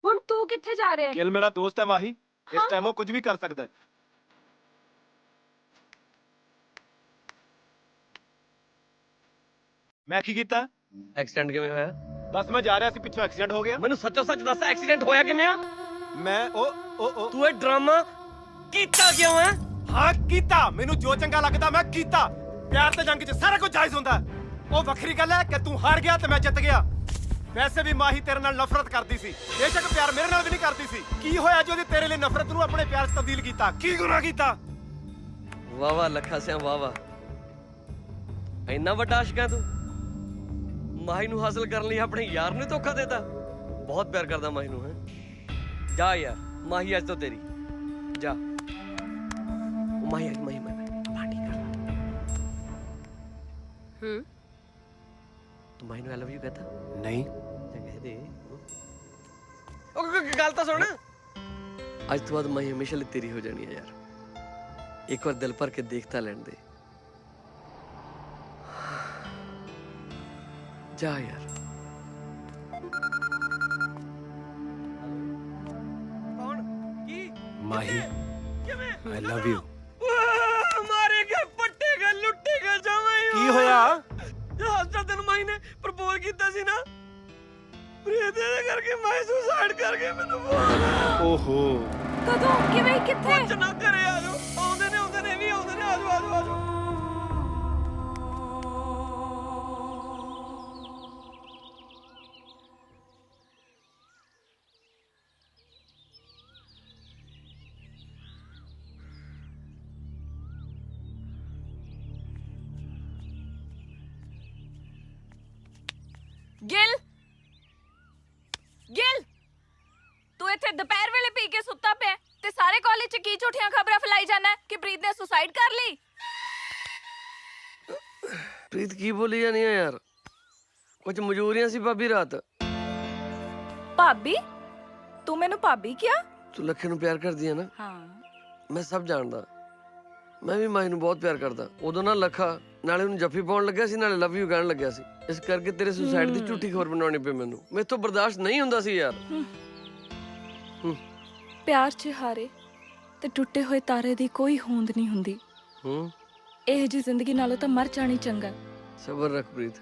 ਹੁਣ ਤੂੰ ਕਿੱਥੇ ਜਾ ਰਿਹਾ ਹੈ? ਗਿਲ ਮੇਰਾ ਦੋਸਤ ਹੈ ਮਾਹੀ, ਇਸ ਟਾਈਮ ਉਹ ਕੁਝ ਵੀ ਕਰ ਸਕਦਾ ਹੈ। ਮੈਂ ਕੀ ਕੀਤਾ? ਐਕਸੀਡੈਂਟ ਕਿਵੇਂ ਹੋਇਆ? ਬਸ ਮੈਂ ਜਾ ਰਿਹਾ ਸੀ, ਪਿੱਛੋਂ ਐਕਸੀਡੈਂਟ ਹੋ ਗਿਆ। ਮੈਨੂੰ ਸੱਚੋ ਸੱਚ ਦੱਸ, ਐਕਸੀਡੈਂਟ ਹੋਇਆ ਕਿਵੇਂ ਆ? ਮੈਂ ਉਹ ਤੂੰ ਇਹ ਡਰਾਮਾ ਕੀਤਾ ਕਿਉਂ ਹੈ? ਹਾਂ ਕੀਤਾ। ਮੈਨੂੰ ਜੋ ਚੰਗਾ ਲੱਗਦਾ ਮੈਂ ਕੀਤਾ। ਪਿਆਰ ਤੇ ਜੰਗ 'ਚ ਸਾਰਾ ਕੁਝ ਜਾਇਜ਼ ਹੁੰਦਾ। ਉਹ ਵੱਖਰੀ ਗੱਲ ਹੈ ਕਿ ਤੂੰ ਹਾਰ ਗਿਆ ਤੇ ਮੈਂ ਜਿੱਤ ਗਿਆ। ਵੈਸੇ ਵੀ ਮਾਹੀ ਤੇਰੇ ਨਾਲ ਨਫ਼ਰਤ ਕਰਦੀ ਸੀ, ਬੇਸ਼ੱਕ ਪਿਆਰ ਮੇਰੇ ਨਾਲ ਵੀ ਨਹੀਂ ਕਰਦੀ ਸੀ। ਕੀ ਹੋਇਆ ਜੋ ਉਹਦੀ ਤੇਰੇ ਲਈ ਨਫ਼ਰਤ ਨੂੰ ਆਪਣੇ ਪਿਆਰ 'ਚ ਤਬਦੀਲ ਕੀਤਾ? ਕੀ ਗੁਨਾਹ ਕੀਤਾ? ਵਾਹ ਵਾਹ ਲੱਖਾ ਸਿਆਂ, ਵਾਹ ਵਾਹ। ਇੰਨਾ ਵੱਡਾ ਆਸ਼ਿਕ ਹੈ ਤੂੰ? ਮਾਹੀ ਨੂੰ ਹਾਸਲ ਕਰਨ ਲਈ ਆਪਣੇ ਯਾਰ ਨੂੰ ਧੋਖਾ ਦੇਤਾ। ਬਹੁਤ ਪਿਆਰ ਕਰਦਾ ਮਾਹੀ ਨੂੰ। ਹੈ ਜਾ ਯਾਰ, ਮਾਹੀ ਅੱਜ ਤੋਂ ਤੇਰੀ। ਜਾ ਉਹ ਮਾਹੀ ਪਾਰਟੀ ਕਰ। ਤੂੰ ਮਾਹੀ ਨੂੰ ਆਈ ਲਵ ਯੂ ਕਹਤਾ? ਨਹੀਂ। ਕਹਿ ਦੇ। ਉਹ ਗੱਲ ਤਾਂ ਸੁਣ। ਅੱਜ ਤੋਂ ਬਾਅਦ ਮਾਹੀ ਹਮੇਸ਼ਾ ਲਈ ਤੇਰੀ ਹੋ ਜਾਣੀ ਹੈ ਯਾਰ। ਇੱਕ ਵਾਰ ਦਿਲ ਭਰ ਕੇ ਦੇਖਤਾ ਲੈਣ ਦੇ। ਜਾ ਯਾਰ। ਕੌਣ? ਕੀ? ਮਾਹੀ ਕਿਵੇਂ? ਆਈ ਲਵ ਯੂ। ਮਾਰੇਗਾ, ਪੱਟੇਗਾ, ਲੁੱਟੇਗਾ ਜਾਵਾਂ। ਕੀ ਹੋਇਆ? ਹਸਤਾ ਤੈਨੂੰ ਮਾਹੀ ਨੇ ਪ੍ਰਪੋਜ਼ ਕੀਤਾ ਸੀ ਨਾ, ਪ੍ਰੀਤ ਦੇ ਕਰਕੇ ਮੈਂ ਸੁਸਾਈਡ ਕਰ ਗਿਆ। ਮੈਨੂੰ ਓਹੋ। ਕਦੋਂ? ਕਿਵੇਂ? ਕਿੱਥੇ? ਕੁਝ ਨਾ ਕਰੇ। ਆਜੋ, ਆਉਂਦੇ ਨੇ ਵੀ ਆਉਂਦੇ ਨੇ। ਆਜੋ ਆਜੋ ਆਜੋ। ਗਿਲ ਗਿਲ ਤੂੰ ਇੱਥੇ ਦੁਪਹਿਰ ਵੇਲੇ ਪੀ ਕੇ ਸੁੱਤਾ ਪਿਆ ਤੇ ਸਾਰੇ ਕਾਲਜ 'ਚ ਕੀ ਝੂਠੀਆਂ ਖਬਰਾਂ ਫੈਲਾਈ ਜਾਂਦਾ ਕਿ ਪ੍ਰੀਤ ਨੇ ਸੁਸਾਈਡ ਕਰ ਲਈ। ਪ੍ਰੀਤ ਕੀ ਬੋਲੀ ਜਾਨੀ ਆ ਯਾਰ, ਕੁਝ ਮਜਬੂਰੀਆਂ ਸੀ ਭਾਬੀ ਰਾਤ। ਭਾਬੀ? ਤੂੰ ਮੈਨੂੰ ਭਾਬੀ ਕਿਹਾ? ਤੂੰ ਲੱਖੇ ਨੂੰ ਪਿਆਰ ਕਰਦੀ ਆ ਨਾ? ਹਾਂ। ਮੈਂ ਸਭ ਜਾਣਦਾ। ਮੈਂ ਵੀ ਮਾਈ ਨੂੰ ਬਹੁਤ ਪਿਆਰ ਕਰਦਾ। ਉਦੋਂ ਨਾ ਲੱਖਾ ਨਾਲੇ ਉਹਨੂੰ ਜੱਫੀ ਪਾਉਣ ਲੱਗਿਆ ਸੀ, ਨਾਲੇ ਲਵ ਯੂ ਕਹਿਣ ਲੱਗਿਆ ਸੀ। ਇਸ ਕਰਕੇ ਤੇਰੇ ਸੁਸਾਈਡ ਦੀ ਝੂਠੀ ਖਬਰ ਬਣਾਉਣੀ ਪਈ ਮੈਨੂੰ। ਮੇਰੇ ਤੋਂ ਬਰਦਾਸ਼ਤ ਨਹੀਂ ਹੁੰਦਾ ਸੀ ਯਾਰ। ਪਿਆਰ 'ਚ ਹਾਰੇ ਤੇ ਟੁੱਟੇ ਹੋਏ ਤਾਰੇ ਦੀ ਕੋਈ ਹੋਂਦ ਨਹੀਂ ਹੁੰਦੀ। ਇਹ ਜੀ ਜ਼ਿੰਦਗੀ ਨਾਲੋਂ ਤਾਂ ਮਰ ਜਾਣੀ ਚੰਗਾ। ਸਬਰ ਰੱਖ ਪ੍ਰੀਤ।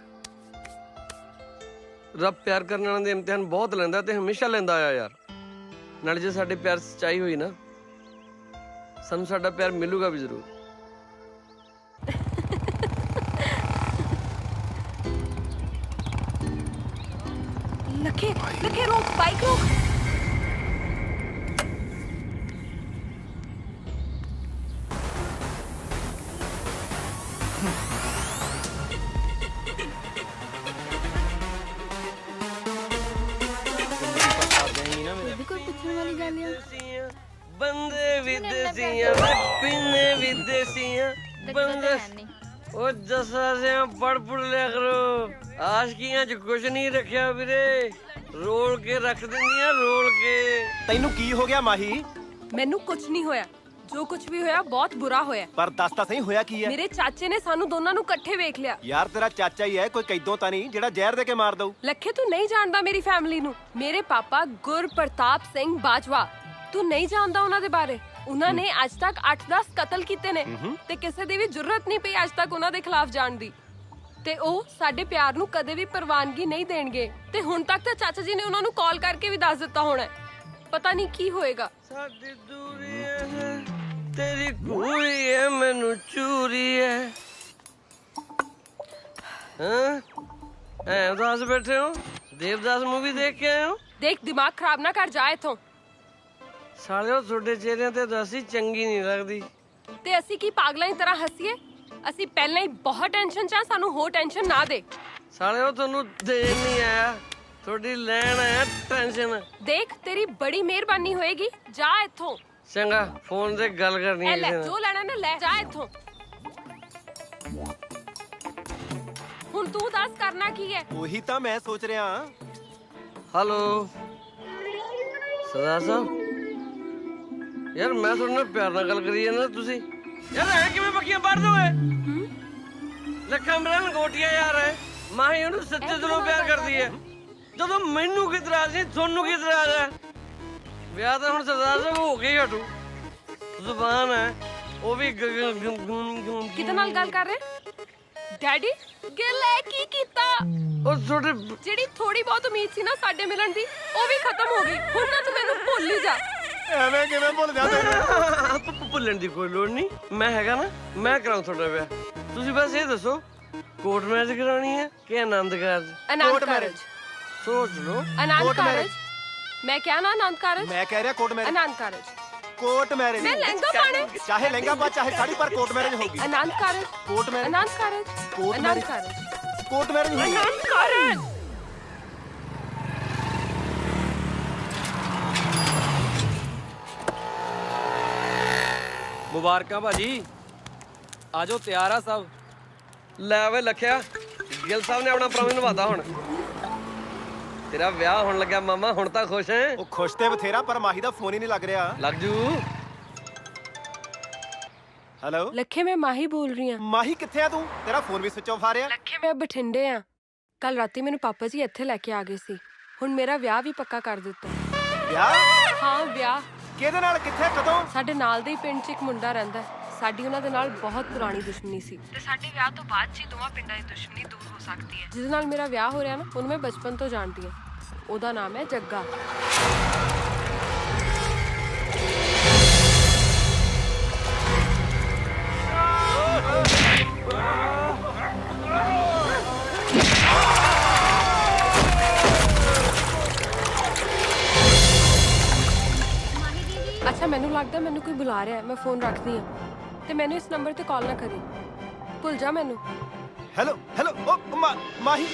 ਰੱਬ ਪਿਆਰ ਕਰਨ ਵਾਲਿਆਂ ਦੇ ਇਮਤਿਹਾਨ ਬਹੁਤ ਲੈਂਦਾ ਤੇ ਹਮੇਸ਼ਾ ਲੈਂਦਾ ਆਇਆ ਯਾਰ। ਨਾਲੇ ਜੇ ਸਾਡੇ ਪਿਆਰ ਸੱਚਾਈ ਹੋਈ ਨਾ, ਸਾਨੂੰ ਸਾਡਾ ਪਿਆਰ ਮਿਲੂਗਾ ਵੀ ਜ਼ਰੂਰ। ਲੱਖੇ ਲੱਖੇ ਰੋਕ, ਬਾਈਕ ਰੋਕ। ਕੋਈ ਪੁੱਛਣ ਵਾਲੀ ਗੱਲ ਆ? ਬੰਦੇ ਵਿਦੇਸੀਆਂ ਪਿੰਨੇ ਵਿਦੇਸੀਆਂ ਬੰਦੇ ਉਹ ਜੱਸਾ ਸਿਆਂ ਪੜ ਲਿਆ ਕਰੋ। ਆਸ਼ਕੀਆਂ 'ਚ ਕੁਛ ਨਹੀਂ ਰੱਖਿਆ ਵੀਰੇ, ਰੋਲ ਕੇ ਰੱਖ ਦਿੰਦੀਆਂ ਰੋਲ ਕੇ। ਤੈਨੂੰ ਕੀ ਹੋ ਗਿਆ ਮਾਹੀ? ਮੈਨੂੰ ਕੁਝ ਨਹੀਂ ਹੋਇਆ। ਜੋ ਕੁਝ ਵੀ ਹੋਇਆ ਬਹੁਤ ਬੁਰਾ ਹੋਇਆ। ਪਰ ਦੱਸ ਤਾਂ ਸਹੀ ਹੋਇਆ ਕੀ ਹੈ? ਮੇਰੇ ਚਾਚੇ ਨੇ ਸਾਨੂੰ ਦੋਨਾਂ ਨੂੰ ਇਕੱਠੇ ਵੇਖ ਲਿਆ। ਯਾਰ ਤੇਰਾ ਚਾਚਾ ਹੀ ਹੈ, ਕੋਈ ਕੈਦੋਂ ਤਾਂ ਨਹੀਂ ਜਿਹੜਾ ਜ਼ਹਿਰ ਦੇ ਕੇ ਮਾਰ ਦਊ। ਲੱਖੇ ਤੂੰ ਨਹੀਂ ਜਾਣਦਾ ਮੇਰੀ ਫੈਮਿਲੀ ਨੂੰ। ਮੇਰੇ ਪਾਪਾ ਗੁਰਪ੍ਰਤਾਪ ਸਿੰਘ ਬਾਜਵਾ, ਤੂੰ ਨਹੀਂ ਜਾਣਦਾ ਉਹਨਾਂ ਦੇ ਬਾਰੇ। ਉਹਨਾਂ ਨੇ ਅੱਜ ਤੱਕ 8-10 ਕਤਲ ਕੀਤੇ ਨੇ ਤੇ ਕਿਸੇ ਦੀ ਵੀ ਜ਼ਰੂਰਤ ਨਹੀਂ ਪਈ ਅੱਜ ਤੱਕ ਉਹਨਾਂ ਦੇ ਖਿਲਾਫ ਜਾਣ ਦੀ। ਤੇ ਉਹ ਸਾਡੇ ਪਿਆਰ ਨੂੰ ਕਦੇ ਵੀ ਪ੍ਰਵਾਨਗੀ ਨਹੀਂ ਦੇਣਗੇ। ਤੇ ਹੁਣ ਤੱਕ ਤਾਂ ਚਾਚਾ ਜੀ ਨੇ ਉਹਨਾਂ ਨੂੰ ਕਾਲ ਕਰਕੇ ਵੀ ਦੱਸ ਦਿੱਤਾ ਹੋਣਾ। ਪਤਾ ਨਹੀਂ ਕੀ ਹੋਏਗਾ। ਸਾਡੀ ਦੂਰੀ ਹੈ ਤੇਰੀ ਗੂੜੀ ਹੈ ਮੈਨੂੰ ਚੂਰੀ ਹੈ। ਹਾਂ ਉਦਾਸ ਬੈਠੇ ਹੋ? ਦੇਵਦਾਸ ਮੂਵੀ ਦੇਖ ਕੇ ਆਏ ਹੋ? ਦੇਖ ਦਿਮਾਗ ਖਰਾਬ ਨਾ ਕਰ, ਜਾ ਇੱਥੋਂ। ਸਾਲਿਓ ਤੁਹਾਡੇ ਚਿਹਰਿਆਂ ਤੇ ਉਦਾਸੀ ਚੰਗੀ ਨਹੀਂ ਲੱਗਦੀ। ਤੇ ਅਸੀਂ ਕੀ ਪਾਗਲਾਂ ਦੀ ਤਰ੍ਹਾਂ ਹੱਸੀਏ? ਅਸੀਂ ਪਹਿਲਾਂ ਹੀ ਬਹੁਤ ਟੈਨਸ਼ਨ 'ਚ ਆ, ਸਾਨੂੰ ਹੋਰ ਟੈਨਸ਼ਨ ਨਾ ਦੇ। ਸਾਲਿਓ ਤੁਹਾਨੂੰ ਦੇਣ ਨਹੀਂ ਆਇਆ, ਤੁਹਾਡੀ ਲੈਣ ਆਇਆ ਟੈਨਸ਼ਨ। ਦੇਖ ਤੇਰੀ ਬੜੀ ਮਿਹਰਬਾਨੀ ਹੋਏਗੀ, ਜਾ ਇੱਥੋਂ। ਚੰਗਾ ਫੋਨ ਤੇ ਗੱਲ ਕਰਨੀ ਹੈ ਲੈ ਕਿਸੇ ਨਾਲ। ਜੋ ਲੈਣਾ ਨਾ ਲੈ, ਜਾ ਇੱਥੋਂ। ਹੁਣ ਤੂੰ ਦੱਸ ਕਰਨਾ ਕੀ ਹੈ? ਉਹੀ ਤਾਂ ਮੈਂ ਸੋਚ ਰਿਹਾ। ਹੈਲੋ ਸਰਦਾਰ ਸਾਹਿਬ, ਯਾਰ ਮੈਂ ਤੁਹਾਡੇ ਨਾਲ ਪਿਆਰ ਨਾਲ ਗੱਲ ਕਰੀ ਜਾਂਦਾ, ਤੁਸੀਂ ਯਾਰ ਐ ਕਿਵੇਂ ਪੱਕੀਆਂ ਪੜ ਦੋਗੇ? ਲੱਖਾਂ ਮੇਰਾ ਲੰਗੋਟੀਆ ਯਾਰ ਹੈ। ਮਾਹੀ ਉਹਨੂੰ ਸੱਚੇ ਦਿਲੋਂ ਪਿਆਰ ਕਰਦੀ ਹੈ। ਜਦੋਂ ਮੈਨੂੰ ਕੀ ਇਤਰਾਜ਼ ਨਹੀਂ, ਤੁਹਾਨੂੰ ਕੀ ਇਤਰਾਜ਼ ਹੈ? ਵਿਆਹ ਤਾਂ ਹੁਣ ਸਰਦਾਰ ਸਾਹਿਬ ਹੋ ਕੇ ਹੀ ਹਟੂ। ਜ਼ੁਬਾਨ ਹੈ ਉਹ ਵੀ ਕਿਹਦੇ ਨਾਲ ਗੱਲ ਕਰ ਰਹੇ? ਡੈਡੀ ਗਿੱਲ ਐ ਕੀ ਕੀਤਾ? ਉਹ ਤੁਹਾਡੇ ਜਿਹੜੀ ਥੋੜੀ ਬਹੁਤ ਉਮੀਦ ਸੀ ਨਾ ਸਾਡੇ ਮਿਲਣ ਦੀ, ਉਹ ਵੀ ਖਤਮ ਹੋ ਗਈ। ਹੁਣ ਤਾਂ ਤੂੰ ਮੈਨੂੰ ਭੁੱਲ ਹੀ ਜਾ। ਐਵੇਂ ਕਿਵੇਂ ਭੁੱਲ ਜਾਂਦੇ? ਭੁੱਲਣ ਦੀ ਕੋਈ ਲੋੜ ਨਹੀਂ, ਮੈਂ ਹੈਗਾ ਨਾ, ਮੈਂ ਕਰਾਉਂ ਤੁਹਾਡਾ ਵਿਆਹ। ਤੁਸੀਂ ਬਸ ਇਹ ਦੱਸੋ ਕੋਰਟ ਮੈਰਿਜ ਕਰਾਉਣੀ ਹੈ ਕਿ ਆਨੰਦ ਕਾਰਜ? ਆਨੰਦ ਕਾਰਜ। ਸੋਚ ਲਓ। ਆਨੰਦ ਕਾਰਜ। ਮੈਂ ਕਿਹਾ ਨਾ ਆਨੰਦ ਕਾਰਜ। ਮੈਂ ਕਹਿ ਰਿਹਾ court marriage. Anand Karaj. Court marriage. ਮੈਂ ਲਹਿੰਗਾ ਪਾਣਾ। ਚਾਹੇ ਲਹਿੰਗਾ ਪਾ ਚਾਹੇ ਸਾੜੀ, ਪਰ ਕੋਰਟ ਮੈਰਿਜ ਹੋਗੀ। Anand Karaj. Court marriage. Anand Karaj. Court Anand marriage. Karaj. Court marriage ਹੋਗੀ। ਆਨੰਦ ਕਾਰਜ। ਮੁਬਾਰਕਾਂ ਭਾਜੀ, ਆਜੋ ਤਿਆਰ ਆ ਸਭ। ਲੈ ਵੇ ਲਖਿਆ, ਗਿੱਲ ਸਾਹਿਬ ਨੇ ਆਪਣਾ ਪ੍ਰੋਮਿਸ ਨਿਭਾਤਾ। ਹੁਣ ਤੇਰਾ ਵਿਆਹ ਹੋਣ ਲੱਗਿਆ ਮਾਮਾ, ਹੁਣ ਤਾਂ ਖੁਸ਼ ਹੈ? ਉਹ ਖੁਸ਼ ਤੇ ਬਥੇਰਾ, ਪਰ ਮਾਹੀ ਦਾ ਫੋਨ ਹੀ ਨਹੀਂ ਲੱਗ ਰਿਹਾ। ਲੱਗ ਜੂ। ਹੈਲੋ ਲੱਖੇ ਮੈਂ ਮਾਹੀ ਬੋਲ ਰਹੀ ਹਾਂ। ਮਾਹੀ ਕਿੱਥੇ ਆ ਤੂੰ? ਤੇਰਾ ਫੋਨ ਵੀ ਸਵਿਚ ਆਫ ਆ ਰਿਹਾ। ਲੱਖੇ ਮੈਂ ਬਠਿੰਡੇ ਆ। ਕੱਲ ਰਾਤੀ ਮੈਨੂੰ ਪਾਪਾ ਜੀ ਇੱਥੇ ਲੈ ਕੇ ਆ ਗਏ ਸੀ। ਹੁਣ ਮੇਰਾ ਵਿਆਹ ਵੀ ਪੱਕਾ ਕਰ ਦਿੱਤਾ। ਵਿਆਹ? ਹਾਂ ਵਿਆਹ। ਕਿਹਦੇ ਨਾਲ, ਕਿੱਥੇ, ਕਦੋਂ? ਸਾਡੇ ਨਾਲ ਦੇ ਹੀ ਪਿੰਡ 'ਚ ਇੱਕ ਮੁੰਡਾ ਰਹਿੰਦਾ। ਸਾਡੀ ਉਹਨਾਂ ਦੇ ਨਾਲ ਬਹੁਤ ਪੁਰਾਣੀ ਦੁਸ਼ਮਣੀ ਸੀ ਤੇ ਸਾਡੇ ਵਿਆਹ ਤੋਂ ਬਾਅਦ 'ਚ ਹੀ ਦੋਵਾਂ ਪਿੰਡਾਂ ਦੀ ਦੁਸ਼ਮਣੀ ਦੂਰ ਹੋ ਸਕਦੀ ਹੈ। ਜਿਹਦੇ ਨਾਲ ਮੇਰਾ ਵਿਆਹ ਹੋ ਰਿਹਾ ਨਾ, ਉਹਨੂੰ ਮੈਂ ਬਚਪਨ ਤੋਂ ਜਾਣਦੀ ਹਾਂ। ਉਹਦਾ ਨਾਮ ਹੈ ਜੱਗਾ। ਅੱਛਾ ਮੈਨੂੰ ਲੱਗਦਾ ਮੈਨੂੰ ਕੋਈ ਬੁਲਾ ਰਿਹਾ ਹੈ। ਮੈਂ ਫੋਨ ਰੱਖਦੀ ਹਾਂ ਤੇ ਮੈਨੂੰ ਇਸ ਨੰਬਰ ਤੇ ਕਾਲ ਨਾ ਕਰੀ। ਭੁੱਲ ਜਾ ਮੈਨੂੰ। ਹੈਲੋ ਹੈਲੋ, ਉਹ ਮਾਹੀ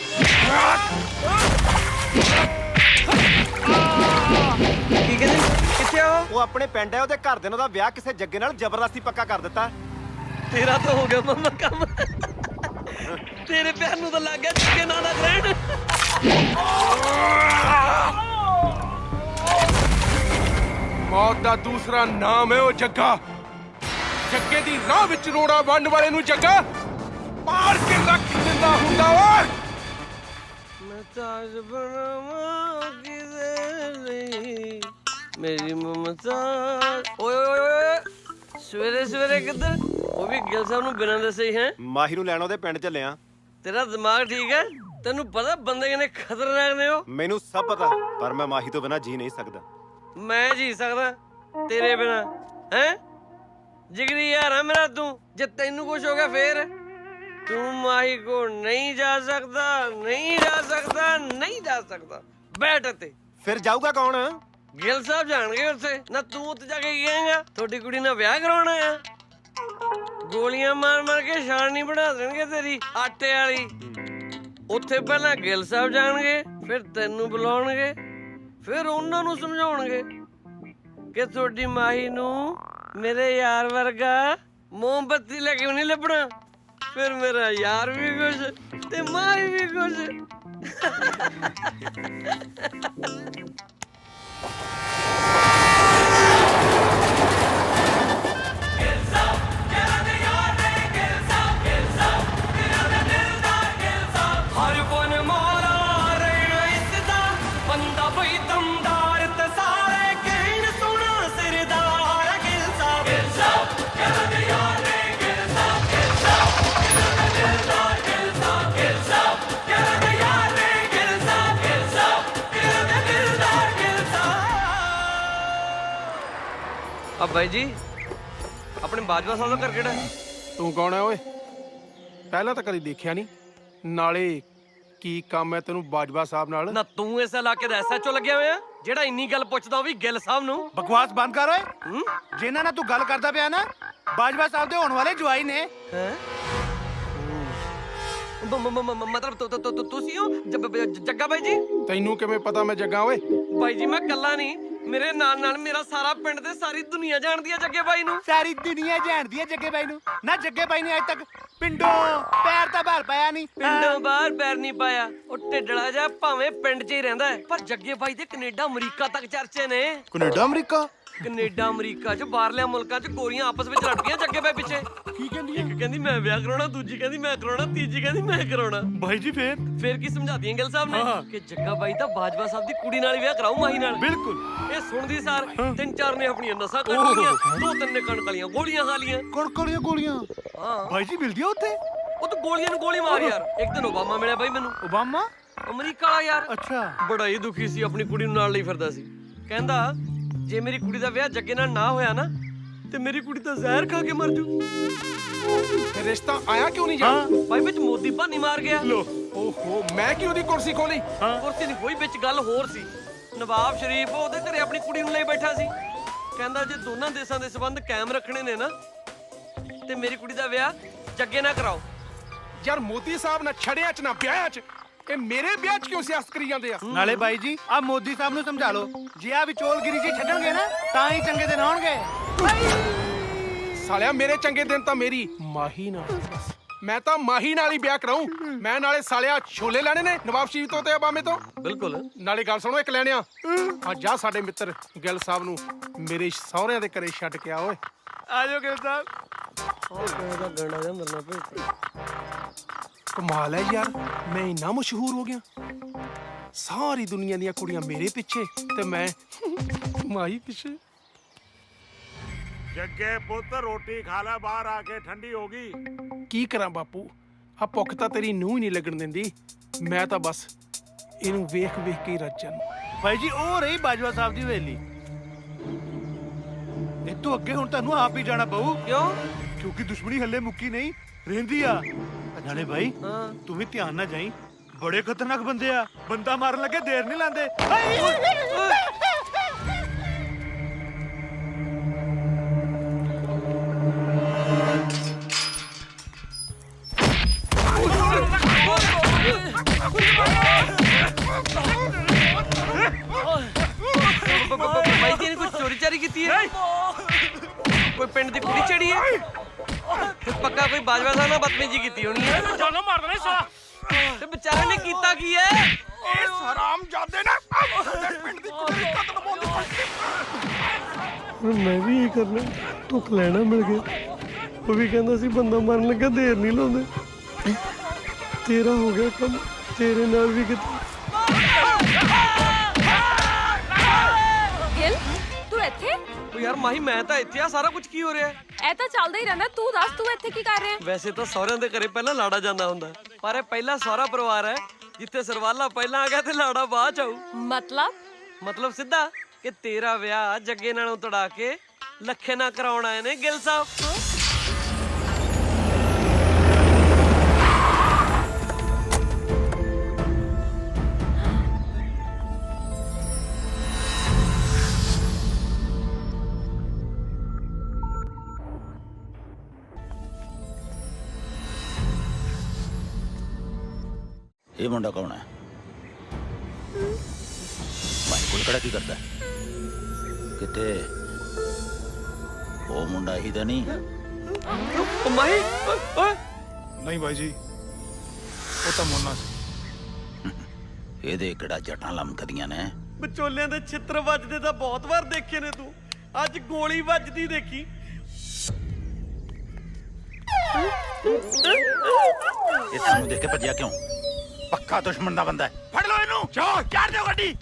ਕੀ ਕਹਿੰਦੇ ਕਿੱਥੇ ਆ ਉਹ ਆਪਣੇ ਪਿੰਡ ਹੈ, ਉਹਦੇ ਘਰ ਦੇ ਨਾਲ ਉਹਦਾ ਵਿਆਹ ਕਿਸੇ ਜੱਗੇ ਨਾਲ ਜ਼ਬਰਦਸਤੀ ਪੱਕਾ ਕਰ ਦਿੱਤਾ। ਤੇਰਾ ਤਾਂ ਹੋ ਗਿਆ ਮਾਮਾ ਕੰਮ ਤੇਰੇ ਪਿਆਰ ਨੂੰ ਤਾਂ ਲੱਗ ਗਿਆ ਜੱਗੇ ਨਾਂ ਦਾ ਗ੍ਰੈਂਡ ਮੌਤ ਦਾ ਦੂਸਰਾ ਨਾਮ ਹੈ ਉਹ ਜੱਗਾ। ਜੱਗੇ ਦੀ ਰਾਹ ਵਿੱਚ ਰੋੜਾ ਵੰਡ ਵਾਲੇ ਨੂੰ ਜੱਗਾ ਮਾਰ ਕੇ ਰੱਖ ਦਿੰਦਾ ਹੁੰਦਾ ਓਏ। ਮੈਂ ਤਾਜ ਬਣਾਵਾਂ ਕਿਦੇ ਲਈ ਮੇਰੀ ਮਮਤਾ। ਓਏ ਓਏ ਓਏ ਸਵੇਰੇ ਸਵੇਰੇ ਕਿੱਧਰ? ਉਹ ਵੀ ਗਿਲ ਸਾਹਿਬ ਨੂੰ ਬਿਨਾਂ ਦੱਸੇ ਹੀ ਹੈ। ਮਾਹੀ ਨੂੰ ਲੈਣ ਉਹਦੇ ਪਿੰਡ ਚੱਲਿਆ। ਤੇਰਾ ਦਿਮਾਗ ਠੀਕ ਹੈ? ਤੈਨੂੰ ਪਤਾ ਬੰਦੇ ਕਿੰਨੇ ਖਤਰਨਾਕ ਨੇ ਉਹ। ਮੈਨੂੰ ਸਭ ਪਤਾ, ਪਰ ਮੈਂ ਮਾਹੀ ਤੋਂ ਬਿਨਾਂ ਜੀ ਨਹੀਂ ਸਕਦਾ। ਮੈਂ ਜੀ ਸਕਦਾ ਤੇਰੇ ਬਿਨਾਂ ਹੈ? ਜਿਗਰੀ ਯਾਰ ਆ ਮੇਰਾ ਤੂੰ। ਜੇ ਤੈਨੂੰ ਕੁਝ ਹੋ ਗਿਆ ਫੇਰ ਤੂੰ ਮਾਹੀ ਕੋ ਨਹੀਂ ਜਾ ਸਕਦਾ, ਨਹੀਂ ਜਾ ਸਕਦਾ, ਨਹੀਂ ਜਾ ਸਕਦਾ। ਬੈਠ ਤੇ ਫਿਰ ਜਾਊਗਾ ਕੌਣ? ਗਿੱਲ ਸਾਹਿਬ ਜਾਣਗੇ ਉੱਥੇ ਨਾ। ਤੂੰ ਉੱਥੇ ਜਾ ਕੇ ਕੀ ਕਹੇਂਗਾ? ਤੁਹਾਡੀ ਕੁੜੀ ਨਾਲ ਵਿਆਹ ਕਰਾਉਣਾ ਆ? ਗੋਲੀਆਂ ਮਾਰ ਮਾਰ ਕੇ ਛਾਣਨੀ ਬਣਾ ਦੇਣਗੇ ਤੇਰੀ ਆਟੇ ਵਾਲੀ। ਉੱਥੇ ਪਹਿਲਾਂ ਗਿੱਲ ਸਾਹਿਬ ਜਾਣਗੇ, ਫਿਰ ਤੈਨੂੰ ਬੁਲਾਉਣਗੇ, ਫਿਰ ਉਹਨਾਂ ਨੂੰ ਸਮਝਾਉਣਗੇ ਕਿ ਤੁਹਾਡੀ ਮਾਹੀ ਨੂੰ ਮੇਰੇ ਯਾਰ ਵਰਗਾ ਮੋਮਬੱਤੀ ਲੈ ਕੇ ਨਹੀਂ ਲੱਭਣਾ। ਫਿਰ ਮੇਰਾ ਯਾਰ ਵੀ ਖੁਸ਼ ਤੇ ਮਾਹੀ ਵੀ ਖੁਸ਼। अब भाई जी अपने बाजवा साहब का घर किहड़ा है? ਤੂੰ ਕੌਣ ਹੈ ਓਏ? ਪਹਿਲਾਂ ਤਾਂ ਕਦੀ ਦੇਖਿਆ ਨਹੀਂ। ਨਾਲੇ ਕੀ ਕੰਮ ਹੈ ਤੈਨੂੰ ਬਾਜਵਾ ਸਾਹਿਬ ਨਾਲ? ना तू इस इलाके दा SHO ਲੱਗਿਆ ਹੋਇਆ ਜਿਹੜਾ ਇੰਨੀ ਗੱਲ ਪੁੱਛਦਾ ਉਹ ਵੀ ਗਿੱਲ ਸਾਹਿਬ ਨੂੰ। ਬਕਵਾਸ ਬੰਦ ਕਰ ਓਏ। ਜਿਨ੍ਹਾਂ ਨਾਲ ਤੂੰ ਗੱਲ ਕਰਦਾ ਪਿਆ ਨਾ, ਬਾਜਵਾ ਸਾਹਿਬ ਦੇ ਹੋਣ ਵਾਲੇ ਜਵਾਈ ਨੇ। ਹੈ मतलब ਤੁਸੀਂ ਹੋ ਜੱਗਾ ਬਾਈ ਜੀ? ਤੈਨੂੰ ਕਿਵੇਂ ਪਤਾ ਮੈਂ ਜੱਗਾ ਓਏ? ਬਾਈ ਜੀ ਮੈਂ ਕੱਲਾ ਨਹੀਂ, ਮੇਰੇ ਨਾਲ ਨਾਲ ਮੇਰਾ ਸਾਰਾ ਪਿੰਡ ਤੇ ਸਾਰੀ ਦੁਨੀਆ ਜਾਣਦੀ ਹੈ ਜੱਗੇ ਬਾਈ ਨੂੰ। ਸਾਰੀ ਦੁਨੀਆ ਜਾਣਦੀ ਹੈ ਜੱਗੇ ਬਾਈ ਨੂੰ। ਨਾ ਜੱਗੇ ਬਾਈ ਨੇ ਅੱਜ ਤੱਕ ਪਿੰਡੋਂ ਪੈਰ ਤਾਂ ਬਾਹਰ ਪਾਇਆ ਨਹੀਂ। ਪਿੰਡੋਂ ਬਾਹਰ ਪੈਰ ਨਹੀਂ ਪਾਇਆ। ਉਹ ਢਿੱਡਲਾ ਜਾ ਭਾਵੇਂ ਪਿੰਡ 'ਚ ਹੀ ਰਹਿੰਦਾ ਹੈ, ਪਰ ਜੱਗੇ ਬਾਈ ਦੇ ਕੈਨੇਡਾ ਅਮਰੀਕਾ ਤੱਕ ਚਰਚੇ ਨੇ। Canada America? ਕੈਨੇਡਾ ਅਮਰੀਕਾ 'ਚ ਬਾਹਰਲਿਆਂ ਮੁਲਕਾਂ 'ਚ ਗੋਰੀਆਂ ਆਪਸ ਵਿੱਚ ਲੜਦੀਆਂ ਜੱਗੇ ਬਾਈ ਪਿੱਛੇ। ਕੀ ਕਹਿੰਦੀ ਇੱਕ ਕਹਿੰਦੀ ਮੈਂ ਵਿਆਹ ਕਰਾਉਣਾ, ਦੂਜੀ ਕਹਿੰਦੀ ਮੈਂ ਕਰਾਉਣਾ, ਤੀਜੀ ਕਹਿੰਦੀ ਮੈਂ ਕਰਾਉਣਾ। ਬਾਈ ਜੀ ਫੇਰ ਕੀ ਸਮਝਾਦੀਆਂ ਗਿੱਲ ਸਾਹਿਬ ਨੇ ਕਿ ਜੱਗਾ ਬਾਈ ਤਾਂ ਬਾਜਵਾ ਸਾਹਿਬ ਦੀ ਕੁੜੀ ਨਾਲ ਹੀ ਵਿਆਹ ਕਰਾਉ ਮਾਹੀ ਨਾਲ। ਬਿਲਕੁਲ। ਇਹ ਸੁਣਦੀ ਸਾਰ ਤਿੰਨ ਚਾਰ ਨੇ ਆਪਣੀਆਂ ਨਸਾਂ ਕੱਢ ਲਈਆਂ, ਦੋ ਤਿੰਨ ਨੇ ਕਣਕ ਵਾਲੀਆਂ ਗੋਲੀਆਂ ਖਾ ਲੀਆਂ। ਕਣਕਲੀਆਂ ਗੋਲੀਆਂ? ਹਾਂ ਬਾਈ ਜੀ ਮਿਲਦੀ ਆ ਉੱਥੇ? ਉਹ ਤਾਂ ਗੋਲੀਆਂ ਨੂੰ ਗੋਲੀ ਮਾਰ ਯਾਰ। ਇੱਕ ਦਿਨ ਓਬਾਮਾ ਮਿਲਿਆ ਬਾਈ ਮੈਨੂੰ। ਓਬਾਮਾ? ਅਮਰੀਕਾ ਵਾਲਾ ਯਾਰ। ਅੱਛਾ। ਬੜਾ ਹੀ ਦੁਖੀ ਸੀ, ਆਪਣੀ ਕੁੜੀ ਨੂੰ ਨਾਲ ਲਈ ਫਿਰਦਾ ਸੀ। ਕਹਿੰਦਾ ਜੇ ਮੇਰੀ ਕੁੜੀ ਦਾ ਵਿਆਹ ਜੱਗੇ ਨਾਲ ਨਾ ਹੋਇਆ ਨਾ ਤੇ ਮੇਰੀ ਕੁੜੀ ਤਾਂ ਜ਼ਹਿਰ ਖਾ ਕੇ ਮਰ ਜੂ। ਰਿਸ਼ਤਾ ਆਇਆ ਕਿਉਂ ਨਹੀਂ ਜਾ? ਬਾਈ ਵਿੱਚ ਮੋਦੀ ਭਾਨੀ ਮਾਰ ਗਿਆ। ਲੋ ਓਹੋ, ਮੈਂ ਕਿਉਂ ਦੀ ਕੁਰਸੀ ਖੋਲੀ? ਕੁਰਸੀ ਨਹੀਂ ਕੋਈ, ਵਿੱਚ ਗੱਲ ਹੋਰ ਸੀ। ਨਵਾਬ ਸ਼ਰੀਫ ਉਹਦੇ ਘਰੇ ਆਪਣੀ ਕੁੜੀ ਨੂੰ ਲਈ ਬੈਠਾ ਸੀ। ਕਹਿੰਦਾ ਜੇ ਦੋਨਾਂ ਦੇਸ਼ਾਂ ਦੇ ਸੰਬੰਧ ਕਾਇਮ ਰੱਖਣੇ ਨੇ ਨਾ ਤੇ ਮੇਰੀ ਕੁੜੀ ਦਾ ਵਿਆਹ ਜੱਗੇ ਨਾਲ ਕਰਾਓ। ਯਾਰ ਮੋਦੀ ਸਾਹਿਬ ਨਾ ਛੜਿਆਂ 'ਚ ਨਾ ਵਿਆਹਾਂ 'ਚ, ਇਹ ਮੇਰੇ ਵਿਆਹ 'ਚ ਕਿਉਂ ਸਿਆਸਤ ਕਰੀ ਜਾਂਦੇ ਆ? ਨਾਲੇ ਬਾਈ ਜੀ ਆ ਮੋਦੀ ਸਾਹਿਬ ਨੂੰ ਸਮਝਾ ਲਓ, ਜੇ ਆ ਵਿਚੋਲਗਿਰੀ ਜੀ ਛੱਡਣਗੇ ਨਾ ਤਾਂ ਹੀ ਚੰਗੇ ਦਿਨ ਆਉਣਗੇ। ਸਾਲਿਆ ਮੇਰੇ ਚੰਗੇ ਦਿਨ ਤਾਂ ਮੇਰੀ ਮਾਹੀ ਨਾਲ। ਮੈਂ ਤਾਂ ਮਾਹੀ ਨਾਲ ਹੀ ਵਿਆਹ ਕਰਾਉਂ। ਮੈਂ ਨਾਲੇ ਸਾਲਿਆ ਛੋਲੇ ਲੈਣੇ ਨੇ ਨਵਾਬ ਸ਼ਰੀਫ ਤੋਂ ਤੇ ਅਬਾਮੇ ਤੋਂ। ਬਿਲਕੁਲ। ਨਾਲੇ ਗੱਲ ਸੁਣੋ ਇੱਕ ਲੈਣਿਆ, ਆ ਜਾ ਸਾਡੇ ਮਿੱਤਰ ਗਿੱਲ ਸਾਹਿਬ ਨੂੰ ਮੇਰੇ ਸਹੁਰਿਆਂ ਦੇ ਘਰੇ ਛੱਡ ਕੇ ਆ ਓਏ। ਆਜੋ ਗਿੱਲ ਸਾਹਿਬ। ਕਮਾਲ ਹੈ ਯਾਰ, ਮੈਂ ਇੰਨਾ ਮਸ਼ਹੂਰ ਹੋ ਗਿਆ। ਸਾਰੀ ਦੁਨੀਆ ਦੀਆਂ ਕੁੜੀਆਂ ਮੇਰੇ ਪਿੱਛੇ ਤੇ ਮੈਂ ਮਾਹੀ ਪਿੱਛੇ। ਜੱਗੇ ਪੁੱਤ ਰੋਟੀ ਖਾ ਲੈ, ਬਾਹਰ ਆ ਕੇ ਠੰਡੀ ਹੋ ਗਈ। ਕੀ ਕਰਾਂ ਬਾਪੂ, ਆ ਭੁੱਖ ਤਾਂ ਤੇਰੀ ਨੂੰਹ ਹੀ ਨਹੀਂ ਲੱਗਣ ਦਿੰਦੀ। ਮੈਂ ਤਾਂ ਬਸ ਇਹਨੂੰ ਵੇਖ ਵੇਖ ਕੇ ਹੀ ਰੱਜ ਜਾਣਾ। ਬਾਈ ਜੀ ਉਹ ਰਹੀ ਬਾਜਵਾ ਸਾਹਿਬ ਦੀ ਹਵੇਲੀ। ਇਹ ਤੋਂ ਅੱਗੇ ਹੁਣ ਤੁਹਾਨੂੰ ਆਪ ਹੀ ਜਾਣਾ ਪਊ। ਕਿਉਂ? ਕਿਉਂਕਿ ਦੁਸ਼ਮਣੀ ਹੱਲੇ ਮੁੱਕੀ ਨਹੀਂ, ਰਹਿੰਦੀ ਆ। ਨਾਲੇ ਬਾਈ ਹਾਂ ਤੂੰ ਵੀ ਧਿਆਨ ਨਾਲ ਜਾਈ, ਬੜੇ ਖਤਰਨਾਕ ਬੰਦੇ ਆ। ਬੰਦਾ ਮਾਰਨ ਲੱਗੇ ਦੇਰ ਨਹੀਂ ਲਾਂਦੇ। ਕੋਈ ਪਿੰਡ ਦੀ ਕੁੜੀ ਚੜੀ ਹੈ ਪੱਕਾ ਕੋਈ ਬਾਜਵਾ ਸਾਹਿਬ ਨਾਲ ਬਦਤਮੀਜ਼ੀ ਕੀਤੀ ਹੋਣੀ ਹੈ ਜਾਨੋਂ ਮਾਰ ਦੇਣਾ ਸਾਲਾ ਤੇ ਵਿਚਾਰੇ ਨੇ ਕੀਤਾ ਕੀ ਹੈ ਇਹ ਹਰਾਮ ਜਾਦੇ ਨੇ ਸਾਡੇ ਪਿੰਡ ਦੀ ਕੁੜੀ ਦੀ ਕਤਲ ਬੋਲ ਮੈਂ ਵੀ ਇਹ ਕਰਨਾ ਧੁੱਖ ਲੈਣਾ ਮਿਲ ਗਿਆ ਉਹ ਵੀ ਕਹਿੰਦਾ ਸੀ ਬੰਦਾ ਮਰਨ ਲੱਗਾ ਦੇਰ ਨਹੀਂ ਲਾਉਂਦੇ ਤੇਰਾ ਹੋ ਗਿਆ ਕੰਮ ਤੇਰੇ ਨਾਲ ਵੀ ਕਿਤੇ ਗਿਲ ਤੂੰ ਇੱਥੇ ਉਹ ਯਾਰ ਮਾਹੀ ਮੈਂ ਤਾਂ ਇੱਥੇ ਆ ਸਾਰਾ ਕੁਝ ਕੀ ਹੋ ਰਿਹਾ ਇਹ ਤਾਂ ਚੱਲਦਾ ਹੀ ਰਹਿੰਦਾ ਤੂੰ ਦੱਸ ਤੂੰ ਇੱਥੇ ਕੀ ਕਰ ਰਿਹਾ ਵੈਸੇ ਤਾਂ ਸਹੁਰਿਆਂ ਦੇ ਘਰੇ ਪਹਿਲਾਂ ਲਾੜਾ ਜਾਂਦਾ ਹੁੰਦਾ ਪਰ ਇਹ ਪਹਿਲਾ ਸਹੁਰਾ ਪਰਿਵਾਰ ਹੈ ਜਿੱਥੇ ਸਰਵਾਲਾ ਪਹਿਲਾਂ ਆ ਗਿਆ ਤੇ ਲਾੜਾ ਬਾਅਦ ਚ ਆਊ ਮਤਲਬ ਸਿੱਧਾ ਕਿ ਤੇਰਾ ਵਿਆਹ ਜੱਗੇ ਨਾਲੋਂ ਤੜਾ ਕੇ ਲੱਖੇ ਨਾਲ ਕਰਾਉਣ ਆਏ ਨੇ ਗਿੱਲ ਸਾਹਿਬ ਇਹ ਮੁੰਡਾ ਕੌਣ ਹੈ ਭਾਈ ਕੋਲ ਖੜਾ ਕੀ ਕਰਦਾ ਕਿਤੇ ਉਹ ਮੁੰਡਾ ਹੀ ਤਾਂ ਨਹੀਂ ਉਹ ਮਾਹੀ ਓਏ ਨਹੀਂ ਬਾਈ ਜੀ ਉਹ ਤਾਂ ਮੋਨਾ ਸੀ ਇਹਦੇ ਕਿਹੜਾ ਜੱਟਾਂ ਲਮਕਦੀਆਂ ਨੇ ਵਿਚੋਲਿਆਂ ਦੇ ਛਿੱਤਰ ਵੱਜਦੇ ਤਾਂ ਬਹੁਤ ਵਾਰ ਦੇਖੇ ਨੇ ਤੂੰ ਅੱਜ ਗੋਲੀ ਵੱਜਦੀ ਦੇਖੀ ਇਹ ਸਾਨੂੰ ਦੇਖ ਕੇ ਭੱਜਿਆ ਕਿਉਂ ਪੱਕਾ ਦੁਸ਼ਮਣ ਦਾ ਬੰਦਾ ਹੈ ਫੜ ਲਓ ਇਹਨੂੰ ਚੋ ਚਾੜ ਦਿਓ ਗੱਡੀ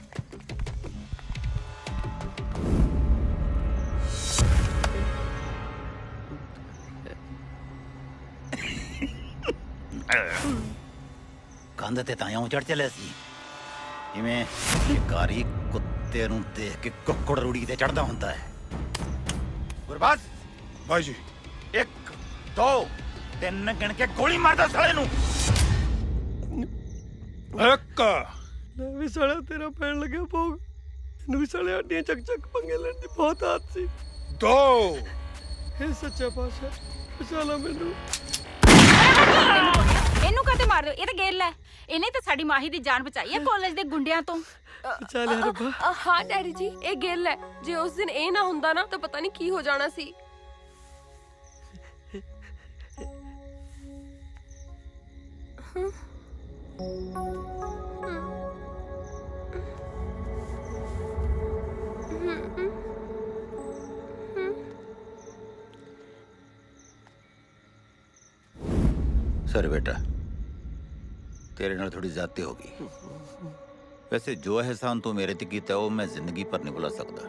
ਕੰਧ ਤੇ ਤਾਂ ਇਉਂ ਚੜ ਚੱਲਿਆ ਸੀ ਜਿਵੇਂ ਸ਼ਿਕਾਰੀ ਕੁੱਤੇ ਨੂੰ ਦੇਖ ਕੇ ਕੁੱਕੜ ਰੂੜੀ ਤੇ ਚੜਦਾ ਹੁੰਦਾ ਹੈ ਗੁਰਬਾਜ਼ ਬਾਈ ਜੀ 1 2 3 ਗਿਣ ਕੇ ਗੋਲੀ ਮਾਰਦਾ ਸਾਲੇ ਨੂੰ ਇੱਕ ਮੈਂ ਵੀ ਸਾਲਿਆ ਤੇਰਾ ਪੈਣ ਲੱਗਿਆ ਭੋਗ ਇਹਨੂੰ ਵੀ ਸਾਲਿਆ ਅੱਡੀਆਂ ਚੱਕ ਚੱਕ ਪੰਗੇ ਲੈਣ ਦੀ ਬਹੁਤ ਆਦਤ ਸੀ 2 ਇਹ ਸੱਚਾ ਪਾਸ਼ਾ ਬਚਾਲਾ ਮੈਨੂੰ ਇਹਨੂੰ ਕਾਤੇ ਮਾਰ ਰਹੇ ਹੋ? ਇਹ ਤਾਂ ਗਿੱਲ ਹੈ ਇਹਨੇ ਤਾਂ ਸਾਡੀ ਮਾਹੀ ਦੀ ਜਾਨ ਬਚਾਈ ਹੈ ਕਾਲਜ ਦੇ ਗੁੰਡਿਆਂ ਤੋਂ ਬਚਾਲਿਆ ਰੱਬਾ ਹਾਂ ਡੈਡੀ ਜੀ ਇਹ ਗਿੱਲ ਹੈ ਜੇ ਉਸ ਦਿਨ ਇਹ ਨਾ ਹੁੰਦਾ ਨਾ ਤਾਂ ਪਤਾ ਨਹੀਂ ਕੀ ਹੋ ਜਾਣਾ ਸੀ सर बेटा तेरे नाल थोड़ी ज्यादती हो गई वैसे जो एहसान तू मेरे ते कीता वो मैं जिंदगी पर नहीं भुला सकता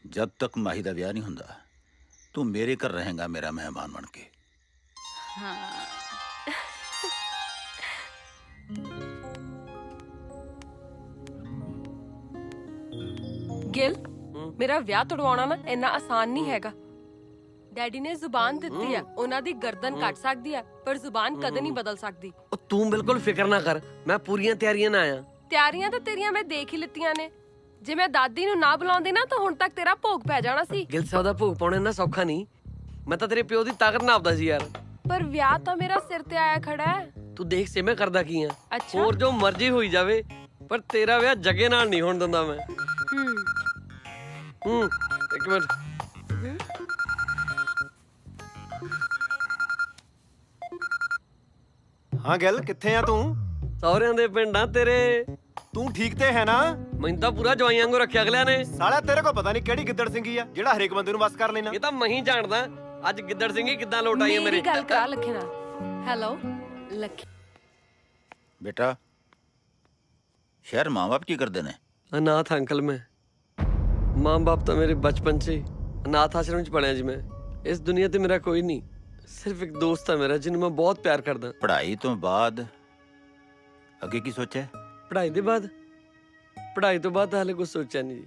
जब तक माही दा ब्याह नहीं हुंदा तू मेरे घर रहेगा मेरा मेहमान बन के ਗਿਲ ਮੇਰਾ ਵਿਆਹ ਤੜਵਾਉਣਾ ਨਾ ਇੰਨਾ ਆਸਾਨ ਨਹੀਂ ਹੈਗਾ ਡੈਡੀ ਨੇ ਜ਼ੁਬਾਨ ਦਿੱਤੀ ਆ ਉਹਨਾਂ ਦੀ ਗਰਦਨ ਕੱਟ ਸਕਦੀ ਆ ਪਰ ਜ਼ੁਬਾਨ ਕਦੇ ਨਹੀਂ ਬਦਲ ਸਕਦੀ ਉਹ ਤੂੰ ਬਿਲਕੁਲ ਫਿਕਰ ਨਾ ਕਰ ਮੈਂ ਪੂਰੀਆਂ ਤਿਆਰੀਆਂ ਨਾਲ ਆਇਆ ਤਿਆਰੀਆਂ ਤਾਂ ਤੇਰੀਆਂ ਮੈਂ ਦੇਖ ਹੀ ਲਿੱਤੀਆਂ ਨੇ ਜੇ ਮੈਂ ਦਾਦੀ ਨੂੰ ਨਾ ਬੁਲਾਉਂਦੀ ਨਾ ਤਾਂ ਹੁਣ ਤੱਕ ਤੇਰਾ ਭੋਗ ਪੈ ਜਾਣਾ ਸੀ ਗਿੱਲ ਸਾਹਿਬ ਦਾ ਭੋਗ ਪਾਉਣਾ ਇੰਨਾ ਸੌਖਾ ਨਹੀਂ ਮੈਂ ਤਾਂ ਤੇਰੇ ਪਿਓ ਦੀ ਤਾਕਤ ਨਾਪਦਾ ਸੀ ਯਾਰ ਪਰ ਵਿਆਹ ਤਾਂ ਮੇਰਾ ਸਿਰ ਤੇ ਆਇਆ ਖੜਾ ਹੈ ਤੂੰ ਦੇਖ ਸੇ ਮੈਂ ਕਰਦਾ ਕੀ ਆ ਅੱਛਾ। ਹੋਰ ਜੋ ਮਰਜ਼ੀ ਹੋਈ ਜਾਵੇ ਪਰ ਤੇਰਾ ਵਿਆਹ ਜੱਗੇ ਨਾਲ ਨਹੀਂ ਹੋਣ ਦਿੰਦਾ ਮੈਂ ਇੱਕ ਮਿੰਟ ਹਾਂ ਗੱਲ ਕਿੱਥੇ ਆ ਤੂੰ ਸਹੁਰਿਆਂ ਦੇ ਪਿੰਡਾਂ ਤੇਰੇ ਤੂੰ ਠੀਕ ਤੇ ਹੈ ਨਾ ਮੈਨੂੰ ਤਾਂ ਪੂਰਾ ਜਵਾਈਆਂ ਵਾਂਗੂ ਰੱਖਿਆ ਅਗਲਿਆਂ ਨੇ ਸਾਲਾ ਤੇਰੇ ਕੋਲ ਪਤਾ ਨਹੀਂ ਕਿਹੜੀ ਗਿੱਦੜ ਸਿੰਘੀ ਆ ਜਿਹੜਾ ਹਰੇਕ ਬੰਦੇ ਨੂੰ ਵਸ ਕਰ ਲੈਣਾ ਇਹ ਤਾਂ ਮੈਂ ਹੀ ਜਾਣਦਾ ਅੱਜ ਗਿੱਦੜ ਸਿੰਘੀ ਕਿੱਦਾਂ ਲੋਟ ਆਈ ਹੈ ਮੇਰੀ ਮੇਰੇ ਗੱਲ ਕਰਾ ਲੱਖੇ ਨਾਲ ਹੈਲੋ ਲੱਖੇ बेटा शहर माँ बाप की करते ने ਅਨਾਥ ਅੰਕਲ ਮੈਂ ਮਾਂ ਬਾਪ ਤਾਂ ਮੇਰੇ ਬਚਪਨ 'ਚ ਹੀ ਅਨਾਥ ਆਸ਼ਰਮ 'ਚ ਪੜਿਆ ਜੀ ਮੈਂ ਇਸ ਦੁਨੀਆ ਤੇ ਮੇਰਾ ਕੋਈ ਨਹੀਂ ਸਿਰਫ ਇੱਕ ਦੋਸਤ ਹੈ ਮੇਰਾ ਜਿਹਨੂੰ ਮੈਂ ਬਹੁਤ ਪਿਆਰ ਕਰਦਾ पढ़ाई तो बाद आगे की सोचा है ਪੜ੍ਹਾਈ ਦੇ ਬਾਅਦ ਪੜ੍ਹਾਈ ਤੋਂ ਬਾਅਦ ਤਾਂ ਹਾਲੇ ਕੁਝ ਸੋਚਿਆ ਨਹੀਂ ਜੀ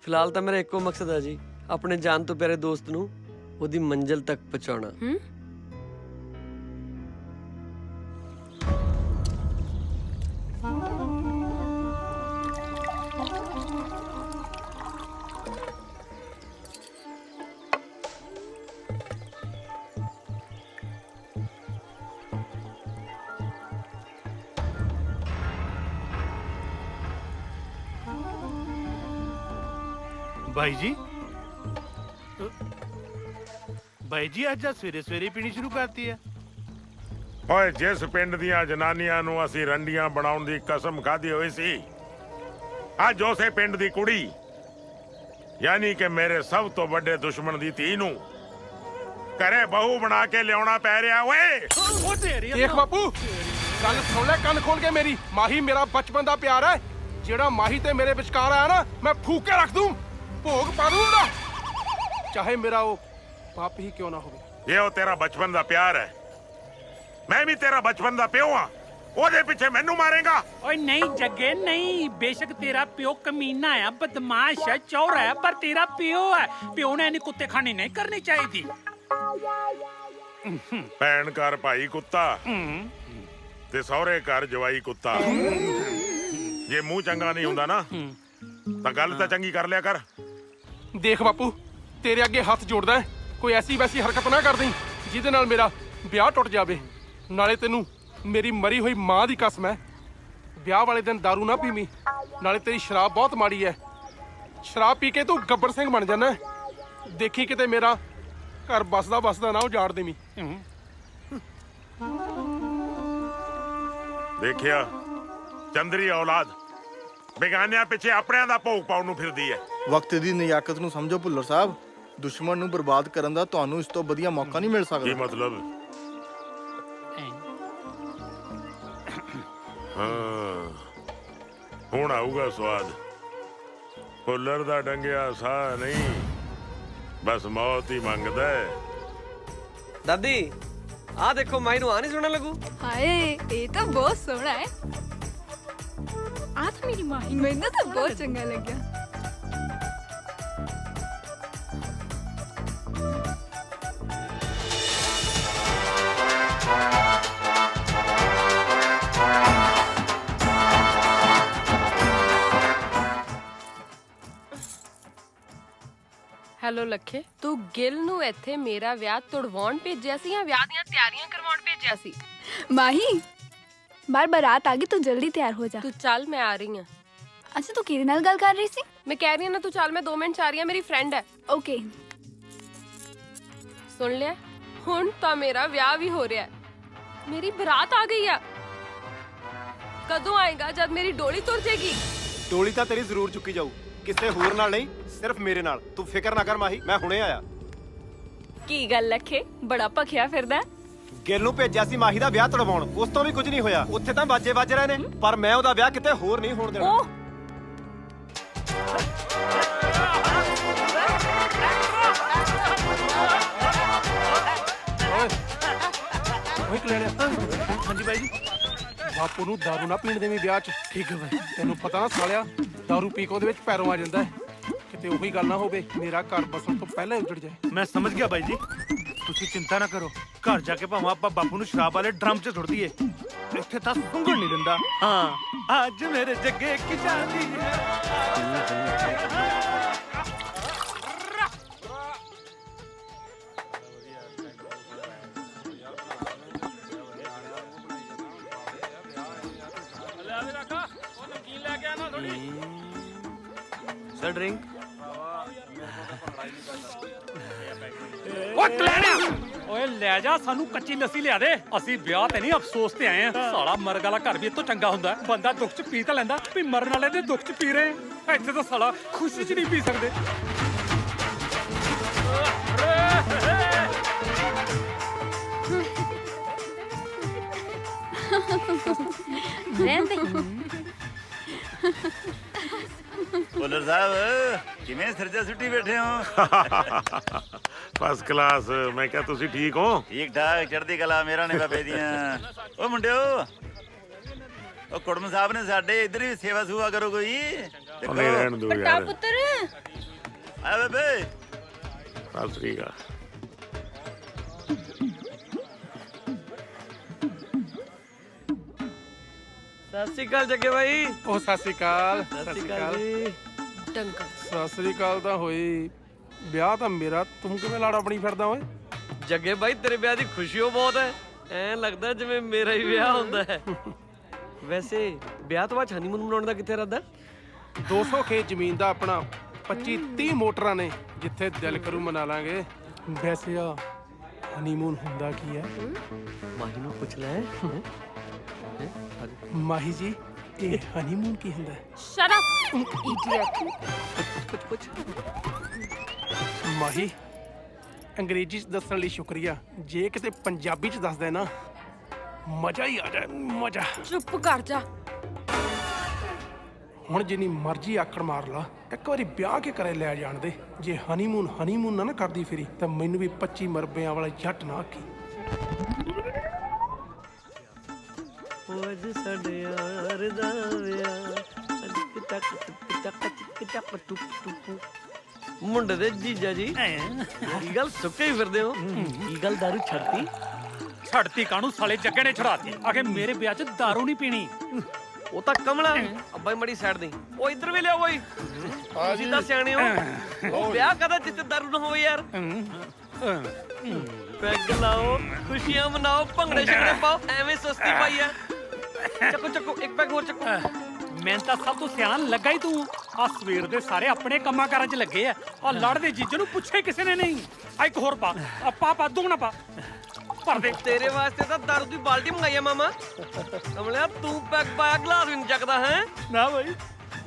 ਫਿਲਹਾਲ ਤਾਂ ਮੇਰਾ ਇੱਕੋ ਮਕਸਦ ਹੈ ਜੀ ਆਪਣੇ ਜਾਨ ਤੋਂ ਪਿਆਰੇ ਦੋਸਤ ਨੂੰ ਉਹਦੀ ਮੰਜ਼ਿਲ ਤੱਕ ਪਹੁੰਚਾਉਣਾ ਬਾਈ ਜੀ ਅੱਜ ਸਵੇਰੇ ਸਵੇਰੇ ਪੀਣੀ ਸ਼ੁਰੂ ਕਰਤੀ ਹੈ। ਓਏ ਜਿਸ ਪਿੰਡ ਦੀਆਂ ਜਨਾਨੀਆਂ ਨੂੰ ਅਸੀਂ ਰੰਡੀਆਂ ਬਣਾਉਣ ਦੀ ਕਸਮ ਖਾਧੀ ਹੋਈ ਸੀ, ਅੱਜ ਉਸੇ ਪਿੰਡ ਦੀ ਕੁੜੀ ਯਾਨੀ ਕਿ ਮੇਰੇ ਸਭ ਤੋਂ ਵੱਡੇ ਦੁਸ਼ਮਣ ਦੀ ਧੀ ਨੂੰ ਘਰੇ ਬਹੂ ਬਣਾ ਕੇ ਲਿਆਉਣਾ ਪੈ ਰਿਹਾ ਓਏ। ਦੇਖ ਬਾਪੂ, ਗੱਲ ਸੁਣ ਲੈ ਕੰਨ ਖੋਲ ਕੇ ਮੇਰੀ। ਮਾਹੀ ਮੇਰਾ ਬਚਪਨ ਦਾ ਪਿਆਰ ਹੈ। ਜਿਹੜਾ ਮਾਹੀ ਤੇ ਮੇਰੇ ਵਿਚਕਾਰ ਆਇਆ ਨਾ, ਮੈਂ ਫੂਕ ਕੇ ਰੱਖ ਦੂੰ, ਭੋਗ ਪਾ ਦੂੰ ਉਹਦਾ, ਚਾਹੇ ਮੇਰਾ ਉਹ ਬਾਪ ਹੀ ਕਿਉਂ ਨਾ ਹੋਵੇ। ਇਹ ਉਹ ਤੇਰਾ ਬਚਪਨ ਦਾ ਪਿਆਰ ਹੈ, ਮੈਂ ਵੀ ਤੇਰਾ ਬਚਪਨ ਦਾ ਪਿਓ ਆ। ਉਹਦੇ ਪਿੱਛੇ ਮੈਨੂੰ ਮਾਰੇਗਾ? ਓਏ ਨਹੀਂ ਜੱਗੇ ਨਹੀਂ, ਬੇਸ਼ੱਕ ਤੇਰਾ ਪਿਓ ਕਮੀਨਾ ਆ, ਬਦਮਾਸ਼ ਹੈ, ਚੌਰ ਹੈ, ਪਰ ਤੇਰਾ ਪਿਓ ਹੈ। ਪਿਓ ਨੇ ਇਹਨੀ ਕੁੱਤੇ ਖਾਣੀ ਨਹੀਂ ਕਰਨੀ ਚਾਹੀਦੀ। ਭੈਣ ਘਰ ਭਾਈ ਕੁੱਤਾ ਤੇ ਸਹੁਰੇ ਘਰ ਜਵਾਈ ਕੁੱਤਾ। ਜੇ ਮੂੰਹ ਚੰਗਾ ਨਹੀਂ ਹੁੰਦਾ ਨਾ ਤਾਂ ਗੱਲ ਤਾਂ ਚੰਗੀ ਕਰ ਲਿਆ ਕਰ। ਦੇਖ ਬਾਪੂ, ਤੇਰੇ ਅੱਗੇ ਹੱਥ ਜੋੜਦਾ, ਕੋਈ ਐਸੀ ਵੈਸੀ ਹਰਕਤ ਨਾ ਕਰ ਦੇਈਂ ਜਿਹਦੇ ਨਾਲ ਮੇਰਾ ਵਿਆਹ ਟੁੱਟ ਜਾਵੇ। ਨਾਲੇ ਤੈਨੂੰ ਮੇਰੀ ਮਰੀ ਹੋਈ ਮਾਂ ਦੀ ਕਸਮ ਹੈ, ਵਿਆਹ ਵਾਲੇ ਦਿਨ ਦਾਰੂ ਨਾ ਪੀਵੀਂ। ਨਾਲੇ ਤੇਰੀ ਸ਼ਰਾਬ ਬਹੁਤ ਮਾੜੀ ਹੈ, ਸ਼ਰਾਬ ਪੀ ਕੇ ਤੂੰ ਗੱਬਰ ਸਿੰਘ ਬਣ ਜਾਣਾ। ਦੇਖੀ ਕਿਤੇ ਮੇਰਾ ਘਰ ਬਸਦਾ ਨਾ ਉਜਾੜ ਦੇਵੀਂ। ਦੇਖਿਆ ਚੰਦਰੀ ਔਲਾਦ ਬੇਗਾਨਿਆਂ ਪਿੱਛੇ ਆਪਣਿਆਂ ਦਾ ਭੋਗ ਪਾਉਣ ਨੂੰ ਫਿਰਦੀ ਹੈ। ਵਕਤ ਦੀ ਨਿਯਾਕਤ ਨੂੰ ਸਮਝੋ ਭੁੱਲਰ ਸਾਹਿਬ। ਦੁਸ਼ਮਣ ਨੂੰ ਬਰਬਾਦ ਕਰਨ ਦਾ ਤੁਹਾਨੂੰ ਇਸ ਤੋਂ ਵਧੀਆ ਮੌਕਾ ਨਹੀਂ ਮਿਲ ਸਕਦਾ। ਕੀ ਮਤਲਬ? ਹਾਂ, ਹੁਣ ਆਊਗਾ ਸਵਾਦ। ਭੁੱਲਰ ਦਾ ਡੰਗਿਆ ਸਾਹ ਨਹੀਂ, ਬਸ ਮੌਤ ਹੀ ਮੰਗਦਾ ਹੈ। ਦਾਦੀ ਆਹ ਦੇਖੋ, ਮਾਈ ਨੂੰ ਆ ਨਹੀਂ ਸੁਣਨ ਲੱਗੂ। ਹਾਏ, ਇਹ ਤਾਂ ਬਹੁਤ ਸੋਹਣਾ ਹੈ। ਆ ਤਾਂ ਮੇਰੀ ਮਾਹੀ, ਮੈਨੂੰ ਤਾਂ ਬਹੁਤ ਚੰਗਾ ਲੱਗਿਆ। ਹੈਲੋ ਲੱਖੇ, ਤੂੰ ਗਿੱਲ ਨੂੰ ਇੱਥੇ ਮੇਰਾ ਵਿਆਹ ਤੁੜਵਾਉਣ ਭੇਜਿਆ ਸੀ ਜਾਂ ਵਿਆਹ ਦੀਆਂ ਤਿਆਰੀਆਂ ਕਰਵਾਉਣ ਭੇਜਿਆ ਸੀ? ਮਾਹੀ, ਬਾਰ ਬਾਰਾਤ ਆ ਗਈ, ਤੂੰ ਜਲਦੀ ਤਿਆਰ ਹੋ ਜਾ। ਤੂੰ ਚੱਲ, ਮੈਂ ਆ ਰਹੀ ਹਾਂ। ਅੱਛਾ, ਤੂੰ ਕਿਹਦੇ ਨਾਲ ਗੱਲ ਕਰ ਰਹੀ ਸੀ? ਮੈਂ ਕਹਿ ਰਹੀ ਹਾਂ ਨਾ, ਤੂੰ ਚੱਲ, ਮੈਂ 2 ਮਿੰਟ ਚ ਆ ਰਹੀ ਹਾਂ, ਮੇਰੀ ਫਰੈਂਡ ਹੈ। ਓਕੇ। ਸੁਣ ਲਿਆ, ਹੁਣ ਤਾਂ ਮੇਰਾ ਵਿਆਹ ਵੀ ਹੋ ਰਿਹਾ ਹੈ। ਮੇਰੀ ਬਰਾਤ ਆ ਗਈ ਆ। ਕਦੋਂ ਆਏਗਾ? ਜਦ ਮੇਰੀ ਡੋਲੀ ਤੁਰ ਜਾਏਗੀ। ਡੋਲੀ ਤਾਂ ਤੇਰੀ ਜ਼ਰੂਰ ਚੁੱਕੀ ਜਾਊ, ਕਿਸੇ ਹੋਰ ਨਾਲ ਨਹੀਂ, ਸਿਰਫ ਮੇਰੇ ਨਾਲ। ਤੂੰ ਫਿਕਰ ਨਾ ਕਰ ਮਾਹੀ, ਮੈਂ ਹੁਣੇ ਆਇਆ। ਕੀ ਗੱਲ ਲੱਖੇ, ਬੜਾ ਭਖਿਆ ਫਿਰਦਾ? ਗਿੱਲ ਨੂੰ ਭੇਜਿਆ ਸੀ ਮਾਹੀ ਦਾ ਵਿਆਹ ਤੜਵਾਉਣ, ਉਸ ਤੋਂ ਵੀ ਕੁਝ ਨਹੀਂ ਹੋਇਆ। ਉੱਥੇ ਤਾਂ ਬਾਜੇ ਵੱਜ ਰਹੇ ਨੇ, ਪਰ ਮੈਂ ਉਹਦਾ ਵਿਆਹ ਕਿਤੇ ਹੋਰ ਨਹੀਂ ਹੋਣ ਦੇਣਾ। ਓਏ ਕਲਿਆਣਿਆ। ਹਾਂਜੀ ਬਾਈ ਜੀ। ਬਾਪੂ ਨੂੰ ਦਾਰੂ ਨਾ ਪੀਣ ਦੇਵੀਂ ਵਿਆਹ 'ਚ। ਠੀਕ ਹੈ ਬਾਈ। ਤੈਨੂੰ ਪਤਾ ਨਾ ਸਾਲਿਆ, ਦਾਰੂ ਪੀ ਕੇ ਉਹਦੇ ਵਿੱਚ ਪੈਰੋਂ ਆ ਜਾਂਦਾ ਹੈ। ਕਿਤੇ ਉਹੀ ਗੱਲ ਨਾ ਹੋਵੇ ਮੇਰਾ ਘਰ ਬਸਣ ਤੋਂ ਪਹਿਲਾਂ ਹੀ ਉੱਜੜ ਜਾਏ। ਮੈਂ ਸਮਝ ਗਿਆ ਬਾਈ ਜੀ, ਤੁਸੀਂ ਚਿੰਤਾ ਨਾ ਕਰੋ। ਘਰ ਜਾ ਕੇ ਭਾਵੇਂ ਆਪਾਂ ਬਾਪੂ ਨੂੰ ਸ਼ਰਾਬ ਵਾਲੇ ਡਰਮ 'ਚ ਸੁੱਟ ਦਈਏ, ਇੱਥੇ ਤਾਂ ਸੁੰਗੜ ਨਹੀਂ ਦਿੰਦਾ। ਹਾਂ, ਅੱਜ ਮੇਰੇ ਜੱਗੇ ਕੀ ਜਾਂਦੀ ਹੈ। Sir drink. ਓਏ ਕਲਿਆਣਿਆ, ਓਏ ਲੈ ਜਾ, ਸਾਨੂੰ ਕੱਚੀ ਲੱਸੀ ਲਿਆ ਦੇ। ਅਸੀਂ ਵਿਆਹ ਤੇ ਨਹੀਂ, ਅਫਸੋਸ ਤੇ ਆਏ ਆ। ਸਾਲਾ ਮਰਗ ਵਾਲਾ ਘਰ ਵੀ ਇਹ ਤੋਂ ਚੰਗਾ ਹੁੰਦਾ। ਬੰਦਾ ਦੁੱਖ 'ਚ ਪੀ ਤਾਂ ਲੈਂਦਾ, ਵੀ ਮਰਨ ਵਾਲੇ ਦੇ ਦੁੱਖ 'ਚ ਪੀ ਰਹੇ। ਇੱਥੇ ਤਾਂ ਸਾਲਾ ਖੁਸ਼ੀ 'ਚ ਨਹੀਂ ਪੀ ਸਕਦੇ। ਭੁੱਲਰ ਸਾਹਿਬ, ਕਿਵੇਂ ਸਿਰਜਾ ਸੁੱਟੀ ਬੈਠੇ ਹੋ? First class. ਮੈਂ ਕਿਹਾ ਤੁਸੀਂ ਠੀਕ ਹੋ? ਠੀਕ ਠਾਕ, ਚੜ੍ਹਦੀ ਕਲਾ, ਮੇਰਾ ਨੇ ਬਾਬੇ ਦੀਆਂ। ਓ ਮੁੰਡਿਓ, ਉਹ ਕੁੜਮ ਸਾਹਿਬ ਨੇ ਸਾਡੇ ਇੱਧਰ ਵੀ ਸੇਵਾ ਸੁਵਾ ਕਰੋ ਕੋਈ। ਨਹੀਂ ਰਹਿਣ ਦਿਓ ਯਾਰ। ਪੁੱਤਰ ਆ ਬੇਬੇ। ਸਤਿ ਸ੍ਰੀ ਅਕਾਲ। ਸਤਿ ਸ਼੍ਰੀ ਅਕਾਲ ਜੱਗੇ ਬਾਈ। ਉਹ ਸਤਿ ਸ੍ਰੀ ਅਕਾਲ। ਸਤਿ ਸ਼੍ਰੀ ਅਕਾਲ ਜੀ। ਡੰਗਾ। ਸਤਿ ਸ੍ਰੀ ਅਕਾਲ ਤਾਂ ਹੋਈ, ਵਿਆਹ ਤਾਂ ਮੇਰਾ। ਤੂੰ ਕਿਵੇਂ ਲਾੜਾ ਬਣੀ ਫਿਰਦਾ ਓਏ? ਜੱਗੇ ਬਾਈ, ਤੇਰੇ ਵਿਆਹ ਦੀ ਖੁਸ਼ੀ ਓ ਬਹੁਤ ਹੈ। ਐਂ ਲੱਗਦਾ ਜਿਵੇਂ ਮੇਰਾ ਹੀ ਵਿਆਹ ਹੁੰਦਾ ਹੈ। ਵੈਸੇ ਵਿਆਹ ਤੋਂ ਬਾਅਦ ਹਨੀਮੂਨ ਮਨਾਉਣ ਦਾ ਕਿੱਥੇ ਇਰਾਦਾ? 200 ਖੇਤ ਜ਼ਮੀਨ ਦਾ ਆਪਣਾ 25-30 ਮੋਟਰਾਂ ਨੇ ਜਿੱਥੇ ਦਿਲ ਕਰੂ ਮਨਾ ਲਾਂਗੇ। ਵੈਸੇ ਆ ਹਨੀਮੂਨ ਹੁੰਦਾ ਕੀ ਹੈ? ਮਾਹੀ ਨੂੰ ਪੁੱਛ ਲੈ। ਮਾਹੀ ਜੀ ਇਹ ਹਨੀਮੂਨ ਕੀ ਹੁੰਦਾ ਹੈ? Shut up idiot. ਕੁਛ ਮਾਹੀ ਅੰਗਰੇਜ਼ੀ ਚ ਦੱਸਣ ਲਈ ਸ਼ੁਕਰੀਆ। ਜੇ ਕਿਤੇ ਪੰਜਾਬੀ ਚ ਦੱਸਦਾ ਨਾ ਮਜ਼ਾ ਹੀ ਆ ਜਾਏ, ਮਜ਼ਾ। ਚੁੱਪ ਕਰ ਜਾ। ਹੁਣ ਜਿੰਨੀ ਮਰਜ਼ੀ ਆਕੜ ਮਾਰ ਲਾ, ਇੱਕ ਵਾਰੀ ਵਿਆਹ ਕੇ ਕਰੇ ਲੈ ਜਾਣ ਦੇ। ਜੇ ਹਨੀਮੂਨ ਨਾ ਕਰਦੀ ਫਿਰੀ ਤਾਂ ਮੈਨੂੰ ਵੀ 25 ਮਰਬਿਆਂ ਵਾਲਾ ਜੱਟ ਨਾ ਆਖੀ। ਅੱਜ ਸਾਡੇ ਯਾਰ ਦਾ ਵਿਆਹ ਮੁੰਡੇ ਦੇ ਜੀਜਾ ਜੀ ਕੀ ਗੱਲ ਸੁੱਕੇ ਹੀ ਫਿਰਦੇ ਹੋ? ਕੀ ਗੱਲ ਦਾਰੂ ਛੱਡਤੀ? ਛੱਡਤੀ ਕਾਹਨੂੰ ਸਾਲੇ ਜੱਗੇ ਨੇ ਛੜਾਤੀ। ਆਖੇ ਮੇਰੇ ਵਿਆਹ 'ਚ ਦਾਰੂ ਨਹੀਂ ਪੀਣੀ। ਉਹ ਤਾਂ ਕਮਲਾ ਅੱਬਾ ਮੜੀ ਸਾਈਡ ਦੇ। ਉਹ ਇੱਧਰ ਵੀ ਲਿਆਓ ਓਏ। ਤੁਸੀਂ ਤਾਂ ਸਿਆਣੇ ਹੋ। ਉਹ ਵਿਆਹ ਕਦਾ ਜਿੱਥੇ ਦਾਰੂ ਨਾ ਹੋਵੇ ਯਾਰ। ਪੈਗ ਲਾਓ, ਖੁਸ਼ੀਆਂ ਮਨਾਓ, ਭੰਗੜੇ ਛੰਗੜੇ ਪਾਓ। ਐਵੇਂ ਸੁਸਤੀ ਪਾਈ ਆ। ਚੱਕੋ ਚੱਕੋ ਇੱਕ ਪੈਗ ਹੋਰ ਚੱਕੋ। ਮੈਨੂੰ ਤਾਂ ਸਭ ਤੋਂ ਸਿਆਣਾ ਲੱਗਾ ਹੀ ਤੂੰ। ਆ ਸਵੇਰ ਦੇ ਸਾਰੇ ਆਪਣੇ ਕੰਮਾਂ ਕਾਰਾਂ 'ਚ ਲੱਗੇ ਆ। ਆ ਲੜਦੇ ਜੀਜੇ ਨੂੰ ਪੁੱਛੇ ਕਿਸੇ ਨੇ ਨਹੀਂ। ਆ ਇੱਕ ਹੋਰ ਪਾ, ਪਾ ਦੁਗਣਾ ਪਾ। ਭਰ ਦੇ। ਤੇਰੇ ਵਾਸਤੇ ਤਾਂ ਦਾਰੂ ਦੀ ਬਾਲਟੀ ਮੰਗਾਈ ਆ ਮਾਮਾ। ਕਮਲਿਆ ਤੂੰ ਪੈਗ ਪਾਇਆ ਗਲਾਸ ਵੀ ਨਹੀਂ ਚੱਕਦਾ ਹੈ? ਨਾ ਭਾਈ,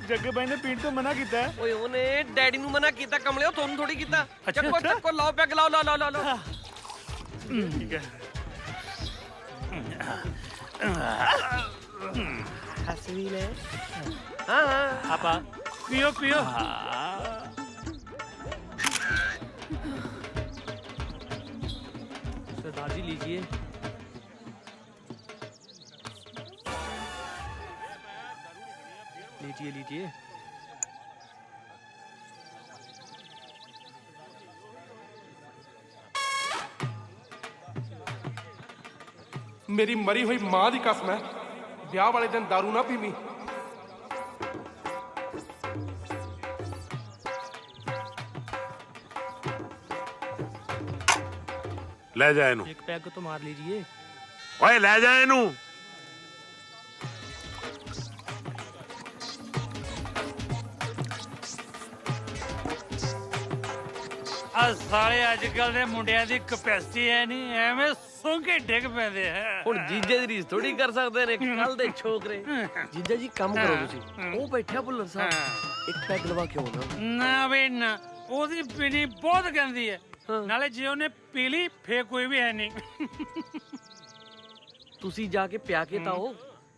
ਜੱਗੇ ਬਾਈ ਨੇ ਪੀਣ ਤੋਂ ਮਨਾ ਕੀਤਾ। ਓਏ ਉਹਨੇ ਡੈਡੀ ਨੂੰ ਮਨਾ ਕੀਤਾ ਕਮਲਿਆ, ਤੁਹਾਨੂੰ ਥੋੜੀ ਕੀਤਾ। ਚੱਕੋ ਚੱਕੋ ਲਾਓ ਪੈਗ ਲਾਓ ਲਾਓ ਲਾਓ ਲਾਓ। ਠੀਕ ਹੈ। ਹੱਸ ਵੀ ਲੈ। ਹਾਂ ਆਪਾ ਪੀਓ ਪੀਓ। सरदार जी लीजिए। लीजिए लीजिए। ਮੇਰੀ ਮਰੀ ਹੋਈ ਮਾਂ ਦੀ ਕਸਮ ਹੈ, ਵਿਆਹ ਵਾਲੇ ਦਿਨ ਦਾਰੂ ਨਾ ਪੀਵੀਂ। ਲੈ ਜਾ ਇਹਨੂੰ। एक पैग तो मार लीजिए। ਓਏ ਲੈ ਜਾ ਇਹਨੂੰ। ਆ ਸਾਰੇ ਅੱਜ ਕੱਲ ਦੇ ਮੁੰਡਿਆਂ ਦੀ ਕਪੈਸਿਟੀ ਹੈ ਨਹੀਂ, ਐਵੇਂ ਸੁੰਘ ਡਿੱਗ ਪੈਂਦੇ ਆ। ਹੁਣ ਜੀਜੇ ਦੀ ਰੀਸ ਥੋੜੀ ਕਰ ਸਕਦੇ ਨੇ ਕੱਲ ਦੇ ਛੋਕਰੇ। ਜੀਜਾ ਜੀ ਕੰਮ ਕਰੋ ਤੁਸੀਂ। ਉਹ ਬੈਠਿਆ ਭੁੱਲਰ ਸਾਹਿਬ, ਇੱਕ ਪੈਗ ਲਵਾ ਕੇ ਆਉਣਾ। ਨਾ ਵੇ ਨਾ, ਉਹਦੀ ਪੀਣੀ ਬਹੁਤ ਗੰਦੀ ਹੈ। ਨਾਲੇ ਜੇ ਉਹਨੇ ਪੀ ਲਈ ਫੇਰ ਕੋਈ ਵੀ ਹੈ ਨਹੀਂ। ਤੁਸੀਂ ਜਾ ਕੇ ਪਿਆ ਕੇ ਤਾਂ ਉਹ।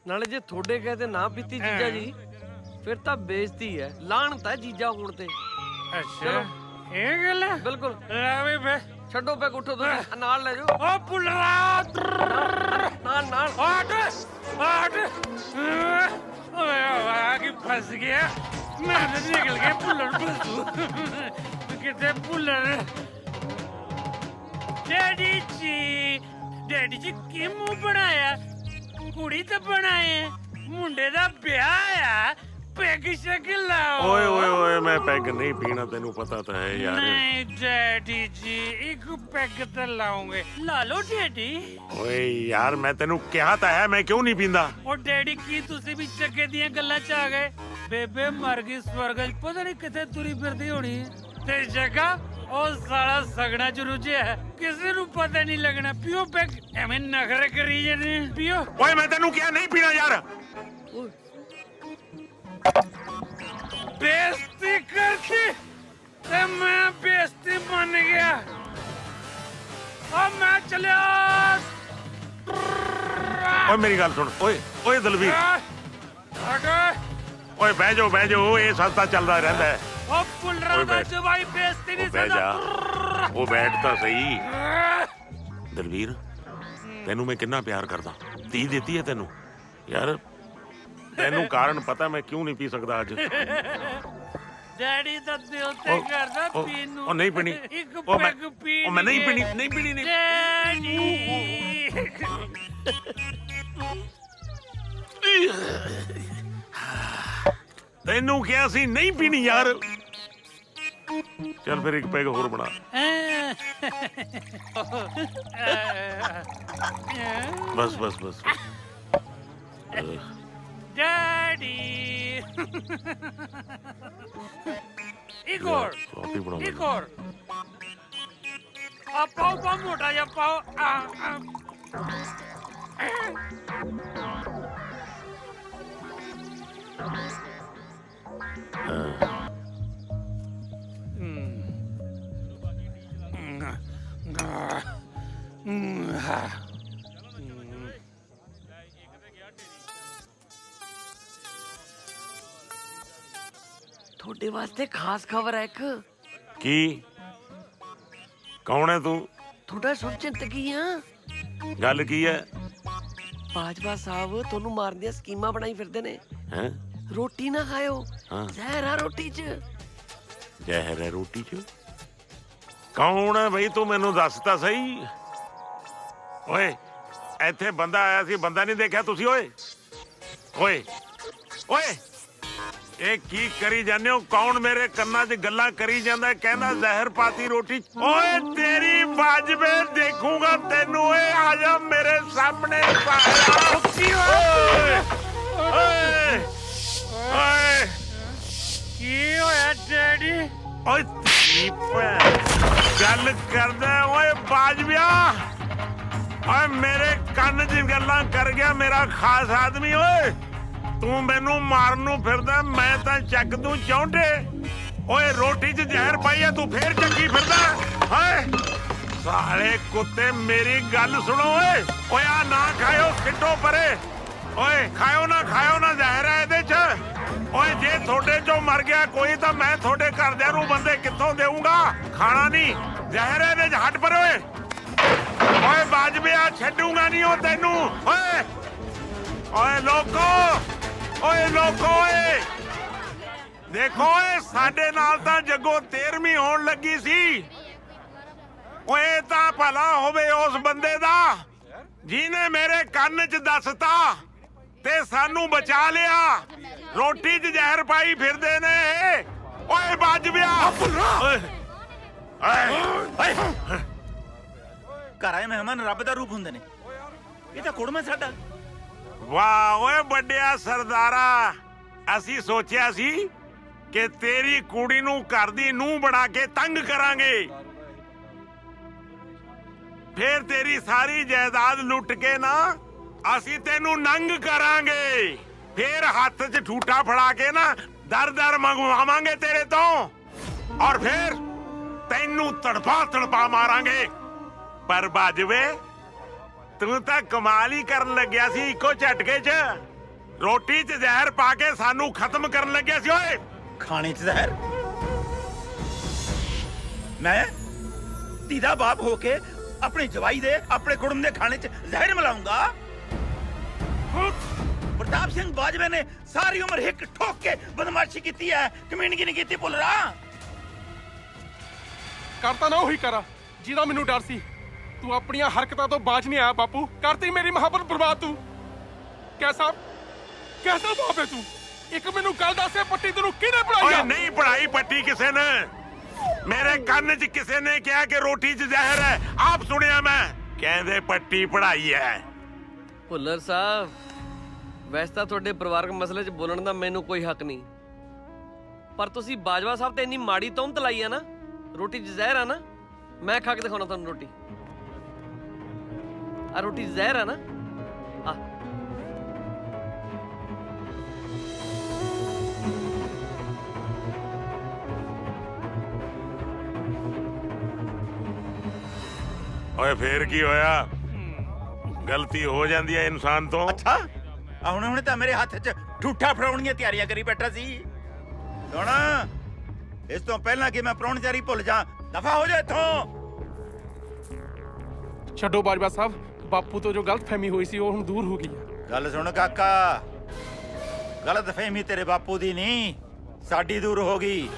ਨਾਲੇ ਜੇ ਤੁਹਾਡੇ ਕਹੇ ਤੇ ਨਾ ਪੀਤੀ ਜੀਜਾ ਜੀ ਫਿਰ ਤਾਂ ਬੇਇੱਜ਼ਤੀ ਹੈ, ਲਾਹਣਤ ਹੈ ਜੀਜਾ ਹੋਣ ਤੇ। ਅੱਛਾ ਇਹ ਗੱਲ ਹੈ। ਬਿਲਕੁਲ। ਲੈ ਵੇ ਫੇ ਛੱਡੋ ਪੈਗ, ਉੱਠੋ ਤੁਸੀਂ ਨਾਲ ਲੈ ਜਾਓ। ਓ ਪੁੱਲਰਾ ਨਾਲ ਨਾਲ ਆਟ ਆਟ। ਓਏ ਆ ਕੀ ਫਸ ਗਿਆ। ਮੈਂ ਤਾਂ ਨਿਕਲ ਗਿਆ ਪੁੱਲਰ ਬਸੂ। ਕਿਤੇ ਪੁੱਲਰ। ਡੈਡੀ ਜੀ ਕੀ ਮੂੰਹ ਬਣਾਇਆ? ਕੁੜੀ ਤਾਂ ਬਣਾਏ, ਮੁੰਡੇ ਦਾ ਵਿਆਹ ਆ। ਪੈਗ ਸ਼ਕ ਲਾਓ। ਓਏ ਓਏ ਓਏ ਮੈਂ ਪੈਗ ਨਹੀਂ ਪੀਣਾ, ਤੈਨੂੰ ਪਤਾ ਤਾਂ ਹੈ ਯਾਰ। ਨਹੀਂ ਡੈਡੀ ਜੀ, ਇੱਕ ਪੈਗ ਤਾਂ ਲਾਉਂਗੇ। ਲਾ ਲਓ ਡੈਡੀ। ਓਏ ਯਾਰ ਮੈਂ ਤੈਨੂੰ ਕਿਹਾ ਤਾਂ ਹੈ, ਮੈਂ ਕਿਉਂ ਨਹੀਂ ਪੀਂਦਾ? ਉਹ ਡੈਡੀ ਕੀ ਤੁਸੀਂ ਵੀ ਜੱਗੇ ਦੀਆਂ ਗੱਲਾਂ 'ਚ ਆ ਗਏ? ਬੇਬੇ ਮਰ ਗਈ ਸਵਰਗ 'ਚ, ਪਤਾ ਨਹੀਂ ਕਿੱਥੇ ਤੁਰੀ ਫਿਰਦੀ ਹੋਣੀ। ਤੇ ਜੱਗਾ ਉਹ ਸਾਲਾ ਸਗਣਾ ਚ ਰੁਝਿਆ, ਕਿਸੇ ਨੂੰ ਪਤਾ ਨਹੀਂ ਲੱਗਣਾ। ਪੀਓ ਪੈਗ, ਐਵੇਂ ਨਖਰੇ ਕਰੀ ਜਾਂਦੇ। ਪੀਓ। ਓਏ ਮੈਂ ਤੈਨੂੰ ਕਿਹਾ ਨਹੀਂ ਪੀਣਾ ਯਾਰ। ਬੇਇੱਜ਼ਤੀ ਕਰਤੀ ਤੇ ਮੈਂ ਬੇਇੱਜ਼ਤੀ ਬਣ ਗਿਆ। ਆ ਮੈਂ ਚਲਿਆ। ਓਏ ਮੇਰੀ ਗੱਲ ਸੁਣ। ਓਏ ਓਏ ਦਲਵੀਰ, ਓਏ ਬਹਿ ਜਾਓ, ਇਹ ਸਸਤਾ ਚੱਲਦਾ ਰਹਿੰਦਾ ਹੈ। ਉਹ ਪੁੱਲਰਾਂ ਦਾ ਜਵਾਈ ਬੇਇੱਜ਼ਤੀ ਨਹੀਂ ਬਹਿ ਜਾ। ਸਕਦਾ। ਉਹ ਬੈਠ ਤਾਂ ਸਹੀ। ਦਲਵੀਰ ਤੈਨੂੰ ਮੈਂ ਕਿੰਨਾ ਪਿਆਰ ਕਰਦਾ। ਧੀ ਦਿੱਤੀ ਹੈ ਤੈਨੂੰ ਯਾਰ। ਤੈਨੂੰ ਕਾਰਨ ਪਤਾ ਮੈਂ ਕਿਉਂ ਨਹੀਂ ਪੀ ਸਕਦਾ ਅੱਜ। ਡੈਡੀ ਦਾ ਦਿਲ ਤੇ ਕਰਦਾ ਪੀਣ ਨੂੰ। ਉਹ ਨਹੀਂ ਪੀਣੀ। ਇੱਕ ਪੈਗ ਪੀ। ਉਹ ਮੈਂ ਨਹੀਂ ਪੀਣੀ। ਡੈਡੀ ਤੈਨੂੰ ਕਿਹਾ ਸੀ ਨਹੀਂ ਪੀਣੀ ਯਾਰ। ਚੱਲ ਫਿਰ ਇੱਕ ਪੈਗ ਹੋਰ ਬਣਾ। ਬਸ ਡੈਡੀ ਇੱਕ ਹੋਰ ਰੋਟੀ ਬਣਾ ਇੱਕ ਹੋਰ ਆ ਪਾਓ ਪਾਓ ਮੋਟਾ ਜਿਹਾ ਪਾਓ ਤੁਹਾਡੇ ਵਾਸਤੇ ਖਾਸ ਖਬਰ ਹੈ ਇੱਕ। ਕੀ? ਕੌਣ ਹੈ ਤੂੰ? ਤੁਹਾਡਾ ਸੁਰਚਿੰਤਕੀ ਆ। ਗੱਲ ਕੀ ਹੈ? ਬਾਜਵਾ ਸਾਹਿਬ ਤੁਹਾਨੂੰ ਮਾਰਨ ਦੀਆਂ ਸਕੀਮਾਂ ਬਣਾਈ ਫਿਰਦੇ ਨੇ। ਹੈ? ਰੋਟੀ ਨਾ ਖਾਇਓ, ਹਾਂ। ਜ਼ਹਿਰ ਆ ਰੋਟੀ 'ਚ। ਜ਼ਹਿਰ ਹੈ ਰੋਟੀ 'ਚ? ਕੌਣ ਹੈ ਬਈ ਤੂੰ ਮੈਨੂੰ ਦੱਸ ਤਾਂ ਸਹੀ। ਓਏ ਇੱਥੇ ਬੰਦਾ ਆਇਆ ਸੀ, ਬੰਦਾ ਨਹੀਂ ਦੇਖਿਆ ਤੁਸੀਂ? ਓਏ ਓਏ ਓਏ ਇਹ ਕੀ ਕਰੀ ਜਾਂਦੇ ਹੋ? ਕੌਣ ਮੇਰੇ ਕੰਨਾਂ 'ਚ ਗੱਲਾਂ ਕਰੀ ਜਾਂਦਾ, ਕਹਿੰਦਾ ਜ਼ਹਿਰ ਪਾਤੀ ਰੋਟੀ 'ਚ? ਓਏ ਤੇਰੀ ਬਾਜਵੇ ਦੇਖੂਗਾ ਤੈਨੂੰ। ਓਏ ਆ ਜਾ ਮੇਰੇ ਸਾਹਮਣੇ ਸਾਲਿਆ। ਓਏ ਓਏ ਓਏ ਕੀ ਹੋਇਆ ਡੈਡੀ? ਓਏ ਤੇਰੀ ਭੈਣ ਗੱਲ ਕਰਦਾ। ਓਏ ਬਾਜਵਿਆ, ਓਏ ਮੇਰੇ ਕੰਨ 'ਚ ਗੱਲਾਂ ਕਰ ਗਿਆ ਮੇਰਾ ਖਾਸ ਆਦਮੀ। ਓਏ ਤੂੰ ਮੈਨੂੰ ਮਾਰਨ ਨੂੰ ਫਿਰਦਾ, ਮੈਂ ਤਾਂ ਚੱਕ ਦੂੰ ਚੌਂਟੇ। ਓਏ ਰੋਟੀ 'ਚ ਜ਼ਹਿਰ ਪਾਈ ਆ, ਤੂੰ ਫੇਰ ਚੱਕੀ ਫਿਰਦਾ। ਹਾਏ ਸਾਲੇ ਕੁੱਤੇ ਮੇਰੀ ਗੱਲ ਸੁਣੋ। ਓਏ ਓਏ ਆ ਨਾ ਖਾਇਓ, ਸਿੱਟੋ ਪਰੇ। ਓਏ ਖਾਇਓ ਨਾ ਜ਼ਹਿਰ ਹੈ ਇਹਦੇ 'ਚ। ਓਏ ਜੇ ਤੁਹਾਡੇ 'ਚੋਂ ਮਰ ਗਿਆ ਕੋਈ ਤਾਂ ਮੈਂ ਤੁਹਾਡੇ ਘਰਦਿਆਂ ਨੂੰ ਬੰਦੇ ਕਿੱਥੋਂ ਦੇਊਂਗਾ? ਖਾਣਾ ਨਹੀਂ, ਜ਼ਹਿਰ ਇਹਦੇ 'ਚ। ਹੱਟ ਪਰੇ ਓਏ। ਓਏ ਬਾਜਵਿਆ ਛੱਡੂਗਾ ਨਹੀਂ ਉਹ ਤੈਨੂੰ। ਓਏ ਓਏ ਲੋਕੋ, ਓਏ ਲੋਕੋ, ਓਏ ਦੇਖੋ। ਓਏ ਸਾਡੇ ਨਾਲ ਤਾਂ ਜੱਗੋ 13ਵੀਂ ਹੋਣ ਲੱਗੀ ਸੀ। ਓਏ ਤਾਂ ਭਲਾ ਹੋਵੇ ਉਸ ਬੰਦੇ ਦਾ ਜਿਹਨੇ ਮੇਰੇ ਕੰਨ 'ਚ ਦੱਸਤਾ ਤੇ ਸਾਨੂੰ ਬਚਾ ਲਿਆ। ਰੋਟੀ 'ਚ ਜ਼ਹਿਰ ਪਾਈ ਫਿਰਦੇ ਨੇ ਇਹ। ਓਏ ਬਾਜਵਿਆ, ਓਏ ਓਏ ਘਰ ਆਏ ਮਹਿਮਾਨ ਰੱਬ ਦਾ ਰੂਪ ਹੁੰਦੇ ਨੇ। ਇਹ ਤਾਂ ਕੁੜਮਾ ਸਾਡਾ। ਵਾਹ ਓਏ ਵੱਡਿਆ ਸਰਦਾਰਾ, ਅਸੀਂ ਸੋਚਿਆ ਸੀ ਕਿ ਤੇਰੀ ਕੁੜੀ ਨੂੰ ਘਰ ਦੀ ਨੂੰਹ ਬਣਾ ਕੇ ਤੰਗ ਕਰਾਂਗੇ, ਫੇਰ ਤੇਰੀ ਸਾਰੀ ਜਾਇਦਾਦ ਲੁੱਟ ਕੇ ਨਾ ਅਸੀਂ ਤੈਨੂੰ ਨੰਗ ਕਰਾਂਗੇ। ਫੇਰ ਹੱਥ 'ਚ ਠੂਠਾ ਫੜਾ ਕੇ ਨਾ ਦਰ ਮੰਗਵਾਵਾਂਗੇ ਤੇਰੇ ਤੋਂ, ਔਰ ਫੇਰ ਤੈਨੂੰ ਤੜਪਾ ਮਾਰਾਂਗੇ। ਪਰ ਬਾਜਵੇ ਤੂੰ ਤਾਂ ਕਮਾਲ ਹੀ ਕਰਨ ਲੱਗਿਆ ਸੀ। ਇੱਕੋ ਝਟਕੇ 'ਚ ਰੋਟੀ 'ਚ ਜ਼ਹਿਰ ਪਾ ਕੇ ਸਾਨੂੰ ਖਤਮ ਕਰਨ ਲੱਗਿਆ ਸੀ। ਓਏ ਖਾਣੇ 'ਚ ਜ਼ਹਿਰ? ਮੈਂ ਧੀਦਾ ਬਾਪ ਹੋ ਕੇ ਆਪਣੇ ਜਵਾਈ ਦੇ, ਆਪਣੇ ਕੁੜਮ ਦੇ ਖਾਣੇ 'ਚ ਜ਼ਹਿਰ ਮਿਲਾਉਂਗਾ? ਪ੍ਰਤਾਪ ਸਿੰਘ ਬਾਜਵੇ ਨੇ ਸਾਰੀ ਉਮਰ ਹਿੱਕ ਠੋਕ ਕੇ ਬਦਮਾਸ਼ੀ ਕੀਤੀ ਹੈ, ਕਮਿਊਨਿਟੀ ਨਹੀਂ ਕੀਤੀ। ਭੁੱਲ ਰਾ ਕਰਤਾ ਨਾ ਉਹੀ ਕਰਾ ਜਿਹਦਾ ਮੈਨੂੰ ਡਰ ਸੀ। ਤੂੰ ਆਪਣੀਆਂ ਹਰਕਤਾਂ ਤੋਂ ਬਾਜ ਨਹੀਂ ਆਇਆ ਬਾਪੂ। ਕਰਤੀ ਮੇਰੀ ਮੁਹੱਬਤ ਬਰਬਾਦ ਤੂੰ। ਕੈਸਾ ਬਾਪ ਹੈ ਤੂੰ? ਇੱਕ ਮੈਨੂੰ ਗੱਲ ਦੱਸ, ਪੱਟੀ ਤੈਨੂੰ ਕਿਹਨੇ ਪੜਾਈ? ਓਏ ਨਹੀਂ ਪੜਾਈ ਪੱਟੀ ਕਿਸੇ ਨੇ। ਮੇਰੇ ਕੰਨ 'ਚ ਕਿਸੇ ਨੇ ਕਿਹਾ ਕਿ ਰੋਟੀ 'ਚ ਜ਼ਹਿਰ ਹੈ। ਆਪ ਸੁਣਿਆ ਮੈਂ, ਕਹਿੰਦੇ ਪੱਟੀ ਪੜਾਈ ਹੈ। ਭੁੱਲਰ ਸਾਹਿਬ, ਵੈਸੇ ਤਾਂ ਤੁਹਾਡੇ ਪਰਿਵਾਰਕ ਮਸਲੇ 'ਚ ਬੋਲਣ ਦਾ ਮੈਨੂੰ ਕੋਈ ਹੱਕ ਨਹੀਂ, ਪਰ ਤੁਸੀਂ ਬਾਜਵਾ ਸਾਹਿਬ ਤੇ ਇੰਨੀ ਮਾੜੀ ਤੌਹਮਤ ਲਾਈ ਆ ਨਾ, ਰੋਟੀ 'ਚ ਜ਼ਹਿਰ ਆ ਨਾ। ਮੈਂ ਖਾ ਕੇ ਦਿਖਾਉਣਾ ਤੁਹਾਨੂੰ ਰੋਟੀ। ਆ ਰੋਟੀ 'ਚ ਜ਼ਹਿਰ ਆ ਨਾ। ਆ ਓਏ ਫੇਰ ਕੀ ਹੋਇਆ? ਗਲਤੀ ਹੋ ਜਾਂਦੀ ਹੈ ਇਨਸਾਨ ਤੋਂ। ਅੱਛਾ ਹੁਣ ਤਾਂ ਮੇਰੇ ਹੱਥ 'ਚ ਠੂਠਾ ਫੜਾਉਣ ਦੀਆਂ ਤਿਆਰੀਆਂ ਕਰੀ ਬੈਠਾ ਸੀ। ਸੁਣ, ਇਸ ਤੋਂ ਪਹਿਲਾਂ ਕਿ ਮੈਂ ਪ੍ਰਾਹੁਣਚਾਰੀ ਭੁੱਲ ਜਾ, ਦਫਾ ਹੋ ਜਾ ਇੱਥੋਂ। ਛੱਡੋ ਬਾਜਵਾ ਸਾਹਿਬ, ਬਾਪੂ ਤੋਂ ਜੋ ਗਲਤਫਹਿਮੀ ਹੋਈ ਸੀ ਉਹ ਹੁਣ ਦੂਰ ਹੋ ਗਈ ਹੈ। ਗੱਲ ਸੁਣ ਕਾਕਾ, ਗਲਤਫਹਿਮੀ ਤੇਰੇ ਬਾਪੂ ਦੀ ਨਹੀਂ, ਸਾਡੀ ਦੂਰ ਹੋ ਗਈ।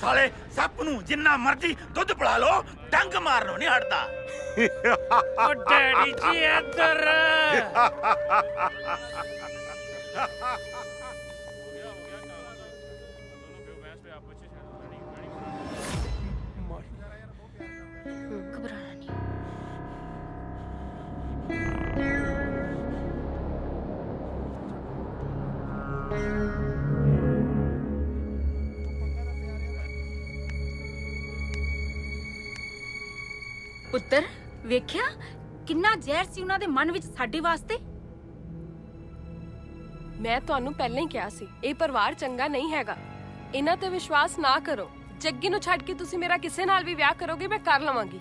ਸਾਲੇ ਸੱਪ ਨੂੰ ਜਿੰਨਾ ਮਰਜ਼ੀ ਦੁੱਧ ਪਿਲਾ ਲੋ, ਡੰਗ ਮਾਰਨੋਂ ਨਹੀਂ ਹਟਦਾ। ਓ ਡੈਡੀ ਜੀ ਇੱਧਰ। ਘਬਰਾਣਾ ਨਹੀਂ। ਪੁੱਤਰ ਵੇਖਿਆ ਕਿੰਨਾ ਜ਼ਹਿਰ ਸੀ ਉਹਨਾਂ ਦੇ ਮਨ ਵਿੱਚ ਸਾਡੇ ਵਾਸਤੇ। ਮੈਂ ਤੁਹਾਨੂੰ ਪਹਿਲਾਂ ਹੀ ਕਿਹਾ ਸੀ ਇਹ ਪਰਿਵਾਰ ਚੰਗਾ ਨਹੀਂ ਹੈਗਾ। ਇਹਨਾਂ ਤੇ ਵਿਸ਼ਵਾਸ ਨਾ ਕਰੋ। ਜੱਗੀ ਨੂੰ ਛੱਡ ਕੇ ਤੁਸੀਂ ਮੇਰਾ ਕਿਸੇ ਨਾਲ ਵੀ ਵਿਆਹ ਕਰੋਗੇ ਮੈਂ ਕਰ ਲਵਾਂਗੀ।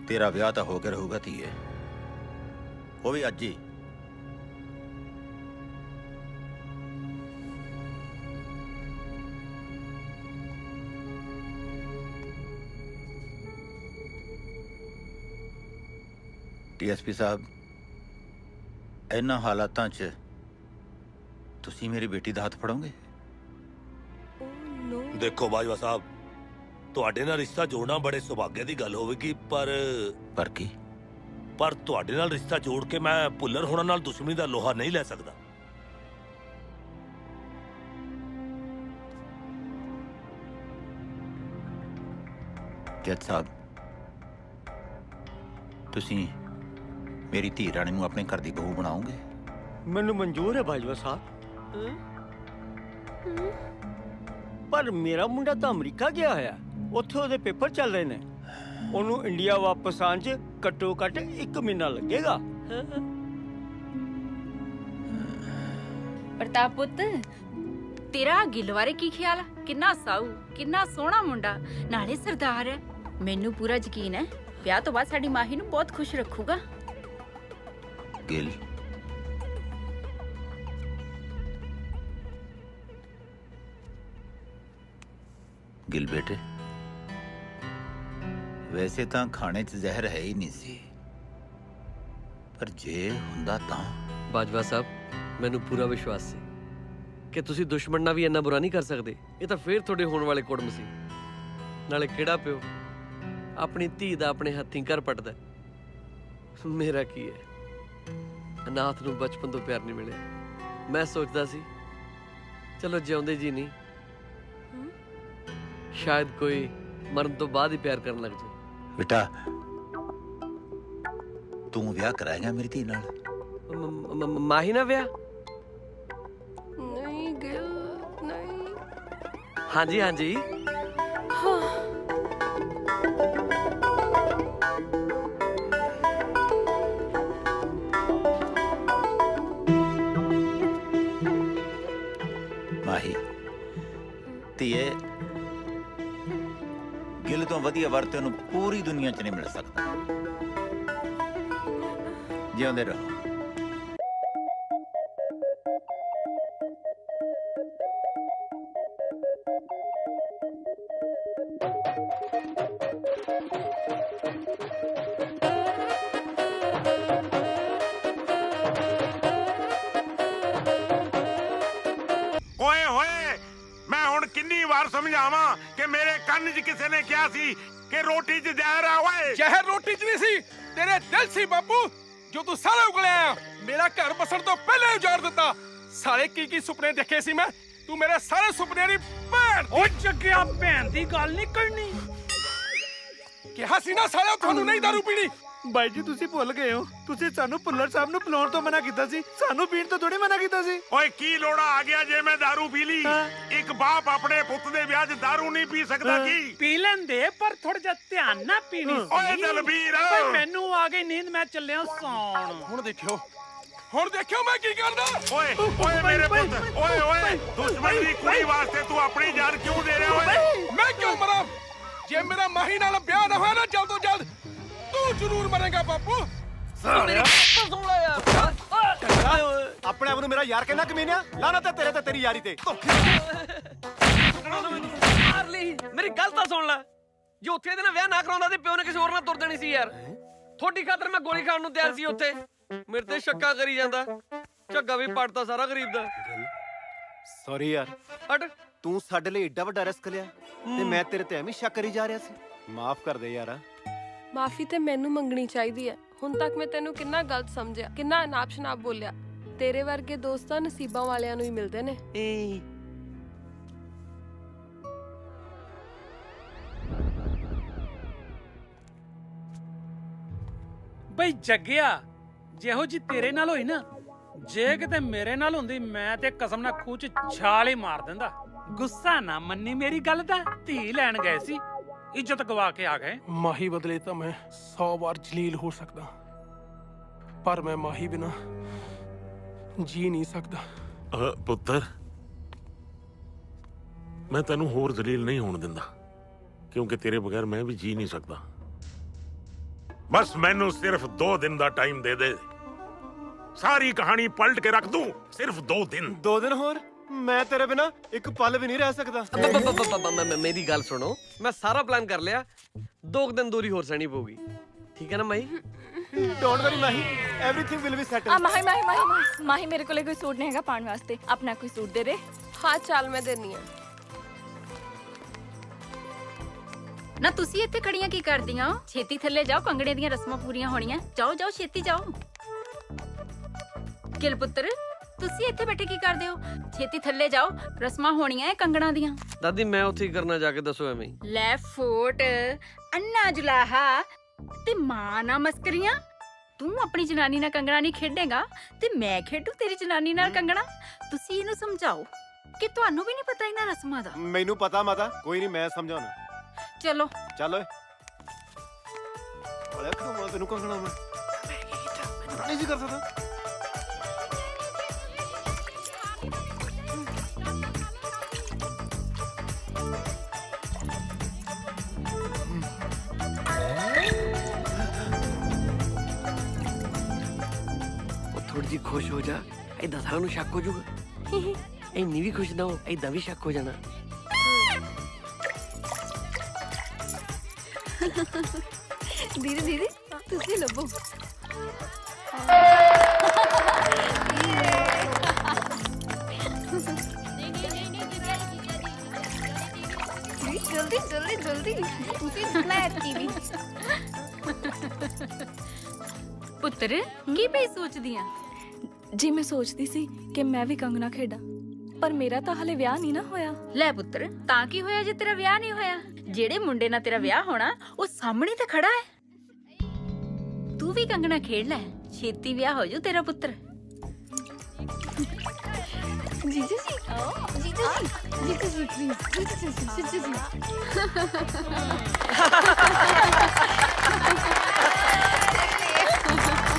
ਤੇਰਾ ਵਿਆਹ ਤਾਂ ਹੋ ਕੇ ਰਹੂਗਾ ਧੀਏ, ਉਹ ਵੀ ਅੱਜ ਹੀ। ਡੀਐਸਪੀ ਸਾਹਿਬ, ਇਹਨਾਂ ਹਾਲਾਤਾਂ 'ਚ ਤੁਸੀਂ ਮੇਰੀ ਬੇਟੀ ਦਾ ਹੱਥ ਫੜੋਗੇ? ਦੇਖੋ ਬਾਜਵਾ ਸਾਹਿਬ, ਤੁਹਾਡੇ ਨਾਲ ਰਿਸ਼ਤਾ ਜੋੜਨਾ ਬੜੇ ਸੁਭਾਗੇ ਦੀ ਗੱਲ ਹੋਵੇਗੀ, ਪਰ ਕੀ? ਪਰ ਤੁਹਾਡੇ ਨਾਲ ਰਿਸ਼ਤਾ ਜੋੜ ਕੇ ਮੈਂ ਭੁੱਲਰ ਹੋਣਾ ਨਾਲ ਦੁਸ਼ਮਣੀ ਦਾ ਲੋਹਾ ਨਹੀਂ ਲੈ ਸਕਦਾ। ਜੱਜ ਸਾਹਿਬ, ਤੁਸੀਂ ਮੇਰੀ ਧੀ ਰਾਣੀ ਨੂੰ ਆਪਣੇ ਘਰ ਦੀ ਬਹੂ ਬਣਾਓਗੇ? ਮੈਨੂੰ ਮਨਜ਼ੂਰ ਹੈ ਬਾਜਵਾ ਸਾਹਿਬ, ਪਰ ਮੇਰਾ ਮੁੰਡਾ ਤਾਂ ਅਮਰੀਕਾ ਗਿਆ ਹੋਇਆ, ਉੱਥੇ ਉਹਦੇ ਪੇਪਰ ਚੱਲ ਰਹੇ ਨੇ। ਉਹਨੂੰ ਇੰਡੀਆ ਵਾਪਸ ਆਉਣ 'ਚ ਘੱਟੋ ਘੱਟ 1 ਮਹੀਨਾ ਲੱਗੇਗਾ। ਪ੍ਰਤਾਪ ਪੁੱਤ, ਤੇਰਾ ਗਿੱਲ ਬਾਰੇ ਕੀ ਖਿਆਲ? ਕਿੰਨਾ ਸਾਊ, ਕਿੰਨਾ ਸੋਹਣਾ ਮੁੰਡਾ, ਨਾਲੇ ਸਰਦਾਰ ਹੈ। ਮੈਨੂੰ ਪੂਰਾ ਯਕੀਨ ਹੈ ਵਿਆਹ ਤੋਂ ਬਾਅਦ ਸਾਡੀ ਮਾਹੀ ਨੂੰ ਬਹੁਤ ਖੁਸ਼ ਰੱਖੂਗਾ। ਗਿਲ, ਗਿਲ ਬੇਟੇ, ਵੈਸੇ ਤਾਂ ਖਾਣੇ 'ਚ ਜ਼ਹਿਰ ਹੈ ਹੀ ਨਹੀਂ ਸੀ, ਪਰ ਜੇ ਹੁੰਦਾ ਤਾਂ। ਬਾਜਵਾ ਸਾਹਿਬ, ਮੈਨੂੰ ਪੂਰਾ ਵਿਸ਼ਵਾਸ ਸੀ ਕਿ ਤੁਸੀਂ ਦੁਸ਼ਮਣ ਨਾਲ ਵੀ ਇੰਨਾ ਬੁਰਾ ਨਹੀਂ ਕਰ ਸਕਦੇ। ਇਹ ਤਾਂ ਫੇਰ ਤੁਹਾਡੇ ਹੋਣ ਵਾਲੇ ਕੁੜਮ ਸੀ। ਨਾਲੇ ਕਿਹੜਾ ਪਿਓ ਆਪਣੀ ਧੀ ਦਾ ਆਪਣੇ ਹੱਥੀਂ ਘਰ ਪੱਟਦਾ? ਮੇਰਾ ਕੀ ਹੈ, ਅਨਾਥ ਨੂੰ ਬਚਪਨ ਤੋਂ ਪਿਆਰ ਨਹੀਂ ਮਿਲਿਆ। ਮੈਂ ਸੋਚਦਾ ਸੀ ਚਲੋ ਜਿਉਂਦੇ ਜੀ ਨਹੀਂ, ਸ਼ਾਇਦ ਕੋਈ ਮਰਨ ਤੋਂ ਬਾਅਦ ਹੀ ਪਿਆਰ ਕਰਨ ਲੱਗ ਜਾਏ। ਬੇਟਾ, ਤੂੰ ਵਿਆਹ ਕਰਾਏਗਾ ਮੇਰੀ ਧੀ ਨਾਲ? ਮਾਹੀ ਨਾਲ ਵਿਆਹ? ਨਹੀਂ ਗਿਲ, ਨਹੀਂ। ਹਾਂਜੀ ਹਾਂਜੀ। ਮਾਹੀ ਧੀਏ, ਗਿਲ ਤੋਂ ਵਧੀਆ ਵਰ ਤੈਨੂੰ ਪੂਰੀ ਦੁਨੀਆ 'ਚ ਨਹੀਂ ਮਿਲ ਸਕਦਾ। ਜਿਉਂਦੇ ਰਹੋ। ਓਏ ਹੋਏ, ਮੈਂ ਹੁਣ ਕਿੰਨੀ ਵਾਰ ਸਮਝਾਵਾਂ ਕਿ ਮੇਰੇ ਕੰਨ 'ਚ ਕਿਸੇ ਨੇ ਕਿਹਾ ਸੀ ਕਿ ਰੋਟੀ 'ਚ ਜ਼ਹਿਰ ਆ। ਓਏ, ਜ਼ਹਿਰ ਰੋਟੀ 'ਚ ਨਹੀਂ ਸੀ, ਤੇਰੇ ਦਿਲ ਸੀ ਬਾਪੂ, ਜੋ ਤੂੰ ਸਾਰਾ ਉਗਲਿਆ। ਮੇਰਾ ਘਰ ਬਸਣ ਤੋਂ ਪਹਿਲਾਂ ਹੀ ਉਜਾੜ ਦਿੱਤਾ। ਸਾਲੇ ਕੀ ਕੀ ਸੁਪਨੇ ਦੇਖੇ ਸੀ ਮੈਂ, ਤੂੰ ਮੇਰੇ ਸਾਰੇ ਸੁਪਨਿਆਂ ਦੀ ਭੈਣ। ਓ ਜੱਗਿਆ, ਭੈਣ ਦੀ ਗੱਲ ਨਹੀਂ ਕਰਨੀ। ਕਿਹਾ ਸੀ ਨਾ ਸਾਲਿਓ ਤੁਹਾਨੂੰ ਨਹੀਂ ਦਾਰੂ ਪੀਣੀ। ਬਾਈ ਜੀ ਤੁਸੀਂ ਭੁੱਲ ਗਏ ਹੋ, ਤੁਸੀਂ ਸਾਨੂੰ ਭੁੱਲਰ ਸਾਹਿਬ ਨੂੰ ਬੁਲਾਉਣ ਤੋਂ ਮਨਾ ਕੀਤਾ ਸੀ, ਸਾਨੂੰ ਪੀਣ ਤੋਂ ਥੋੜੀ ਮਨਾ ਕੀਤਾ ਸੀ। ਓਏ ਕੀ ਲੋੜਾ ਆ ਗਿਆ ਜੇ ਮੈਂ ਦਾਰੂ ਪੀ ਲਈ? ਇੱਕ ਬਾਪ ਆਪਣੇ ਪੁੱਤ ਦੇ ਵਿਆਹ 'ਚ ਦਾਰੂ ਨਹੀਂ ਪੀ ਸਕਦਾ ਕੀ? ਪੀ ਲੈਂਦੇ, ਪਰ ਥੋੜਾ ਜਿਹਾ ਧਿਆਨ ਨਾਲ ਪੀਣੀ ਸੀ। ਓਏ ਦਲਬੀਰ, ਓਏ ਮੈਨੂੰ ਆ ਗਈ ਨੀਂਦ, ਮੈਂ ਚੱਲਿਆ ਸੌਣ। ਹੁਣ ਦੇਖਿਓ ਮੈਂ ਕੀ ਕਰਦਾ। ਓਏ ਓਏ ਮੇਰੇ ਪੁੱਤ, ਓਏ ਓਏ, ਦੁਸ਼ਮਣ ਦੀ ਕੁੜੀ ਵਾਸਤੇ ਤੂੰ ਆਪਣੀ ਜਾਨ ਕਿਉਂ ਦੇ ਰਿਹਾ? ਓਏ ਮੈਂ ਕਿਉਂ ਮਰਾਂ? ਜੇ ਮੇਰਾ ਮਾਹੀ ਨਾਲ ਵਿਆਹ ਨਾ ਹੋਇਆ ਨਾ ਜਲਦ ਤੋਂ ਜਲਦ, ਤੂੰ ਜ਼ਰੂਰ ਮਰੇਗਾ ਬਾਪੂ। ਆਪਣੇ ਆਪ ਨੂੰ ਮੇਰਾ ਯਾਰ ਕਹਿੰਦਾ ਕਮੀਨਿਆ, ਲਾਨਤ ਹੈ ਤੇਰੇ ਤੇ, ਤੇਰੀ ਯਾਰੀ ਤੇ। ਮਾਰ ਲਈ, ਮੇਰੀ ਗੱਲ ਤਾਂ ਸੁਣ ਲੈ। ਜੇ ਉੱਥੇ ਇਹਦੇ ਨਾਲ ਵਿਆਹ ਨਾ ਕਰਾਉਂਦਾ ਤੇ ਪਿਓ ਨੇ ਕਿਸੇ ਹੋਰ ਨਾਲ ਤੁਰ ਜਾਣੀ ਸੀ ਯਾਰ। ਥੋੜੀ ਖਾਤਰ ਮੈਂ ਗੋਲੀ ਖਾਣ ਨੂੰ ਤਿਆਰ ਸੀ ਉੱਥੇ। ਮੇਰੇ ਤੇ ਸ਼ੱਕਾ ਕਰੀ ਜਾਂਦਾ। ਝੱਗਾ ਵੀ ਪੜਦਾ ਸਾਰਾ ਗਰੀਬ ਦਾ। ਸੌਰੀ ਯਾਰ, ਹਟ। ਤੂੰ ਸਾਡੇ ਲਈ ਏਡਾ ਵੱਡਾ ਰਿਸਕ ਲਿਆ ਤੇ ਮੈਂ ਤੇਰੇ ਤੇ ਐਵੇਂ ਸ਼ੱਕ ਕਰੀ ਜਾ ਰਿਹਾ ਸੀ। ਮਾਫ ਕਰ ਦੇ ਯਾਰਾ। ਮਾਫੀ ਤੇ ਮੈਨੂੰ ਮੰਗਣੀ ਚਾਹੀਦੀ ਹੈ। ਹੁਣ ਤੱਕ ਮੈਂ ਤੈਨੂੰ ਕਿੰਨਾ ਗਲਤ ਸਮਝਿਆ, ਕਿੰਨਾ ਅਨਾਪ ਸ਼ਨਾਪ ਬੋਲਿਆ। ਤੇਰੇ ਵਰਗੇ ਦੋਸਤਾਂ ਨਸੀਬਾਂ ਵਾਲਿਆਂ ਨੂੰ ਹੀ ਮਿਲਦੇ ਨੇ। ਬਈ ਜੱਗਿਆ, ਜਿਹੋ ਜੀ ਤੇਰੇ ਨਾਲ ਹੋਈ ਨਾ, ਜੇ ਕਿਤੇ ਮੇਰੇ ਨਾਲ ਹੁੰਦੀ ਮੈਂ ਤੇ ਕਸਮ ਨਾਲ ਖੂਹ 'ਚ ਛਾਲ ਹੀ ਮਾਰ ਦਿੰਦਾ। ਗੁੱਸਾ ਨਾ ਮੰਨੀ ਮੇਰੀ ਗੱਲ ਦਾ, ਧੀ ਲੈਣ ਗਏ ਸੀ, ਇੱਜ਼ਤ ਗਵਾ ਕੇ ਆ ਗਏ। ਮਾਹੀ ਬਦਲੇ ਤਾਂ ਮੈਂ 100 ਵਾਰ ਜਲੀਲ ਹੋ ਸਕਦਾ, ਪਰ ਮੈਂ ਮਾਹੀ ਬਿਨਾ ਜੀ ਨਹੀਂ ਸਕਦਾ। ਪੁੱਤਰ, ਮੈਂ ਤੈਨੂੰ ਹੋਰ ਜ਼ਲੀਲ ਨਹੀਂ ਹੋਣ ਦਿੰਦਾ, ਕਿਉਂਕਿ ਤੇਰੇ ਬਗੈਰ ਮੈਂ ਵੀ ਜੀ ਨਹੀਂ ਸਕਦਾ। ਬਸ ਮੈਨੂੰ ਸਿਰਫ 2 ਦਿਨ ਦਾ ਟਾਈਮ ਦੇ ਦੇ, ਸਾਰੀ ਕਹਾਣੀ ਪਲਟ ਕੇ ਰੱਖ ਦੂੰ। ਸਿਰਫ 2 ਦਿਨ। 2 ਦਿਨ ਹੋਰ? ਮੈਂ ਤੇਰੇ ਬਿਨਾ ਇੱਕ ਪਲ ਵੀ ਨਹੀਂ ਰਹਿ ਸਕਦਾ। ਮੇਰੀ ਗੱਲ ਸੁਣੋ, ਮੈਂ ਸਾਰਾ ਪਲਾਨ ਕਰ ਲਿਆ। 2 ਦਿਨ ਦੂਰੀ ਹੋਰ ਸਹਿਣੀ ਪਊਗੀ, ਠੀਕ ਹੈ ਨਾ ਮਾਈ? Don't worry Mahi, everything will be settled. Mahi ਮੇਰੇ ਕੋਲੇ ਕੋਈ ਸੂਟ ਨਹੀਂ ਹੈਗਾ ਪਾਉਣ ਵਾਸਤੇ, ਆਪਣਾ ਕੋਈ ਸੂਟ ਦੇ ਦੇ। ਹਾਂ ਚੱਲ ਮੈਂ ਦੇਣੀ ਆ। ਨਾ ਤੁਸੀਂ ਇੱਥੇ ਖੜੀਆਂ ਕੀ ਕਰਦੀਆਂ ਹੋ? ਛੇਤੀ ਥੱਲੇ ਜਾਓ, ਕੰਗਣੇ ਦੀਆਂ ਰਸਮਾਂ ਪੂਰੀਆਂ ਹੋਣੀਆਂ। ਜਾਓ ਜਾਓ, ਛੇਤੀ ਜਾਓ। ਗਿਲ ਪੁੱਤਰ, ਤੁਸੀਂ ਇੱਥੇ ਬੈਠੇ ਕੀ ਕਰਦੇ ਹੋ? ਛੇਤੀ ਥੱਲੇ ਜਾਓ, ਰਸਮਾਂ ਹੋਣੀਆਂ ਐ ਕੰਗਣਾ ਦੀਆਂ। ਦਾਦੀ ਮੈਂ ਉੱਥੇ ਹੀ ਕਰਨਾ, ਜਾ ਕੇ ਦੱਸੋ ਐਵੇਂ ਹੀ। ਲੈ ਫੋਟ, ਅੰਨਾ ਜੁਲਾਹਾ ਤੇ ਮਾਂ ਨਾ ਮਸਕਰੀਆਂ। ਤੂੰ ਆਪਣੀ ਜਨਾਨੀ ਨਾਲ ਕੰਗਣਾ ਨਹੀਂ ਖੇਡੇਗਾ ਤੇ ਮੈਂ ਖੇਡੂ ਤੇਰੀ ਜਨਾਨੀ ਨਾਲ ਕੰਗਣਾ। ਤੁਸੀਂ ਇਹਨੂੰ ਸਮਝਾਓ ਕਿ ਤੁਹਾਨੂੰ ਵੀ ਨਹੀਂ ਪਤਾ ਇਹਨਾਂ ਰਸਮਾਂ ਦਾ। ਮੈਨੂੰ ਪਤਾ ਮਾਤਾ, ਕੋਈ ਨਹੀਂ, ਮੈਂ ਸਮਝਾਉਣਾ। ਚਲੋ ਚੱਲ ਓਏ। ਅਰੇ ਕਿਉਂ ਤੈਨੂੰ ਕੰਗਣਾ ਮੈਂ ਨਹੀਂ ਜੀ ਕਰ ਸਕਦਾ। ਥੋੜੀ ਜਿਹੀ ਖੁਸ਼ ਹੋ ਜਾ, ਏਦਾਂ ਸਾਰਿਆਂ ਨੂੰ ਸ਼ੱਕ ਹੋ ਜਾਊਗਾ। ਇੰਨੀ ਵੀ ਖੁਸ਼ ਨਾ ਹੋ, ਏਦਾਂ ਵੀ ਸ਼ੱਕ ਹੋ ਜਾਣਾ। ਦੀਦੀ ਦੀਦੀ ਤੁਸੀਂ ਲੱਭੋ। ਜਲਦੀ ਜਲਦੀ ਜਲਦੀ, ਤੁਸੀਂ ਲੈ ਟੀਵੀ। ਪੁੱਤਰ ਕੀ ਪਈ ਸੋਚਦੀ ਆ? ਜੀ ਮੈਂ ਸੋਚਦੀ ਸੀ ਕਿ ਮੈਂ ਵੀ ਕੰਗਣਾ ਖੇਡਾਂ, ਪਰ ਮੇਰਾ ਤਾਂ ਹਲੇ ਵਿਆਹ ਨਹੀਂ ਨਾ ਹੋਇਆ। ਲੈ ਪੁੱਤਰ, ਤਾਂ ਕੀ ਹੋਇਆ ਜੇ ਤੇਰਾ ਵਿਆਹ ਨਹੀਂ ਹੋਇਆ? ਜਿਹੜੇ ਮੁੰਡੇ ਨਾਲ ਤੇਰਾ ਵਿਆਹ ਹੋਣਾ ਉਹ ਸਾਹਮਣੇ ਤੇ ਖੜਾ ਹੈ। ਤੂੰ ਵੀ ਕੰਗਣਾ ਖੇਡ ਲੈ, ਛੇਤੀ ਵਿਆਹ ਹੋ ਜਾਊ ਤੇਰਾ ਪੁੱਤਰ। ਜੀਜੂ ਜੀ, ਜੀਜੂ ਜੀ, ਜੀਜੂ ਜੀ ਪਲੀਜ਼, ਜੀਜੂ ਜੀ।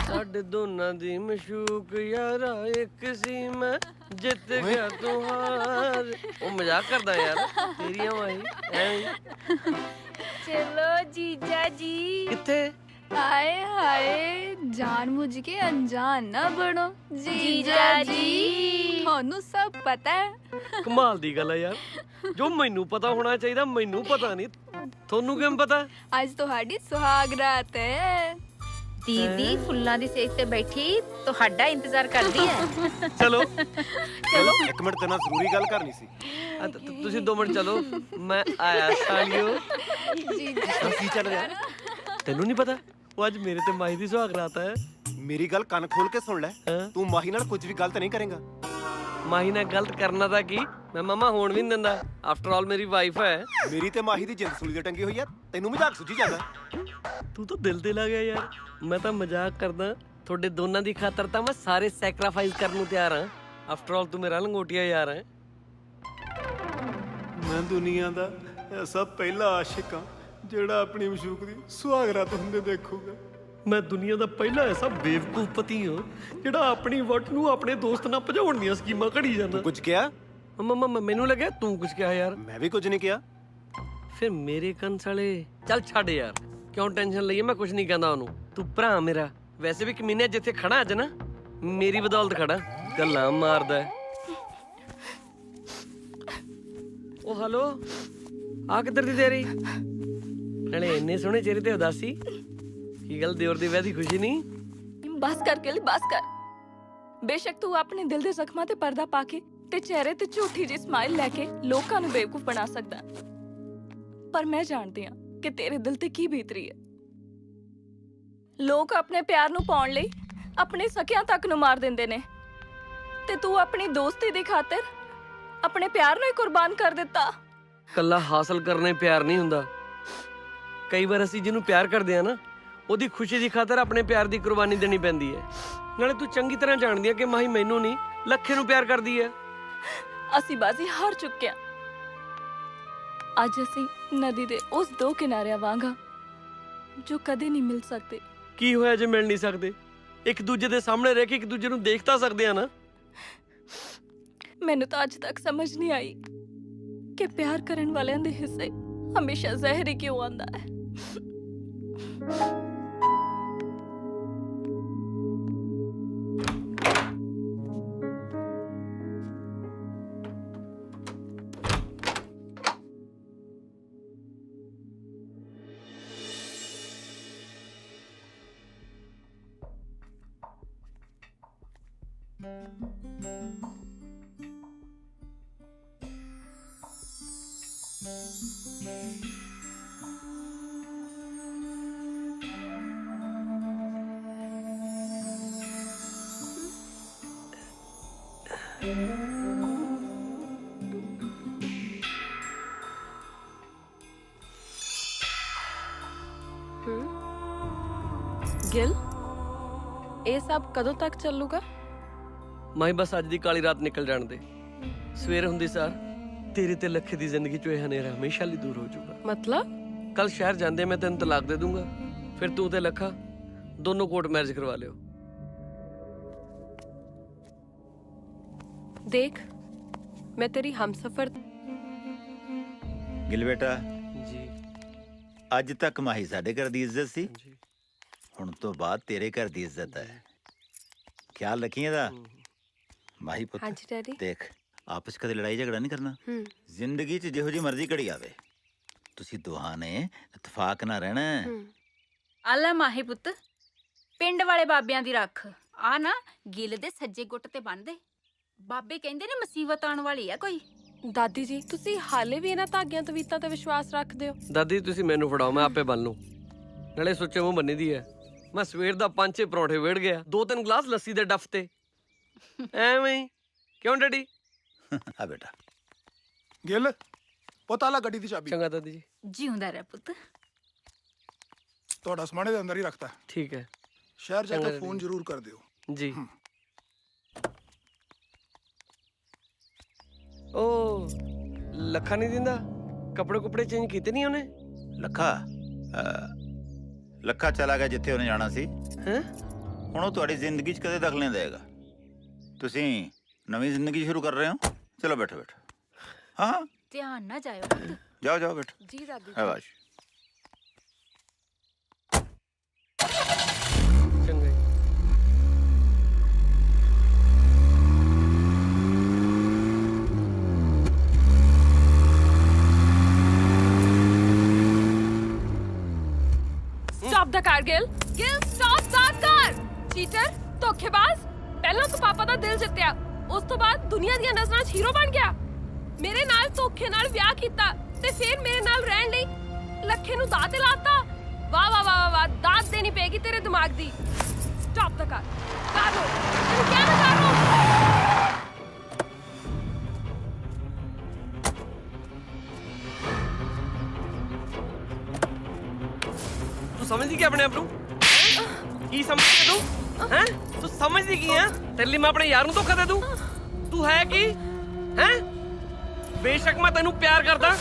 ਸਾਡੇ ਦੋਨਾਂ ਦੀ ਮਸ਼ੂਕ ਯਾਰਾ ਇੱਕ ਸੀ, ਮੈਂ ਜਿੱਤ ਗਿਆ ਤੂੰ ਹਾਰ। ਉਹ ਮਜ਼ਾਕ ਕਰਦਾ ਯਾਰ, ਤੇਰੀਆਂ ਵਾਹੀ ਐਵੇਂ। ਚਲੋ ਜੀਜਾ ਜੀ। ਕਿੱਥੇ? ਹਾਏ ਹਾਏ, ਜਾਣ ਬੁੱਝ ਕੇ ਅਣਜਾਣ ਨਾ ਬਣੋ ਜੀਜਾ ਜੀ, ਤੁਹਾਨੂੰ ਸਭ ਪਤਾ ਹੈ। ਕਮਾਲ ਦੀ ਗੱਲ ਹੈ ਯਾਰ, ਜੋ ਮੈਨੂੰ ਪਤਾ ਹੋਣਾ ਚਾਹੀਦਾ ਮੈਨੂੰ ਪਤਾ ਨਹੀਂ, ਤੁਹਾਨੂੰ ਕਿਵੇਂ ਪਤਾ? ਅੱਜ ਤੁਹਾਡੀ ਸੁਹਾਗ ਰਾਤ ਹੈ। ਦੀਦੀ ਫੁੱਲਾਂ ਦੀ ਸੇਜ ਤੇ ਬੈਠੀ ਤੁਹਾਡਾ ਇੰਤਜ਼ਾਰ ਕਰਦੀ ਹੈ। ਚਲੋ ਚਲੋ ਇੱਕ ਮਿੰਟ, ਤੇਰੇ ਨਾਲ ਜ਼ਰੂਰੀ ਗੱਲ ਕਰਨੀ ਸੀ। ਤੁਸੀਂ 2 ਮਿੰਟ ਚਲੋ, ਮੈਂ ਆਇਆ ਸਾਲਿਓ। ਕੀ ਚੱਲ ਰਿਹਾ? ਤੈਨੂੰ ਨਹੀਂ ਪਤਾ? ਉਹ ਅੱਜ ਮੇਰੇ ਤੇ ਮਾਹੀ ਦੀ ਸੁਹਾਗ ਰਾਤ ਹੈ। ਮੇਰੀ ਗੱਲ ਕੰਨ ਖੋਲ ਕੇ ਸੁਣ ਲੈ, ਤੂੰ ਮਾਹੀ ਨਾਲ ਕੁਝ ਵੀ ਗਲਤ ਨਹੀਂ ਕਰੇਗਾ। ਮਾਹੀ ਨਾਲ ਗਲਤ ਕਰਨਾ ਤਾਂ ਕੀ, ਮੈਂ ਮਾਮਾ ਹੋਣ ਵੀ ਨਹੀਂ ਦਿੰਦਾ। ਆਫਟਰ ਆਲ ਮੇਰੀ ਵਾਈਫ ਹੈ। ਮੇਰੀ ਤੇ ਮਾਹੀ ਦੀ ਜਿੰਦ ਸੂਲੀ ਤੇ ਟੰਗੀ ਹੋਈ ਆ, ਤੈਨੂੰ ਮਜ਼ਾਕ ਸੁਝੀ ਜਾਂਦਾ। ਤੂੰ ਤਾਂ ਦਿਲ ਤੇ ਲੱਗ ਗਿਆ ਯਾਰ। ਮੈਂ ਤਾਂ ਮਜ਼ਾਕ ਕਰਦਾ, ਤੁਹਾਡੇ ਦੋਨਾਂ ਦੀ ਖਾਤਰ ਤਾਂ ਮੈਂ ਸਾਰੇ ਸੈਕਰੀਫਾਈਸ ਕਰਨ ਨੂੰ ਤਿਆਰ ਹਾਂ। ਆਫਟਰ ਆਲ ਤੂੰ ਮੇਰਾ ਲੰਗੋਟੀਆ ਯਾਰ ਹੈ। ਮੈਂ ਦੁਨੀਆ ਦਾ ਐਸਾ ਪਹਿਲਾ ਆਸ਼ਿਕ ਹਾਂ ਜਿਹੜਾ ਆਪਣੀ ਮਸ਼ੂਕ ਦੀ ਸੁਹਾਗ ਰਾਤ ਹੁੰਦੇ ਦੇਖੂਗਾ। ਮੈਂ ਦੁਨੀਆ ਦਾ ਪਹਿਲਾ ਐਸਾ ਬੇਵਕੂਫ ਪਤੀ ਹਾਂ ਜਿਹੜਾ ਆਪਣੀ ਵਟ ਨੂੰ ਆਪਣੇ ਦੋਸਤ ਨਾਲ ਭਜਾਉਣ ਦੀਆਂ ਸਕੀਮਾਂ ਘੜੀ ਜਾਂਦਾ। ਕੁਝ ਕਿਹਾ? ਮੈਨੂੰ ਲੱਗਿਆ ਤੂੰ ਕੁਝ ਕਿਹਾ ਯਾਰ। ਮੈਂ ਵੀ ਕੁਝ ਨਹੀਂ ਕਿਹਾ। ਫਿਰ ਮੇਰੇ ਕੰਨ ਸਾਲੇ। ਚੱਲ ਛੱਡ ਯਾਰ, ਕਿਉਂ ਟੈਨਸ਼ਨ ਲਈਏ? ਮੈਂ ਕੁਝ ਨਹੀਂ ਕਹਿੰਦਾ ਉਹਨੂੰ। ਤੂੰ ਭਰਾ ਮੇਰਾ, ਵੈਸੇ ਵੀ ਕਮੀਨੇ ਜਿੱਥੇ ਖੜਾ ਅੱਜ ਨਾ ਮੇਰੀ ਬਦੌਲਤ ਖੜਾ, ਗੱਲਾਂ ਮਾਰਦਾ। ਉਹ ਹੈਲੋ, ਆ ਕਿੱਧਰ ਦੀ ਤੇਰੀ? ਨਾਲੇ ਇੰਨੇ ਸੋਹਣੇ ਚਿਹਰੇ ਤੇ ਉਦਾਸੀ, ਕੀ ਗੱਲ ਦਿਓਰ ਦੀ ਵਿਆਹ ਦੀ ਖੁਸ਼ੀ ਨਹੀਂ? ਬਸ ਕਰ ਕੇ ਲਈ, ਬਸ ਕਰ। ਬੇਸ਼ੱਕ ਤੂੰ ਆਪਣੇ ਦਿਲ ਦੇ ਜ਼ਖਮਾਂ ਤੇ ਪਰਦਾ ਪਾ ਕੇ ਤੇ ਚਿਹਰੇ ਤੇ ਝੂਠੀ ਜਿਹੀ ਸਮਾਈਲ ਲੈ ਕੇ ਲੋਕਾਂ ਨੂੰ ਬੇਵਕੂਫ ਬਣਾ ਸਕਦਾ, ਪਰ ਮੈਂ ਜਾਣਦੀ ਹਾਂ ਕਿ ਤੇਰੇ ਦਿਲ ਤੇ ਕੀ ਬੀਤ ਰਹੀ ਹੈ। ਲੋਕ ਆਪਣੇ ਪਿਆਰ ਨੂੰ ਪਾਉਣ ਲਈ ਆਪਣੇ ਸਕਿਆਂ ਤੱਕ ਨੂੰ ਮਾਰ ਦਿੰਦੇ ਨੇ, ਤੇ ਤੂੰ ਆਪਣੀ ਦੋਸਤੀ ਦੀ ਖਾਤਰ ਆਪਣੇ ਪਿਆਰ ਨੂੰ ਹੀ ਕੁਰਬਾਨ ਕਰ ਦਿੱਤਾ। ਕੱਲਾ ਹਾਸਲ ਕਰਨਾ ਹੀ ਪਿਆਰ ਨਹੀਂ ਹੁੰਦਾ। ਕਈ ਵਾਰ ਅਸੀਂ ਜਿਹਨੂੰ ਪਿਆਰ ਕਰਦੇ ਆ ਨਾ, ਉਹਦੀ ਖੁਸ਼ੀ ਦੀ ਖਾਤਰ ਆਪਣੇ ਪਿਆਰ ਦੀ ਕੁਰਬਾਨੀ ਦੇਣੀ ਪੈਂਦੀ ਹੈ। ਨਾਲੇ ਤੂੰ ਚੰਗੀ ਤਰ੍ਹਾਂ ਜਾਣਦੀ ਹੈ ਕਿ ਮਾਹੀ ਮੈਨੂੰ ਨਹੀਂ, ਲੱਖੇ ਨੂੰ ਪਿਆਰ ਕਰਦੀ ਹੈ। ਅਸੀਂ ਬਾਜ਼ੀ ਹਾਰ ਚੁੱਕੇ ਹਾਂ। ਅੱਜ ਅਸੀਂ ਨਦੀ ਦੇ ਉਸ ਦੋ ਕਿਨਾਰਿਆਂ ਵਾਂਗ ਹਾਂ ਜੋ ਕਦੇ ਨਹੀਂ ਮਿਲ ਸਕਦੇ। ਕੀ ਹੋਇਆ ਜੇ ਮਿਲ ਨਹੀਂ ਸਕਦੇ? ਇੱਕ ਦੂਜੇ ਦੇ ਸਾਹਮਣੇ ਰਹਿ ਕੇ ਇੱਕ ਦੂਜੇ ਨੂੰ ਦੇਖ ਤਾਂ ਸਕਦੇ ਆ ਨਾ। ਮੈਨੂੰ ਤਾਂ ਅੱਜ ਤੱਕ ਸਮਝ ਨਹੀਂ ਆਈ ਕਿ ਪਿਆਰ ਕਰਨ ਵਾਲਿਆਂ ਦੇ ਹਿੱਸੇ ਹਮੇਸ਼ਾ ਜ਼ਹਿਰ ਹੀ ਕਿਉਂ ਆਉਂਦਾ ਹੈ। ਗਿਲ, ਇਹ ਸਭ ਕਦੋਂ ਤੱਕ ਚੱਲੂਗਾ? ਮਾਹੀ ਬਸ ਅੱਜ ਦੀ ਕਾਲੀ ਰਾਤ ਨਿਕਲ ਜਾਣ ਦੇ। ਸਵੇਰ ਹੁੰਦੀ ਸਾਰ ਤੇਰੇ ਤੇ ਲੱਖੇ ਦੀ ਜ਼ਿੰਦਗੀ ਚੋਂ ਇਹ ਹਨੇਰਾ ਹਮੇਸ਼ਾ ਲਈ ਦੂਰ ਹੋ ਜਾਊਗਾ। ਮਤਲਬ ਕੱਲ ਸ਼ਹਿਰ ਜਾਂਦੇ ਮੈਂ ਤੈਨੂੰ ਤਲਾਕ ਦੇ ਦੂੰਗਾ, ਫਿਰ ਤੂੰ ਤੇ ਲੱਖਾ ਦੋਨੋਂ ਕੋਰਟ ਮੈਰਿਜ ਕਰਵਾ ਲਿਓ। ਦੇਖ, ਮੈਂ ਤੇਰੀ ਹਮਸਫਰ। ਗਿਲ ਬੇਟਾ ਜੀ, ਅੱਜ ਤੱਕ ਮਾਹੀ ਸਾਡੇ ਘਰ ਦੀ ਇੱਜ਼ਤ ਸੀ, ਹੁਣ ਤੋਂ ਬਾਅਦ ਤੇਰੇ ਘਰ ਦੀ ਇੱਜ਼ਤ ਹੈ। ਖਿਆਲ ਰੱਖੀ ਇਹਦਾ। ਮਾਹੀ ਪੁੱਤ, ਹਾਂਜੀ ਡੈਡੀ। ਦੇਖ, ਆਪਸ ਕਦੇ ਲੜਾਈ ਝਗੜਾ ਨਹੀਂ ਕਰਨਾ। ਜ਼ਿੰਦਗੀ 'ਚ ਜਿਹੋ ਜਿਹੀ ਮਰਜ਼ੀ ਘੜੀ ਆਵੇ, ਤੁਸੀਂ ਦੋਹਾਂ ਨੇ ਇਤਫਾਕ ਨਾਲ ਰਹਿਣਾ ਹੈ। ਆਲਾ ਮਾਹੀ ਪੁੱਤ, ਪਿੰਡ ਵਾਲੇ ਬਾਬਿਆਂ ਦੀ ਰੱਖ ਆ ਨਾ ਗਿੱਲ ਦੇ ਸੱਜੇ ਗੁੱਟ ਤੇ ਬੰਨਦੇ। ਬਾਬੇ ਕਹਿੰਦੇ ਨੇ ਮੁਸੀਬਤ ਆਉਣ ਵਾਲੀ ਆ ਕੋਈ। ਦਾਦੀ ਜੀ, ਤੁਸੀਂ ਹਾਲੇ ਵੀ ਇਹਨਾਂ ਧਾਗਿਆਂ ਤਵੀਤਾਂ ਤੇ ਵਿਸ਼ਵਾਸ ਰੱਖਦੇ ਹੋ? ਦਾਦੀ ਤੁਸੀਂ ਮੈਨੂੰ ਫੜਾਓ, ਮੈਂ ਆਪੇ ਬੰਨ ਲੂੰ। ਨਾਲੇ ਸੋਚੇ ਮੂੰਹ ਬੰਨੀ ਦੀ ਹੈ। ਮੈਂ ਸਵੇਰ ਦਾ 5-6 ਪਰੌਂਠੇ ਵੇੜ ਗਿਆ, 2-3 ਗਲਾਸ ਲੱਸੀ ਦੇ ਡੱਫ ਤੇ। ਐਵੇਂ ਹੀ ਕਿਉਂ ਡੈਡੀ? ਆ ਬੇਟਾ ਗਿੱਲ, ਪਤਾ ਲਾ ਗੱਡੀ ਦੀ ਚਾਬੀ। ਚੰਗਾ ਦਾਦੀ ਜੀ। ਜਿਉਂਦਾ ਰਹਿ ਪੁੱਤ। ਤੁਹਾਡਾ ਸਮਾਣੇ ਦੇ ਅੰਦਰ ਹੀ ਰੱਖਤਾ। ਠੀਕ ਹੈ। ਸ਼ਹਿਰ ਜਾ ਕੇ ਫੋਨ ਜ਼ਰੂਰ ਕਰ ਦਿਓ। ਜੀ। ਉਹ ਲੱਖਾ ਨਹੀਂ ਦਿੰਦਾ? ਕੱਪੜੇ ਕੁਪੜੇ ਚੇਂਜ ਕੀਤੇ ਨਹੀਂ ਉਹਨੇ? ਲੱਖਾ ਚਲਾ ਗਿਆ ਜਿੱਥੇ ਉਹਨੇ ਜਾਣਾ ਸੀ। ਹੈਂ? ਹੁਣ ਉਹ ਤੁਹਾਡੀ ਜ਼ਿੰਦਗੀ 'ਚ ਕਦੇ ਦਖਲ ਨਹੀਂ ਦੇਗਾ। ਤੁਸੀਂ ਨਵੀਂ ਜ਼ਿੰਦਗੀ ਸ਼ੁਰੂ ਕਰ ਰਹੇ ਹੋ। ਚਲੋ ਬੈਠੋ ਬੈਠੋ। ਹਾਂ, ਧਿਆਨ ਨਾ ਜਾਇਓ ਪੁੱਤ। ਜਾਓ ਜਾਓ ਬੈਠੋ। ਜੀ ਦਾਦੀ। ਆਵਾਜ਼। ਚੰਗਾ ਜੀ। ਸਟਾਪ ਦਾ ਕਾਰ ਗਿਲ। ਗਿਲ, ਸਟਾਪ ਦਾ ਕਾਰ। ਚੀਟਰ, ਧੋਖੇਬਾਜ਼। ਪਹਿਲਾਂ ਤੂੰ ਪਾਪਾ ਦਾ ਦਿਲ ਜਿੱਤਿਆ, ਉਸ ਤੋਂ ਬਾਅਦ ਦੁਨੀਆ ਦੀਆਂ ਨਜ਼ਰਾਂ 'ਚ ਹੀਰੋ ਬਣ ਗਿਆ। ਮੇਰੇ ਨਾਲ ਧੋਖੇ ਨਾਲ ਵਿਆਹ ਕੀਤਾ ਤੇ ਫਿਰ ਮੇਰੇ ਨਾਲ ਰਹਿਣ ਲਈ ਲੱਖੇ ਨੂੰ ਦਾਅ ਤੇ ਲਾਤਾ। ਵਾਹ ਵਾਹ ਵਾਹ ਵਾਹ, ਦਾਤ ਦੇਣੀ ਪਏਗੀ ਤੇਰੇ ਦਿਮਾਗ ਦੀ। ਸਟਾਪ ਦਾ ਕਾਰ। ਕਾਰ ਲੋ, ਤੈਨੂੰ ਕਿਹਾ ਨਾ ਕਾਰ ਲੋ। ਤੂੰ ਸਮਝਦੀ ਕੀ ਆਪਣੇ ਆਪ ਨੂੰ? ਕੀ ਸਮਝਦੀ ਤੂੰ? ਹੈਂ? ਤੂੰ ਸਮਝਦੀ ਕੀ ਆ? ਤੇਰੇ ਲਈ ਮੈਂ ਆਪਣੇ ਯਾਰ ਨੂੰ ਧੋਖਾ ਦੇ ਦੂੰ? ਤੂੰ ਹੈ ਕੀ? ਹੈਂ? ਬੇਸ਼ੱਕ ਮੈਂ ਤੈਨੂੰ ਪਿਆਰ ਕਰਦਾ,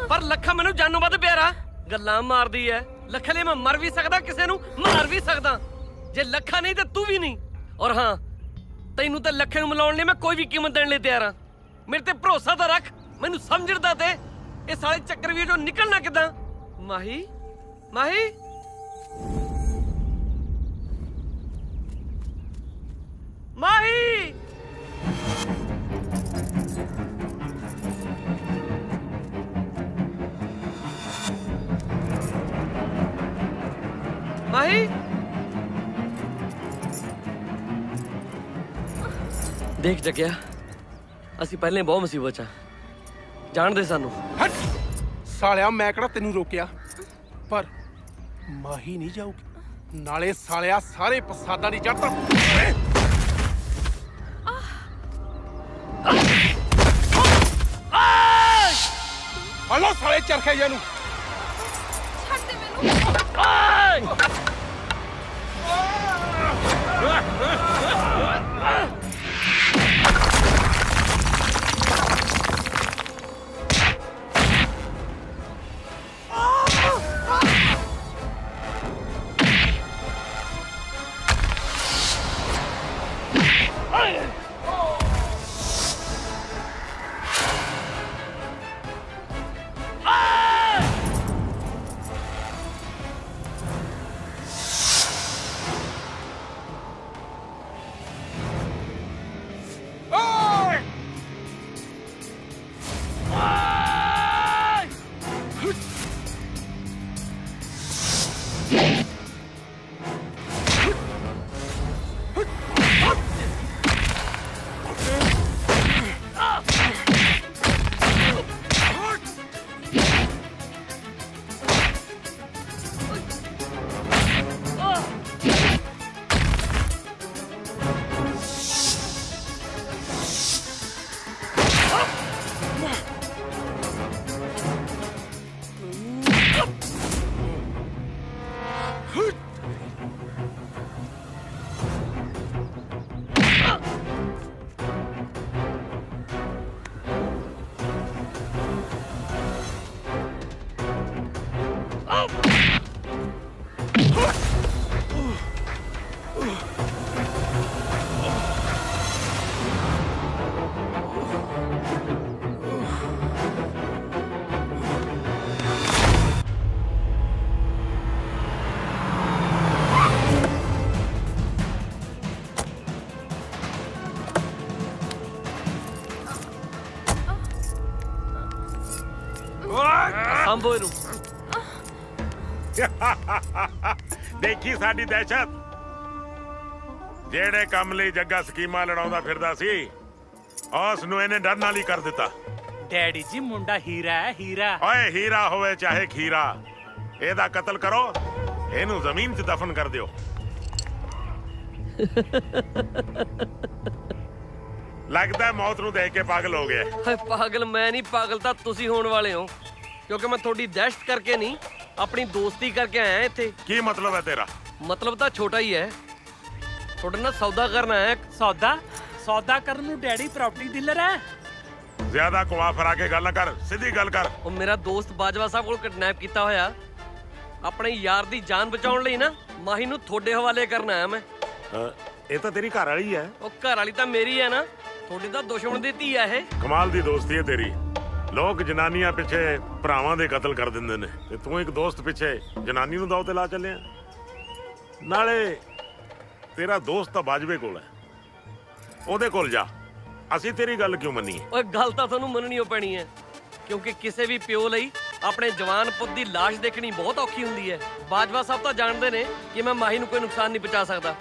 ਪਰ ਲੱਖਾ ਮੈਨੂੰ ਜਾਨੋਂ ਵੱਧ ਪਿਆਰਾ। ਗੱਲਾਂ ਮਾਰਦੀ ਐ। ਲੱਖਾ ਲਈ ਮੈਂ ਮਰ ਵੀ ਸਕਦਾ, ਕਿਸੇ ਨੂੰ ਮਾਰ ਵੀ ਸਕਦਾ। ਜੇ ਲੱਖਾ ਨਹੀਂ ਤੇ ਤੂੰ ਵੀ ਨਹੀਂ। ਔਰ ਹਾਂ, ਤੈਨੂੰ ਤੇ ਲੱਖੇ ਨੂੰ ਮਿਲਾਉਣ ਲਈ ਮੈਂ ਕੋਈ ਵੀ ਕੀਮਤ ਦੇਣ ਲਈ ਤਿਆਰ ਹਾਂ। ਮੇਰੇ ਤੇ ਭਰੋਸਾ ਤਾਂ ਰੱਖ, ਮੈਨੂੰ ਸਮਝਦਾ ਤੇ ਇਹ ਸਾਲੇ ਚੱਕਰਵੀਰ ਚੋਂ ਨਿਕਲਣਾ ਕਿੱਦਾਂ? ਮਾਹੀ, ਮਾਹੀ, ਮਾਹੀ। ਮਾਹੀ, ਦੇਖ ਜਗਿਆ, ਅਸੀਂ ਪਹਿਲੇ ਬਹੁਤ ਮੁਸੀਬਤ 'ਚ ਆ, ਜਾਣਦੇ ਸਾਨੂੰ। ਸਾਲਿਆ, ਮੈਂ ਕਿਹੜਾ ਤੈਨੂੰ ਰੋਕਿਆ, ਪਰ ਮਾਹੀ ਨਹੀਂ ਜਾਊਗੀ। ਨਾਲੇ ਸਾਲਿਆ, ਸਾਰੇ ਫਸਾਦਾਂ ਦੀ ਜੜ ਤਾਂ ਹਲੋ ਸਾਲੇ ਚਰਖੇ ਜਿਹਨੂੰ। ਛੱਡ ਦੇ ਮੈਨੂੰ। ਸਾਂਭੋ ਇਹਨੂੰ। ਦੇਖੀ ਸਾਡੀ ਦਹਿਸ਼ਤ। ਜਿਹੜੇ ਕੰਮ ਲਈ ਜੱਗਾ ਸਕੀਮਾਂ ਲੜਾਉਂਦਾ ਫਿਰਦਾ ਸੀ ਉਸ ਨੂੰ ਇਹਨੇ ਡਰਨ ਨਾਲ ਹੀ ਕਰ ਦਿੱਤਾ। ਡੈਡੀ ਜੀ ਮੁੰਡਾ ਹੀਰਾ ਹੈ, ਹੀਰਾ। ਓਏ ਹੀਰਾ ਹੋਵੇ ਚਾਹੇ ਖੀਰਾ, ਇਹਦਾ ਕਤਲ ਕਰੋ, ਇਹਨੂੰ ਜ਼ਮੀਨ 'ਚ ਦਫਨ ਕਰ ਦਿਓ। ਲੱਗਦਾ ਮੌਤ ਨੂੰ ਦੇਖ ਕੇ ਪਾਗਲ ਹੋ ਗਿਆ। ਹਾਏ ਪਾਗਲ ਮੈਂ ਨਹੀਂ, ਪਾਗਲ ਤਾਂ ਤੁਸੀਂ ਹੋਣ ਵਾਲੇ ਹੋ, ਕਿਉਂਕਿ ਮੈਂ ਤੁਹਾਡੀ ਦਹਿਸ਼ਤ ਕਰਕੇ ਨਹੀਂ, ਆਪਣੀ ਦੋਸਤੀ ਕਰਕੇ ਆਇਆ ਇੱਥੇ। ਕੀ ਮਤਲਬ ਹੈ ਤੇਰਾ? ਮਤਲਬ ਤਾਂ ਛੋਟਾ ਹੀ ਹੈ, ਤੁਹਾਡੇ ਨਾਲ ਸੌਦਾ ਕਰਨ ਆਇਆ। ਸੌਦਾ? ਸੌਦਾ ਕਰਨ ਨੂੰ ਡੈਡੀ ਪ੍ਰਾਪਰਟੀ ਡੀਲਰ ਹੈ? ਜ਼ਿਆਦਾ ਕੁਆ ਫਰਾ ਕੇ ਗੱਲ ਨਾ ਕਰ, ਸਿੱਧੀ ਗੱਲ ਕਰ। ਉਹ ਮੇਰਾ ਦੋਸਤ ਬਾਜਵਾ ਸਾਹਿਬ ਕੋਲ ਕਿਡਨੈਪ ਕੀਤਾ ਹੋਇਆ, ਆਪਣੇ ਯਾਰ ਦੀ ਜਾਨ ਬਚਾਉਣ ਲਈ ਨਾ ਮਾਹੀ ਨੂੰ ਤੁਹਾਡੇ ਹਵਾਲੇ ਕਰਨ ਆਇਆ ਮੈਂ। ਇਹ ਤਾਂ ਤੇਰੀ ਘਰ ਵਾਲੀ ਹੈ। ਉਹ ਘਰ ਵਾਲੀ ਤਾਂ ਮੇਰੀ ਹੈ ਨਾ, ਤੁਹਾਡੀ ਤਾਂ ਦੁਸ਼ਮਣ ਦੀ ਧੀ ਹੈ ਇਹ। ਕਮਾਲ ਦੀ ਦੋਸਤੀ ਹੈ ਤੇਰੀ। ਲੋਕ ਜਨਾਨੀਆਂ ਪਿੱਛੇ ਭਰਾਵਾਂ ਦੇ ਕਤਲ ਕਰ ਦਿੰਦੇ ਨੇ ਤੇ ਤੂੰ ਇੱਕ ਦੋਸਤ ਪਿੱਛੇ ਜਨਾਨੀ ਨੂੰ ਦਾਅ ਤੇ ਲਾ ਚੱਲਿਆ। ਨਾਲੇ ਤੇਰਾ ਦੋਸਤ ਤਾਂ ਬਾਜਵੇ ਕੋਲ ਹੈ, ਉਹਦੇ ਕੋਲ ਜਾ। ਅਸੀਂ ਤੇਰੀ ਗੱਲ ਕਿਉਂ ਮੰਨੀਏ? ਓਏ ਗੱਲ ਤਾਂ ਤੁਹਾਨੂੰ ਮੰਨਣੀ ਓ ਪੈਣੀ ਹੈ, ਕਿਉਂਕਿ ਕਿਸੇ ਵੀ ਪਿਓ ਲਈ ਆਪਣੇ ਜਵਾਨ ਪੁੱਤ ਦੀ ਲਾਸ਼ ਦੇਖਣੀ ਬਹੁਤ ਔਖੀ ਹੁੰਦੀ ਹੈ। ਬਾਜਵਾ ਸਾਹਿਬ ਤਾਂ ਜਾਣਦੇ ਨੇ ਕਿ ਮੈਂ ਮਾਹੀ ਨੂੰ ਕੋਈ ਨੁਕਸਾਨ ਨਹੀਂ ਪਹੁੰਚਾ ਸਕਦਾ,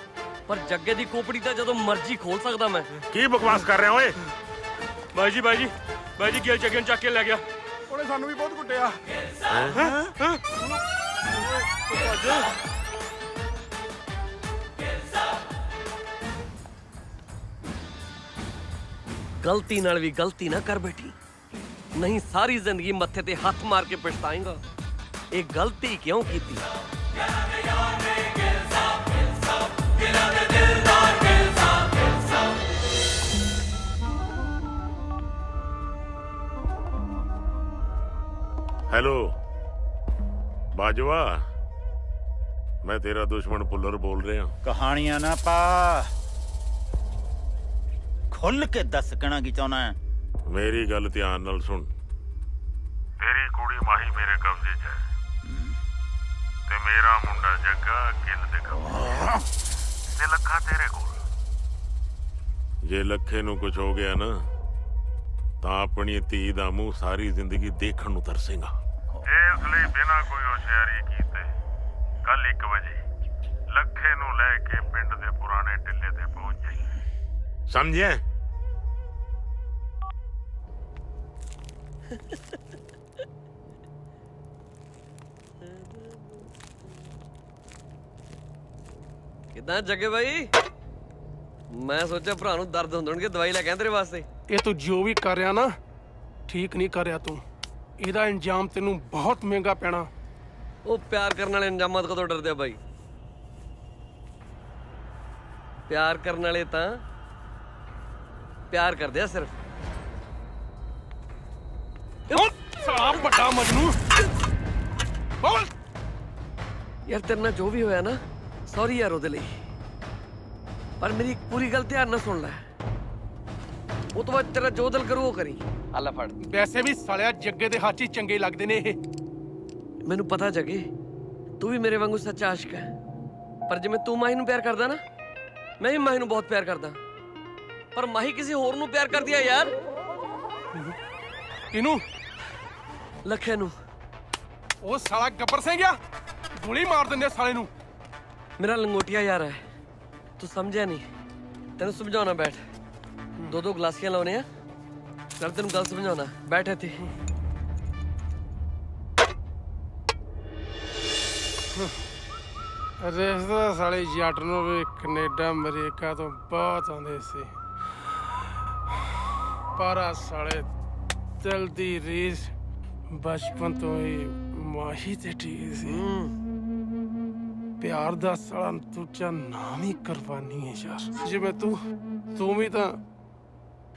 ਪਰ ਜੱਗੇ ਦੀ ਕੋਪੜੀ ਤਾਂ ਜਦੋਂ ਮਰਜ਼ੀ ਖੋਲ ਸਕਦਾ ਮੈਂ। ਕੀ ਬਕਵਾਸ ਕਰ ਰਿਹਾ ਓਏ? ਬਾਈ ਜੀ ਗਿਲ ਜੱਗੇ ਨੂੰ ਚੱਕ ਕੇ ਲੈ ਗਿਆ। ਉਹਨੇ ਸਾਨੂੰ ਵੀ ਬਹੁਤ ਕੁੱਟਿਆ। ਗਲਤੀ ਨਾਲ ਵੀ ਗਲਤੀ ਨਾ ਕਰ ਬੈਠੀ, ਨਹੀਂ ਸਾਰੀ ਜ਼ਿੰਦਗੀ ਮੱਥੇ ਤੇ ਹੱਥ ਮਾਰ ਕੇ ਪਛਤਾਏਂਗਾ ਇਹ ਗਲਤੀ ਕਿਉਂ ਕੀਤੀ। ਹੈਲੋ ਬਾਜਵਾ, ਮੈਂ ਤੇਰਾ ਦੁਸ਼ਮਣ ਪੁੱਲਰ ਬੋਲ ਰਿਹਾ। ਕਹਾਣੀਆਂ ਨਾ ਪਾ, ਖੁੱਲ ਕੇ ਦੱਸ ਕਹਿਣਾ ਕੀ ਚਾਹੁੰਦਾ ਹੈ। ਮੇਰੀ ਗੱਲ ਧਿਆਨ ਨਾਲ ਸੁਣ। ਤੇਰੀ ਕੁੜੀ ਮਾਹੀ ਮੇਰੇ ਕਬਜ਼ੇ 'ਚ ਹੈ ਤੇ ਮੇਰਾ ਮੁੰਡਾ ਜੱਗਾ ਗਿੱਲ ਦੇ ਕਬਜ਼ੇ 'ਚ ਤੇ ਲੱਖਾ ਤੇਰੇ ਕੋਲ। ਜੇ ਲੱਖੇ ਨੂੰ ਕੁਝ ਹੋ ਗਿਆ ਨਾ ਤਾਂ ਆਪਣੀ ਧੀ ਦਾ ਮੂੰਹ ਸਾਰੀ ਜ਼ਿੰਦਗੀ ਦੇਖਣ ਨੂੰ ਤਰਸੇਗਾ। ਇਸ ਲਈ ਬਿਨਾਂ ਕੋਈ ਹੁਸ਼ਿਆਰੀ ਕੀਤੇ ਕੱਲ 1 ਵਜੇ ਲੱਖੇ ਨੂੰ ਲੈ ਕੇ ਪਿੰਡ ਦੇ ਪੁਰਾਣੇ ਟਿੱਲੇ ਤੇ ਪਹੁੰਚ ਜਾਈਂ, ਸਮਝਿਆ? ਕਿੱਦਾਂ ਜੱਗੇ ਬਾਈ? ਮੈਂ ਸੋਚਿਆ ਭਰਾ ਨੂੰ ਦਰਦ ਹੁੰਦਣਗੇ, ਦਵਾਈ ਲੈ ਕੇ ਆਇਆ ਤੇਰੇ ਵਾਸਤੇ। ਇਹ ਤੂੰ ਜੋ ਵੀ ਕਰ ਰਿਹਾ ਨਾ, ਠੀਕ ਨਹੀਂ ਕਰ ਰਿਹਾ ਤੂੰ। ਇਹਦਾ ਇੰਜਾਮ ਤੈਨੂੰ ਬਹੁਤ ਮਹਿੰਗਾ ਪੈਣਾ। ਉਹ ਪਿਆਰ ਕਰਨ ਵਾਲੇ ਇੰਜਾਮਾਂ ਤੋਂ ਕਦੋਂ ਡਰਦੇ ਆ ਬਾਈ? ਪਿਆਰ ਕਰਨ ਵਾਲੇ ਤਾਂ ਪਿਆਰ ਕਰਦੇ ਆ ਸਿਰਫ। ਸਾਲਾ ਵੱਡਾ ਮਜਨੂ। ਯਾਰ ਤੇਰੇ ਨਾਲ ਜੋ ਵੀ ਹੋਇਆ ਨਾ, ਸੌਰੀ ਯਾਰ ਉਹਦੇ ਲਈ। ਪਰ ਮੇਰੀ ਇੱਕ ਪੂਰੀ ਗੱਲ ਧਿਆਨ ਨਾਲ ਸੁਣ ਲੈ। ਉਹ ਤੋਂ ਬਾਅਦ ਤੇਰਾ ਜੋ ਦਿਲ ਕਰੂ ਉਹ ਕਰੀ। ਆਲਾ ਫੜ। ਵੈਸੇ ਵੀ ਸਾਲਿਆ ਜੱਗੇ ਦੇ ਹੱਥ ਹੀ ਚੰਗੇ ਲੱਗਦੇ ਨੇ ਇਹ। ਮੈਨੂੰ ਪਤਾ ਜੱਗੇ, ਤੂੰ ਵੀ ਮੇਰੇ ਵਾਂਗੂ ਸੱਚਾ ਆਸ਼ਿਕ ਹੈ। ਪਰ ਜਿਵੇਂ ਤੂੰ ਮਾਹੀ ਨੂੰ ਪਿਆਰ ਕਰਦਾ ਨਾ, ਮੈਂ ਵੀ ਮਾਹੀ ਨੂੰ ਬਹੁਤ ਪਿਆਰ ਕਰਦਾ। ਪਰ ਮਾਹੀ ਕਿਸੇ ਹੋਰ ਨੂੰ ਪਿਆਰ ਕਰਦੀ ਆ ਯਾਰ। ਇਹਨੂੰ ਲੱਖੇ ਨੂੰ। ਉਹ ਸਾਲਾ ਗੱਬਰ ਸਿੰਘ ਆ, ਗੋਲੀ ਮਾਰ ਦਿੰਦੇ ਸਾਲੇ ਨੂੰ। ਮੇਰਾ ਲੰਗੋਟੀਆ ਯਾਰ ਹੈ, ਤੂੰ ਸਮਝਿਆ ਨਹੀਂ। ਤੈਨੂੰ ਸਮਝਾਉਣਾ, ਬੈਠ। ਦੋ ਗਲਾਸੀਆਂ ਲਾਉਣੇ ਆ। ਚੱਲ ਤੈਨੂੰ ਗੱਲ ਸਮਝਾਉਣਾ, ਬੈਠ ਇੱਥੇ। ਰਿਸ਼ਤਾ ਸਾਲੇ ਜੱਟ ਨੂੰ ਵੀ ਕੈਨੇਡਾ ਅਮਰੀਕਾ ਤੋਂ ਬਹੁਤ ਆਉਂਦੇ ਸੀ, ਪਰ ਆ ਸਾਲੇ ਦਿਲ ਦੀ ਰੀਸ ਬਚਪਨ ਤੋਂ ਹੀ ਮਾਹੀ ਤੇ ਠੀਕ ਸੀ। ਪਿਆਰ ਦਾ ਸਾਲਾ ਦੂਜਾ ਨਾਮ ਹੀ ਕੁਰਬਾਨੀ ਹੈ ਯਾਰ। ਜਿਵੇਂ ਤੂੰ ਵੀ ਤਾਂ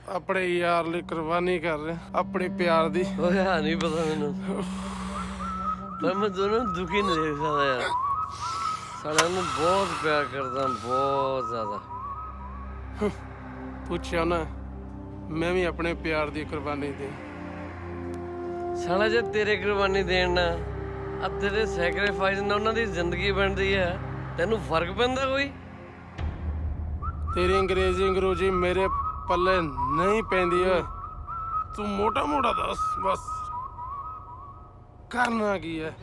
ਆਪਣੇ ਯਾਰ ਲਈ ਕੁਰਬਾਨੀ ਕਰ ਰਿਹਾ, ਆਪਣੇ ਪਿਆਰ ਦੀ। ਓਏ ਹਾਂ, ਨਹੀਂ ਪਤਾ ਮੈਨੂੰ, ਪਰ ਮੈਂ ਦੋਨੋਂ ਦੁਖੀ ਨਹੀਂ ਦੇਖ ਸਕਦਾ ਯਾਰ। ਸਾਲਿਆਂ ਨੂੰ ਬਹੁਤ ਪਿਆਰ ਕਰਦਾ, ਬਹੁਤ ਜ਼ਿਆਦਾ। ਪੁੱਛਿਆ ਨਾ, ਮੈਂ ਵੀ ਆਪਣੇ ਪਿਆਰ ਦੀ ਕੁਰਬਾਨੀ ਦੇ। ਸਾਲਾ ਜੇ ਤੇਰੇ ਕੁਰਬਾਨੀ ਦੇਣ ਨਾ, ਆ ਤੇਰੇ ਸੈਕਰੀਫਾਈਸ ਨਾਲ ਉਹਨਾਂ ਦੀ ਜ਼ਿੰਦਗੀ ਬਣਦੀ ਹੈ, ਤੈਨੂੰ ਫਰਕ ਪੈਂਦਾ ਕੋਈ? ਤੇਰੀ ਅੰਗਰੇਜ਼ੀ ਮੇਰੇ ਪੱਲੇ ਨਹੀਂ ਪੈਂਦੀ ਓਏ। ਤੂੰ ਮੋਟਾ ਦੱਸ ਬਸ, ਕਰਨਾ ਕੀ ਹੈ?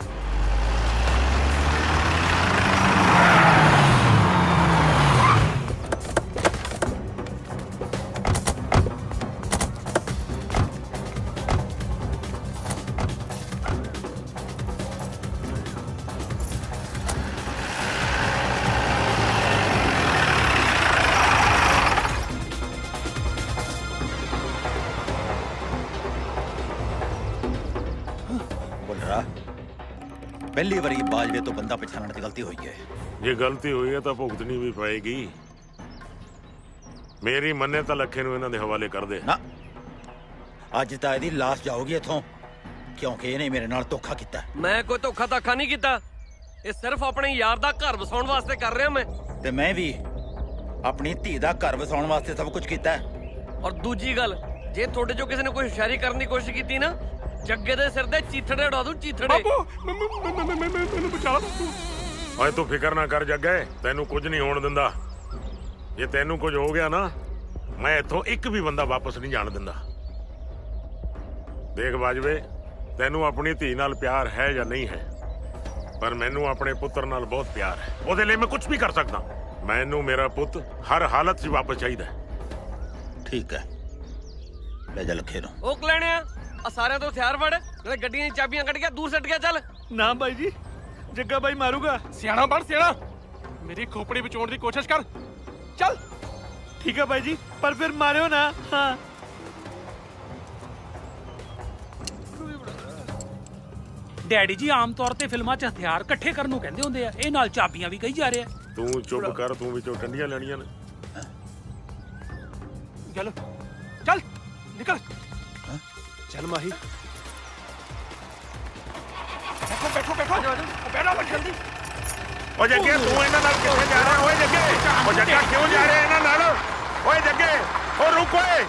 ਪਹਿਲੀ ਵਾਰੀ ਬਾਜਵੇ ਤੋਂ ਬੰਦਾ ਪਛਾਣਨ 'ਚ ਗਲਤੀ ਹੋਈ ਹੈ। ਜੇ ਗਲਤੀ ਹੋਈ ਹੈ ਤਾਂ ਭੁਗਤਣੀ ਵੀ ਪਏਗੀ। ਮੇਰੀ ਮੰਨੇ ਤਾਂ ਲੱਖੇ ਨੂੰ ਇਹਨਾਂ ਦੇ ਹਵਾਲੇ ਕਰ ਦੇ। ਨਾ, ਅੱਜ ਤਾਂ ਇਹਦੀ ਲਾਸ਼ ਜਾਊਗੀ ਇੱਥੋਂ, ਕਿਉਂਕਿ ਇਹਨੇ ਮੇਰੇ ਨਾਲ ਧੋਖਾ ਕੀਤਾ। ਮੈਂ ਕੋਈ ਧੋਖਾ ਨਹੀਂ ਕੀਤਾ। ਇਹ ਸਿਰਫ ਆਪਣੇ ਯਾਰ ਦਾ ਘਰ ਵਸਾਉਣ ਵਾਸਤੇ ਕਰ ਰਿਹਾ ਮੈਂ। ਤੇ ਮੈਂ ਵੀ ਆਪਣੀ ਧੀ ਦਾ ਘਰ ਵਸਾਉਣ ਵਾਸਤੇ ਸਭ ਕੁਝ ਕੀਤਾ। ਔਰ ਦੂਜੀ ਗੱਲ, ਜੇ ਤੁਹਾਡੇ ਚੋਂ ਕਿਸੇ ਨੇ ਕੋਈ ਹੁਸ਼ਿਆਰੀ ਕਰਨ ਦੀ ਕੋਸ਼ਿਸ਼ ਕੀਤੀ ਨਾ, ਜੱਗੇ ਦੇ ਸਿਰ ਤੇ ਚੀਥੜੇ ਉਡਾ ਦੂੰ, ਚੀਥੜੇ। ਮੈਨੂੰ ਬਚਾ ਤੂੰ। ਓਏ ਤੂੰ ਫਿਕਰ ਨਾ ਕਰ ਜੱਗੇ, ਤੈਨੂੰ ਕੁਝ ਨਹੀਂ ਹੋਣ ਦਿੰਦਾ। ਜੇ ਤੈਨੂੰ ਕੁਝ ਹੋ ਗਿਆ ਨਾ, ਮੈਂ ਇੱਥੋਂ ਇੱਕ ਵੀ ਬੰਦਾ ਵਾਪਸ ਨਹੀਂ ਜਾਣ ਦਿੰਦਾ। ਦੇਖ ਬਾਜਵੇ, ਤੈਨੂੰ ਆਪਣੀ ਧੀ ਨਾਲ ਪਿਆਰ ਹੈ ਜਾਂ ਨਹੀਂ ਹੈ, ਪਰ ਮੈਨੂੰ ਆਪਣੇ ਪੁੱਤਰ ਨਾਲ ਬਹੁਤ ਪਿਆਰ ਹੈ। ਉਹਦੇ ਲਈ ਮੈਂ ਕੁਝ ਵੀ ਕਰ ਸਕਦਾ। ਮੈਨੂੰ ਮੇਰਾ ਪੁੱਤ ਹਰ ਹਾਲਤ 'ਚ ਵਾਪਸ ਚਾਹੀਦਾ। ਠੀਕ ਹੈ, ਲੈ ਜਾ ਲੱਖੇ ਨੂੰ। ਉਹ ਲੈਣੇ ਆ ਸਾਰਿਆਂ ਤੋਂ ਹਥਿਆਰ ਫੜ, ਨਾਲੇ ਗੱਡੀਆਂ ਦੀਆਂ ਚਾਬੀਆਂ ਕੱਢ ਕੇ ਦੂਰ ਸੱਟ ਗਿਆ। ਚੱਲ। ਨਾ ਬਾਈ ਜੀ, ਜੱਗਾ ਬਾਈ ਮਾਰੂਗਾ। ਸਿਆਣਾ ਬਣ ਸਿਆਣਾ, ਮੇਰੀ ਖੋਪੜੀ ਵਿਚੋਣ ਦੀ ਕੋਸ਼ਿਸ਼ ਕਰ। ਚੱਲ। ਠੀਕ ਹੈ ਬਾਈ ਜੀ, ਪਰ ਫਿਰ ਮਾਰਿਓ ਨਾ। ਹਾਂ। ਡੈਡੀ ਜੀ ਆਮ ਤੌਰ ਤੇ ਫਿਲਮਾਂ 'ਚ ਹਥਿਆਰ ਇਕੱਠੇ ਕਰਨ ਨੂੰ ਕਹਿੰਦੇ ਹੁੰਦੇ ਆ, ਇਹ ਨਾਲ ਚਾਬੀਆਂ ਵੀ ਕਹੀ ਜਾ ਰਿਹਾ। ਤੂੰ ਚੁੱਪ ਕਰ, ਤੂੰ ਵਿੱਚੋਂ ਟੰਡੀਆਂ ਲੈਣੀਆਂ ਨੇ। ਚੱਲ ਚੱਲ ਨਿਕਲ। ਚੱਲ ਮਾਹੀ। ਬੈਠੋ ਬੈਠੋ ਜਲਦੀ। ਓ ਜੱਗੇ, ਤੂੰ ਇਹਨਾਂ ਨਾਲ ਕਿੱਥੇ ਜਾ ਰਿਹਾ? ਓਏ ਜੱਗੇ, ਓ ਜੱਗਾ ਕਿਉਂ ਜਾ ਰਿਹਾ ਇਹਨਾਂ ਨਾਲ? ਓਏ ਜੱਗੇ, ਓ ਰੁਕ ਓਏ।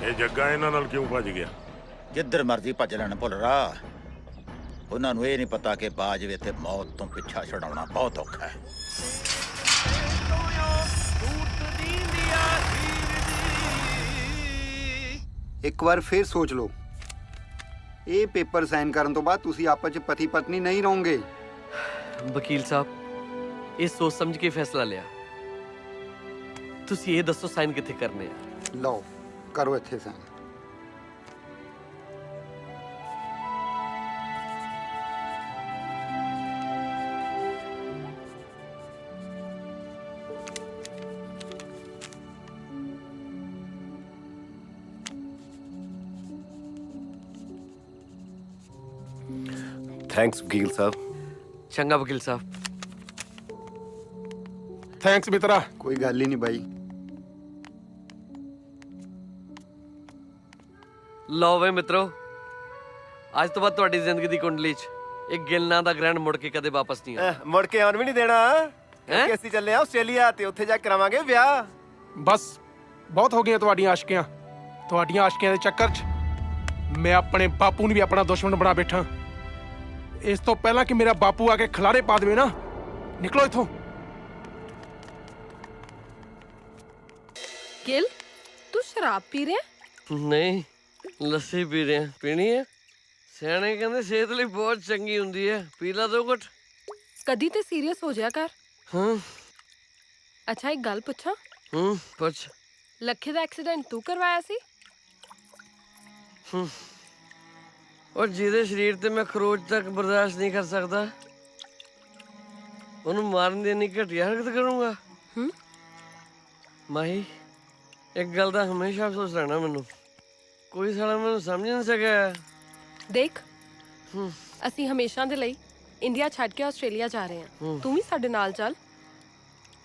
ਇਹ ਜੱਗਾ ਇਹਨਾਂ ਨਾਲ ਕਿਉਂ ਭੱਜ ਗਿਆ? ਜਿੱਧਰ ਮਰਜ਼ੀ ਭੱਜ ਲੈਣ ਭੁੱਲਰਾ, ਉਹਨਾਂ ਨੂੰ ਇਹ ਨਹੀਂ ਪਤਾ ਕਿ ਬਾਜਵੇ ਤੇ ਮੌਤ ਤੋਂ ਪਿੱਛਾ ਛੁਡਾਉਣਾ ਬਹੁਤ ਔਖਾ ਹੈ। ਇੱਕ ਵਾਰ ਫੇਰ ਸੋਚ ਲਓ। ਇਹ ਪੇਪਰ ਸਾਈਨ ਕਰਨ ਤੋਂ ਬਾਅਦ ਤੁਸੀਂ ਆਪਸ ਵਿੱਚ ਪਤੀ ਪਤਨੀ ਨਹੀਂ ਰਹੋਗੇ। ਵਕੀਲ ਸਾਹਿਬ, ਇਹ ਸੋਚ ਸਮਝ ਕੇ ਫੈਸਲਾ ਲਿਆ। ਤੁਸੀਂ ਇਹ ਦੱਸੋ ਸਾਈਨ ਕਿੱਥੇ ਕਰਨੇ ਆ? ਲਓ, ਕਰੋ ਇੱਥੇ ਸਾਈਨ। ਥੈਂਕਸ ਵਕੀਲ ਸਾਹਿਬ। ਚੰਗਾ ਵਕੀਲ ਸਾਹਿਬ। ਥੈਂਕਸ ਮਿੱਤਰਾ। ਕੋਈ ਗੱਲ ਹੀ ਨਹੀਂ ਬਾਈ। ਲਓ ਵੇ ਮਿੱਤਰੋ, ਅੱਜ ਤੋਂ ਬਾਅਦ ਤੁਹਾਡੀ ਜ਼ਿੰਦਗੀ ਦੀ ਕੁੰਡਲੀ 'ਚ ਇੱਕ ਗਿੱਲ ਨਾਂ ਦਾ ਗ੍ਰੈਂਡ ਮੁੜ ਕੇ ਕਦੇ ਵਾਪਸ ਨਹੀਂ ਆਇਆ। ਮੁੜ ਕੇ ਆਉਣ ਵੀ ਨਹੀਂ ਦੇਣਾ। ਕਿਉਂਕਿ ਅਸੀਂ ਚੱਲੇ ਆ ਆਸਟ੍ਰੇਲੀਆ ਤੇ ਉੱਥੇ ਜਾ ਕੇ ਕਰਾਵਾਂਗੇ ਵਿਆਹ। ਬਸ ਬਹੁਤ ਹੋ ਗਈਆਂ ਤੁਹਾਡੀਆਂ ਆਸ਼ਕੀਆਂ। ਤੁਹਾਡੀਆਂ ਆਸ਼ਕੀਆਂ ਦੇ ਚੱਕਰ 'ਚ ਮੈਂ ਆਪਣੇ ਬਾਪੂ ਨੂੰ ਵੀ ਆਪਣਾ ਦੁਸ਼ਮਣ ਬਣਾ ਬੈਠਾ। ਇਸ ਤੋਂ ਪਹਿਲਾਂ ਕਿ ਮੇਰਾ ਬਾਪੂ ਆ ਕੇ ਖਿਲਾਰੇ ਪਾ ਦੇਵੇ ਨਾ, ਨਿਕਲੋ ਇੱਥੋਂ। ਗਿਲ ਤੂੰ ਸ਼ਰਾਬ ਪੀ ਰਿਹਾ? ਨਹੀਂ, ਲੱਸੀ ਪੀ ਰਹੇ ਆ। ਪੀਣੀ ਹੈ? ਸਿਆਣੇ ਕਹਿੰਦੇ ਸਿਹਤ ਲਈ ਬਹੁਤ ਚੰਗੀ ਹੁੰਦੀ ਹੈ, ਪੀ ਲਾ ਦੋ ਘੁੱਟ। ਕਦੀ ਤੇ ਸੀਰੀਅਸ ਹੋ ਜਾ ਕਰ। ਹਾਂ। ਅੱਛਾ ਇੱਕ ਗੱਲ ਪੁੱਛਾਂ? ਪੁੱਛ। ਲੱਖੇ ਦਾ ਐਕਸੀਡੈਂਟ ਤੂੰ ਕਰਵਾਇਆ ਸੀ? ਔਰ ਜਿਹਦੇ ਸਰੀਰ ਤੇ ਮੈਂ ਖਰੋਚ ਤੱਕ ਬਰਦਾਸ਼ਤ ਨਹੀਂ ਕਰ ਸਕਦਾ, ਉਹਨੂੰ ਮਾਰਨ ਦੀ ਇੰਨੀ ਘਟੀਆ ਹਰਕਤ ਕਰੂੰਗਾ? ਮਾਹੀ, ਇੱਕ ਗੱਲ ਦਾ ਹਮੇਸ਼ਾ ਅਫਸੋਸ ਰਹਿਣਾ ਮੈਨੂੰ, ਕੋਈ ਸਾਲਾ ਮੈਨੂੰ ਸਮਝ ਨਹੀਂ ਸਕਿਆ। ਦੇਖ, ਅਸੀਂ ਹਮੇਸ਼ਾ ਦੇ ਲਈ ਇੰਡੀਆ ਛੱਡ ਕੇ ਆਸਟ੍ਰੇਲੀਆ ਜਾ ਰਹੇ ਹਾਂ, ਤੂੰ ਵੀ ਸਾਡੇ ਨਾਲ ਚੱਲ।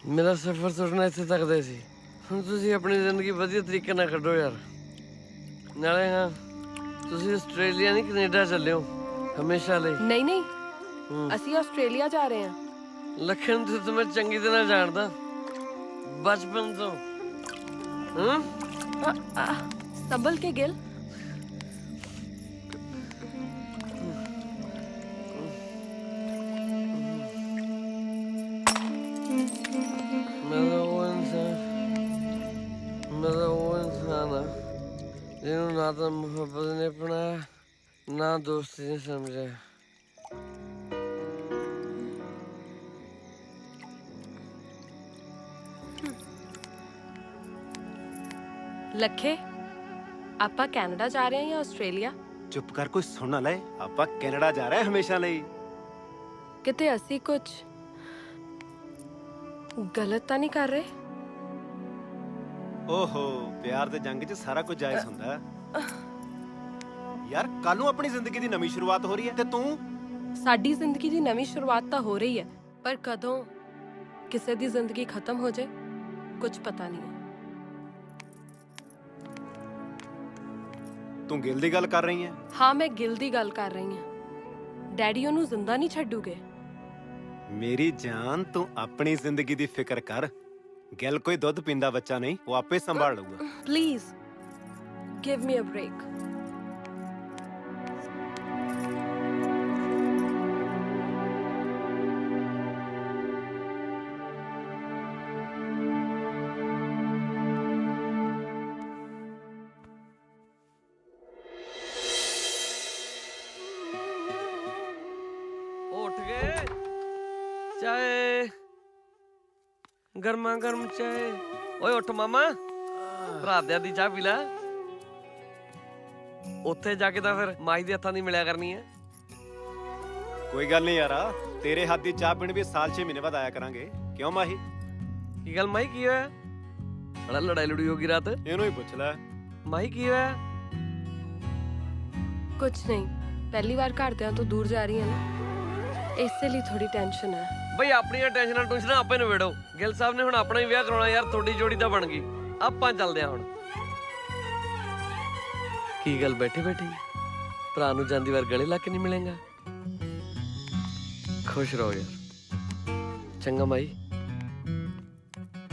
ਮੇਰਾ ਸਫ਼ਰ ਤੁਰਨਾ ਇੱਥੇ ਤੱਕ ਦਾ ਸੀ, ਹੁਣ ਤੁਸੀਂ ਆਪਣੀ ਜ਼ਿੰਦਗੀ ਵਧੀਆ ਤਰੀਕੇ ਨਾਲ ਕੱਢੋ ਯਾਰ। ਨਾਲੇ ਹਾਂ, ਤੁਸੀਂ ਆਸਟ੍ਰੇਲੀਆ ਨਹੀਂ ਕੈਨੇਡਾ ਚੱਲਿਓ ਹਮੇਸ਼ਾ ਲਈ। ਨਹੀਂ ਨਹੀਂ, ਅਸੀਂ ਆਸਟ੍ਰੇਲੀਆ ਜਾ ਰਹੇ ਹਾਂ। ਲੱਖਣ ਤੇ ਮੈਂ ਚੰਗੀ ਤਰ੍ਹਾਂ ਜਾਣਦਾ, ਬਚਪਨ ਤੋਂ। ਸੰਭਲ ਕੇ ਗਿਲ। ਮੇਰਾ ਉਹ ਇਨਸਾਨ ਆ ਜਿਹਨੂੰ ਨਾ ਤਾਂ ਮੁਹੱਬਤ ਨੇ ਅਪਣਾਇਆ, ਨਾ ਦੋਸਤੀ ਨੇ ਸਮਝਿਆ। ਲੱਖੇ, ਆਪਾਂ ਕੈਨੇਡਾ ਜਾ ਰਹੇ ਹਾਂ ਜਾਂ ਆਸਟ੍ਰੇਲੀਆ? ਚੁੱਪ ਕਰ, ਕੋਈ ਸੁਣ ਨਾ ਲਏ। ਆਪਾਂ ਕੈਨੇਡਾ ਜਾ ਰਹੇ ਹਮੇਸ਼ਾ ਲਈ। ਕਿਤੇ ਅਸੀਂ ਕੁਝ ਗਲਤ ਤਾਂ ਨਹੀਂ ਕਰ ਰਹੇ? ਓਹੋ, ਪਿਆਰ ਦੇ ਜੰਗ 'ਚ ਸਾਰਾ ਕੁਝ ਜਾਇਜ਼ ਹੁੰਦਾ ਯਾਰ। ਕੱਲ ਨੂੰ ਆਪਣੀ ਜ਼ਿੰਦਗੀ ਦੀ ਨਵੀਂ ਸ਼ੁਰੂਆਤ ਹੋ ਰਹੀ ਹੈ ਤੇ ਤੂੰ। ਸਾਡੀ ਜ਼ਿੰਦਗੀ ਦੀ ਨਵੀਂ ਸ਼ੁਰੂਆਤ ਤਾਂ ਹੋ ਰਹੀ ਹੈ, ਪਰ ਕਦੋਂ ਕਿਸੇ ਦੀ ਜ਼ਿੰਦਗੀ ਖਤਮ ਹੋ ਜਾਏ ਕੁਝ ਪਤਾ ਨਹੀਂ ਹੈ। ਤੂੰ ਗਿਲ ਦੀ ਗੱਲ ਕਰ ਰਹੀ ਹੈ? ਹਾਂ, ਮੈਂ ਗਿਲ ਦੀ ਗੱਲ ਕਰ ਰਹੀ ਹਾਂ। ਡੈਡੀ ਉਹਨੂੰ ਜ਼ਿੰਦਾ ਨਹੀਂ ਛੱਡੂਗੇ। ਮੇਰੀ ਜਾਨ, ਤੂੰ ਆਪਣੀ ਜ਼ਿੰਦਗੀ ਦੀ ਫਿਕਰ ਕਰ। ਗਿਲ ਕੋਈ ਦੁੱਧ ਪੀਂਦਾ ਬੱਚਾ ਨਹੀਂ, ਉਹ ਆਪੇ ਸੰਭਾਲ ਲਊਗਾ। Please give me a break. ਉੱਠ ਗਏ? ਚਾਏ, ਗਰਮਾ ਗਰਮ ਚਾਏ। ਓਏ ਉੱਠ ਮਾਮਾ, ਰਾਤਿਆਂ ਦੀ ਚਾਹ ਪੀ ਲੈ। ਉੱਥੇ ਜਾ ਕੇ ਤਾਂ ਫਿਰ ਮਾਈ ਦੇ ਹੱਥਾਂ ਦੀ ਮਿਲਿਆ ਕਰਨੀ ਹੈ। ਕੋਈ ਗੱਲ ਨਹੀਂ ਯਾਰਾ, ਤੇਰੇ ਹੱਥ ਦੀ ਚਾਹ ਪੀਣ ਵੀ ਸਾਲ 6 ਮਹੀਨੇ ਬਾਅਦ ਆਇਆ ਕਰਾਂਗੇ। ਕਿਉਂ ਮਾਹੀ? ਕੀ ਗੱਲ ਮਾਈ, ਕੀ ਹੋਇਆ? ਬੜਾ ਲੜਾਈ ਲੜੀ ਹੋ ਗਈ ਰਾਤ? ਇਹਨੂੰ ਹੀ ਪੁੱਛ ਲੈ। ਮਾਈ ਕੀ ਹੋਇਆ? ਕੁਝ ਨਹੀਂ, ਪਹਿਲੀ ਵਾਰ ਘਰਦਿਆਂ ਤੋਂ ਦੂਰ ਜਾ ਰਹੀ ਹਾਂ ਨਾ, ਇਸੇ ਲਈ ਥੋੜੀ ਟੈਨਸ਼ਨ ਹੈ। ਬਈ ਆਪਣੀਆਂ ਟੈਨਸ਼ਨਾਂ ਆਪੇ ਨਿਬੇੜੋ। ਗਿੱਲ ਸਾਹਿਬ ਨੇ ਹੁਣ ਆਪਣਾ ਹੀ ਵਿਆਹ ਕਰਾਉਣਾ ਯਾਰ, ਤੁਹਾਡੀ ਜੋੜੀ ਤਾਂ ਬਣ ਗਈ। ਆਪਾਂ ਚੱਲਦੇ ਹਾਂ ਹੁਣ। ਕੀ ਗੱਲ ਬੈਠੀ ਬੈਠੀ ਭਰਾ ਨੂੰ ਜਾਂਦੀ ਵਾਰ ਗਲੇ ਲਾ ਕੇ ਨਹੀਂ ਮਿਲੇਗਾ? ਖੁਸ਼ ਰਹੋ ਯਾਰ। ਚੰਗਾ ਮਾਈ।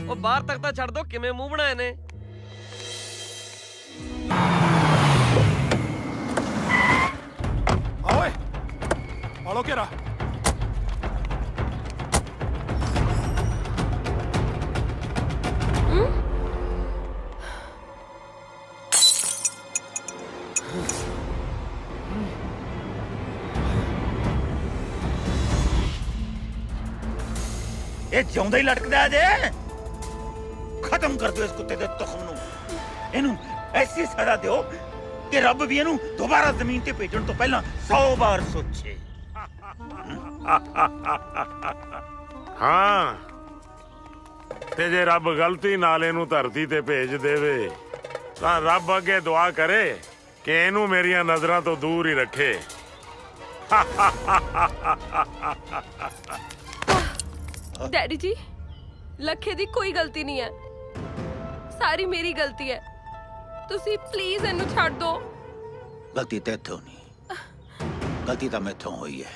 ਉਹ ਬਾਹਰ ਤੱਕ ਤਾਂ ਛੱਡ ਦੋ, ਕਿਵੇਂ ਮੂੰਹ ਬਣਾਏ ਨੇ। ਓਏ ਆਲੋ ਘੇਰਾ। ਇਹ ਜਿਉਂਦਾ ਹੀ ਲਟਕਦਾ ਜੇ। ਖਤਮ ਕਰ ਦਿਓ ਇਸ ਕੁੱਤੇ ਦੇ ਤੁਖਮ ਨੂੰ। ਇਹਨੂੰ ਐਸੀ ਸਜ਼ਾ ਦਿਓ ਕਿ ਰੱਬ ਵੀ ਇਹਨੂੰ ਦੁਬਾਰਾ ਜ਼ਮੀਨ ਤੇ ਭੇਜਣ ਤੋਂ ਪਹਿਲਾਂ 100 ਵਾਰ ਸੋਚੇ। ਹਾਂ, ਤੇ ਜੇ ਰੱਬ ਗਲਤੀ ਨਾਲ ਇਹਨੂੰ ਧਰਤੀ ਤੇ ਭੇਜ ਦੇਵੇ ਤਾਂ ਰੱਬ ਅੱਗੇ ਦੁਆ ਕਰੇ ਕਿ ਇਹਨੂੰ ਮੇਰੀਆਂ ਨਜ਼ਰਾਂ ਤੋਂ ਦੂਰ ਹੀ ਰੱਖੇ। ਡੈਡੀ ਜੀ, ਲੱਖੇ ਦੀ ਕੋਈ ਗਲਤੀ ਨਹੀਂ ਹੈ, ਸਾਰੀ ਮੇਰੀ ਗਲਤੀ ਹੈ। ਤੁਸੀਂ ਪਲੀਜ਼ ਇਹਨੂੰ ਛੱਡ ਦਿਓ। ਗਲਤੀ ਤੇ ਇੱਥੋਂ ਨਹੀਂ, ਗਲਤੀ ਤਾਂ ਮੈਥੋਂ ਹੋਈ ਹੈ।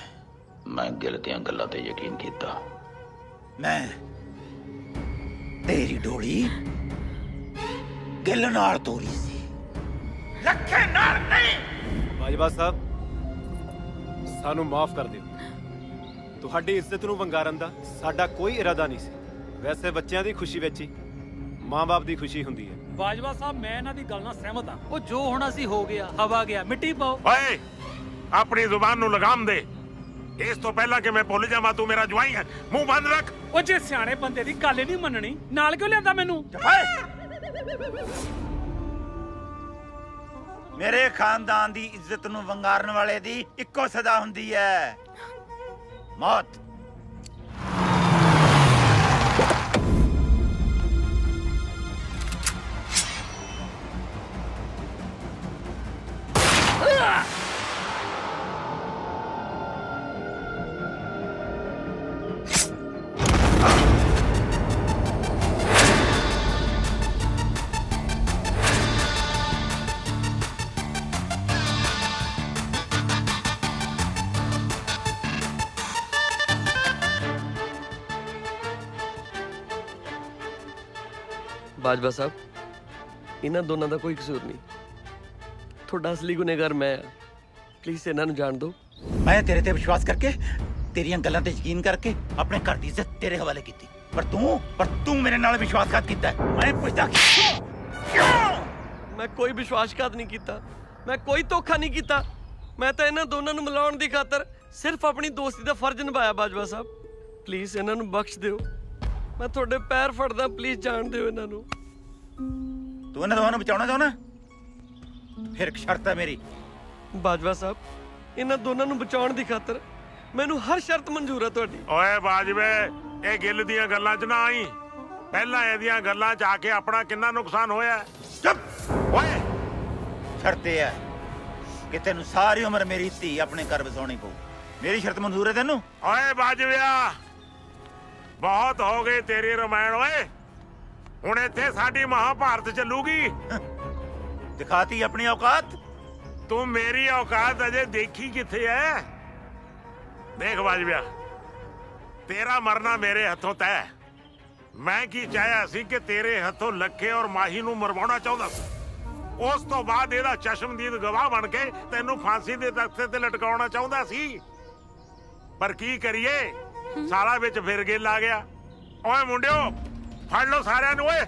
ਮੈਂ ਗਿਲ ਦੀਆਂ ਗੱਲਾਂ ਤੇ ਯਕੀਨ ਕੀਤਾ, ਮੈਂ ਤੇਰੀ ਡੋਲੀ ਗਿੱਲ ਨਾਲ ਤੋਰੀ ਸੀ, ਲੱਖੇ ਨਾਲ ਨਹੀਂ। ਬਾਜਵਾ ਸਾਹਿਬ, ਸਾਨੂੰ ਮਾਫ ਕਰ ਦਿਓ। ਤੁਹਾਡੀ ਇੱਜ਼ਤ ਨੂੰ ਵੰਗਾਰਨ ਦਾ ਸਾਡਾ ਕੋਈ ਇਰਾਦਾ ਨਹੀਂ ਸੀ। ਵੈਸੇ ਬੱਚਿਆਂ ਦੀ ਖੁਸ਼ੀ ਵਿੱਚ ਹੀ ਮਾਂ-ਬਾਪ ਦੀ ਖੁਸ਼ੀ ਹੁੰਦੀ ਹੈ। ਬਾਜਵਾ ਸਾਹਿਬ, ਮੈਂ ਇਹਨਾਂ ਦੀ ਗੱਲ ਨਾਲ ਸਹਿਮਤ ਹਾਂ। ਉਹ ਜੋ ਹੋਣਾ ਸੀ ਹੋ ਗਿਆ, ਹਵਾ ਗਿਆ, ਮਿੱਟੀ ਪਾਓ। ਓਏ ਆਪਣੀ ਜ਼ੁਬਾਨ ਨੂੰ ਲਗਾਮ ਦੇ। ਇਸ ਤੋਂ ਪਹਿਲਾਂ ਕਿ ਮੈਂ ਭੁੱਲ ਜਾਵਾਂ ਤੂੰ ਮੇਰਾ ਜਵਾਈ ਹੈ, ਮੂੰਹ ਬੰਦ ਰੱਖ। ਉਹ ਜੇ ਸਿਆਣੇ ਬੰਦੇ ਦੀ ਗੱਲ ਹੀ ਨਹੀਂ ਮੰਨਣੀ, ਨਾਲ ਕਿਉਂ ਲਿਆਂਦਾ ਮੈਨੂੰ? ਮੇਰੇ ਖਾਨਦਾਨ ਦੀ ਇੱਜ਼ਤ ਨੂੰ ਵੰਗਾਰਨ ਵਾਲੇ ਦੀ ਇੱਕੋ ਸਜ਼ਾ ਹੁੰਦੀ ਹੈ, ਮੌਤ। ਬਾਜਵਾ ਸਾਹਿਬ, ਇਹਨਾਂ ਦੋਨਾਂ ਦਾ ਕੋਈ ਕਸੂਰ ਨਹੀਂ। ਤੁਹਾਡਾ ਅਸਲੀ ਗੁਨੇਗਾਰ ਮੈਂ ਆ। ਪਲੀਜ਼ ਇਹਨਾਂ ਨੂੰ ਜਾਣ ਦਿਓ। ਮੈਂ ਤੇਰੇ ਤੇ ਵਿਸ਼ਵਾਸ ਕਰਕੇ, ਤੇਰੀਆਂ ਗੱਲਾਂ ਤੇ ਯਕੀਨ ਕਰਕੇ ਆਪਣੇ ਘਰ ਦੀ ਇੱਜ਼ਤ ਤੇਰੇ ਹਵਾਲੇ ਕੀਤੀ, ਪਰ ਤੂੰ ਮੇਰੇ ਨਾਲ ਵਿਸ਼ਵਾਸਘਾਤ ਕੀਤਾ। ਮੈਂ ਪੁੱਛਦਾ ਕਿਉਂ? ਮੈਂ ਕੋਈ ਵਿਸ਼ਵਾਸਘਾਤ ਨਹੀਂ ਕੀਤਾ, ਮੈਂ ਕੋਈ ਧੋਖਾ ਨਹੀਂ ਕੀਤਾ। ਮੈਂ ਤਾਂ ਇਹਨਾਂ ਦੋਨਾਂ ਨੂੰ ਮਿਲਾਉਣ ਦੀ ਖਾਤਰ ਸਿਰਫ ਆਪਣੀ ਦੋਸਤੀ ਦਾ ਫਰਜ਼ ਨਿਭਾਇਆ। ਬਾਜਵਾ ਸਾਹਿਬ, ਪਲੀਜ਼ ਇਹਨਾਂ ਨੂੰ ਬਖਸ਼ ਦਿਓ। ਮੈਂ ਤੁਹਾਡੇ ਪੈਰ ਫੜਦਾ, ਪਲੀਜ਼ ਜਾਣ ਦਿਓ ਇਹਨਾਂ ਨੂੰ। ਤੂੰ ਇਹਨਾਂ ਦੋਵਾਂ ਨੂੰ ਬਚਾਉਣਾ ਚਾਹੁੰਦਾ? ਫਿਰ ਇੱਕ ਸ਼ਰਤ ਹੈ ਮੇਰੀ। ਬਾਜਵਾ ਸਾਹਿਬ, ਇਹਨਾਂ ਦੋਨਾਂ ਨੂੰ ਬਚਾਉਣ ਦੀ ਖਾਤਰ ਮੈਨੂੰ ਹਰ ਸ਼ਰਤ ਮਨਜ਼ੂਰ ਹੈ ਤੁਹਾਡੀ। ਓਏ ਬਾਜਵੇ, ਇਹ ਗਿੱਲ ਦੀਆਂ ਗੱਲਾਂ 'ਚ ਨਾ ਆਈ। ਪਹਿਲਾਂ ਇਹਦੀਆਂ ਗੱਲਾਂ 'ਚ ਆ ਕੇ ਆਪਣਾ ਕਿੰਨਾ ਨੁਕਸਾਨ ਹੋਇਆ। ਚੁੱਪ ਓਏ। ਸ਼ਰਤ ਇਹ ਹੈ ਕਿ ਤੈਨੂੰ ਸਾਰੀ ਉਮਰ ਮੇਰੀ ਧੀ ਆਪਣੇ ਘਰ ਵਸਾਉਣੀ ਪਊ। ਮੇਰੀ ਸ਼ਰਤ ਮਨਜ਼ੂਰ ਹੈ ਤੈਨੂੰ? ਓਏ ਬਾਜਵਿਆ, ਬਹੁਤ ਹੋ ਗਈ ਤੇਰੀ ਰਮਾਇਣ। ਓਏ ਹੁਣ ਇੱਥੇ ਸਾਡੀ ਮਹਾਭਾਰਤ ਚੱਲੂਗੀ। ਦਿਖਾਤੀ ਆਪਣੀ ਔਕਾਤ। ਤੂੰ ਮੇਰੀ ਔਕਾਤ ਅਜੇ ਦੇਖੀ ਕਿੱਥੇ ਐ? ਦੇਖ ਬਾਜਵਿਆ, ਤੇਰਾ ਮਰਨਾ ਮੇਰੇ ਹੱਥੋਂ ਤੈਅ। ਮੈਂ ਕੀ ਚਾਹਿਆ ਸੀ ਕਿ ਤੇਰੇ ਹੱਥੋਂ ਲੱਖੇ ਔਰ ਮਾਹੀ ਨੂੰ ਮਰਵਾਉਣਾ ਚਾਹੁੰਦਾ ਸੀ। ਉਸ ਤੋਂ ਬਾਅਦ ਇਹਦਾ ਚਸ਼ਮਦੀਦ ਗਵਾਹ ਬਣ ਕੇ ਤੈਨੂੰ ਫਾਂਸੀ ਦੇ ਤਖਤੇ ਤੇ ਲਟਕਾਉਣਾ ਚਾਹੁੰਦਾ ਸੀ। ਪਰ ਕੀ ਕਰੀਏ, ਸਾਲਾ ਵਿੱਚ ਫਿਰ ਗਿੱਲ ਆ ਗਿਆ। ਓਏ ਮੁੰਡਿਓ, ਫੜ ਲਓ ਸਾਰਿਆਂ ਨੂੰ। ਓਏ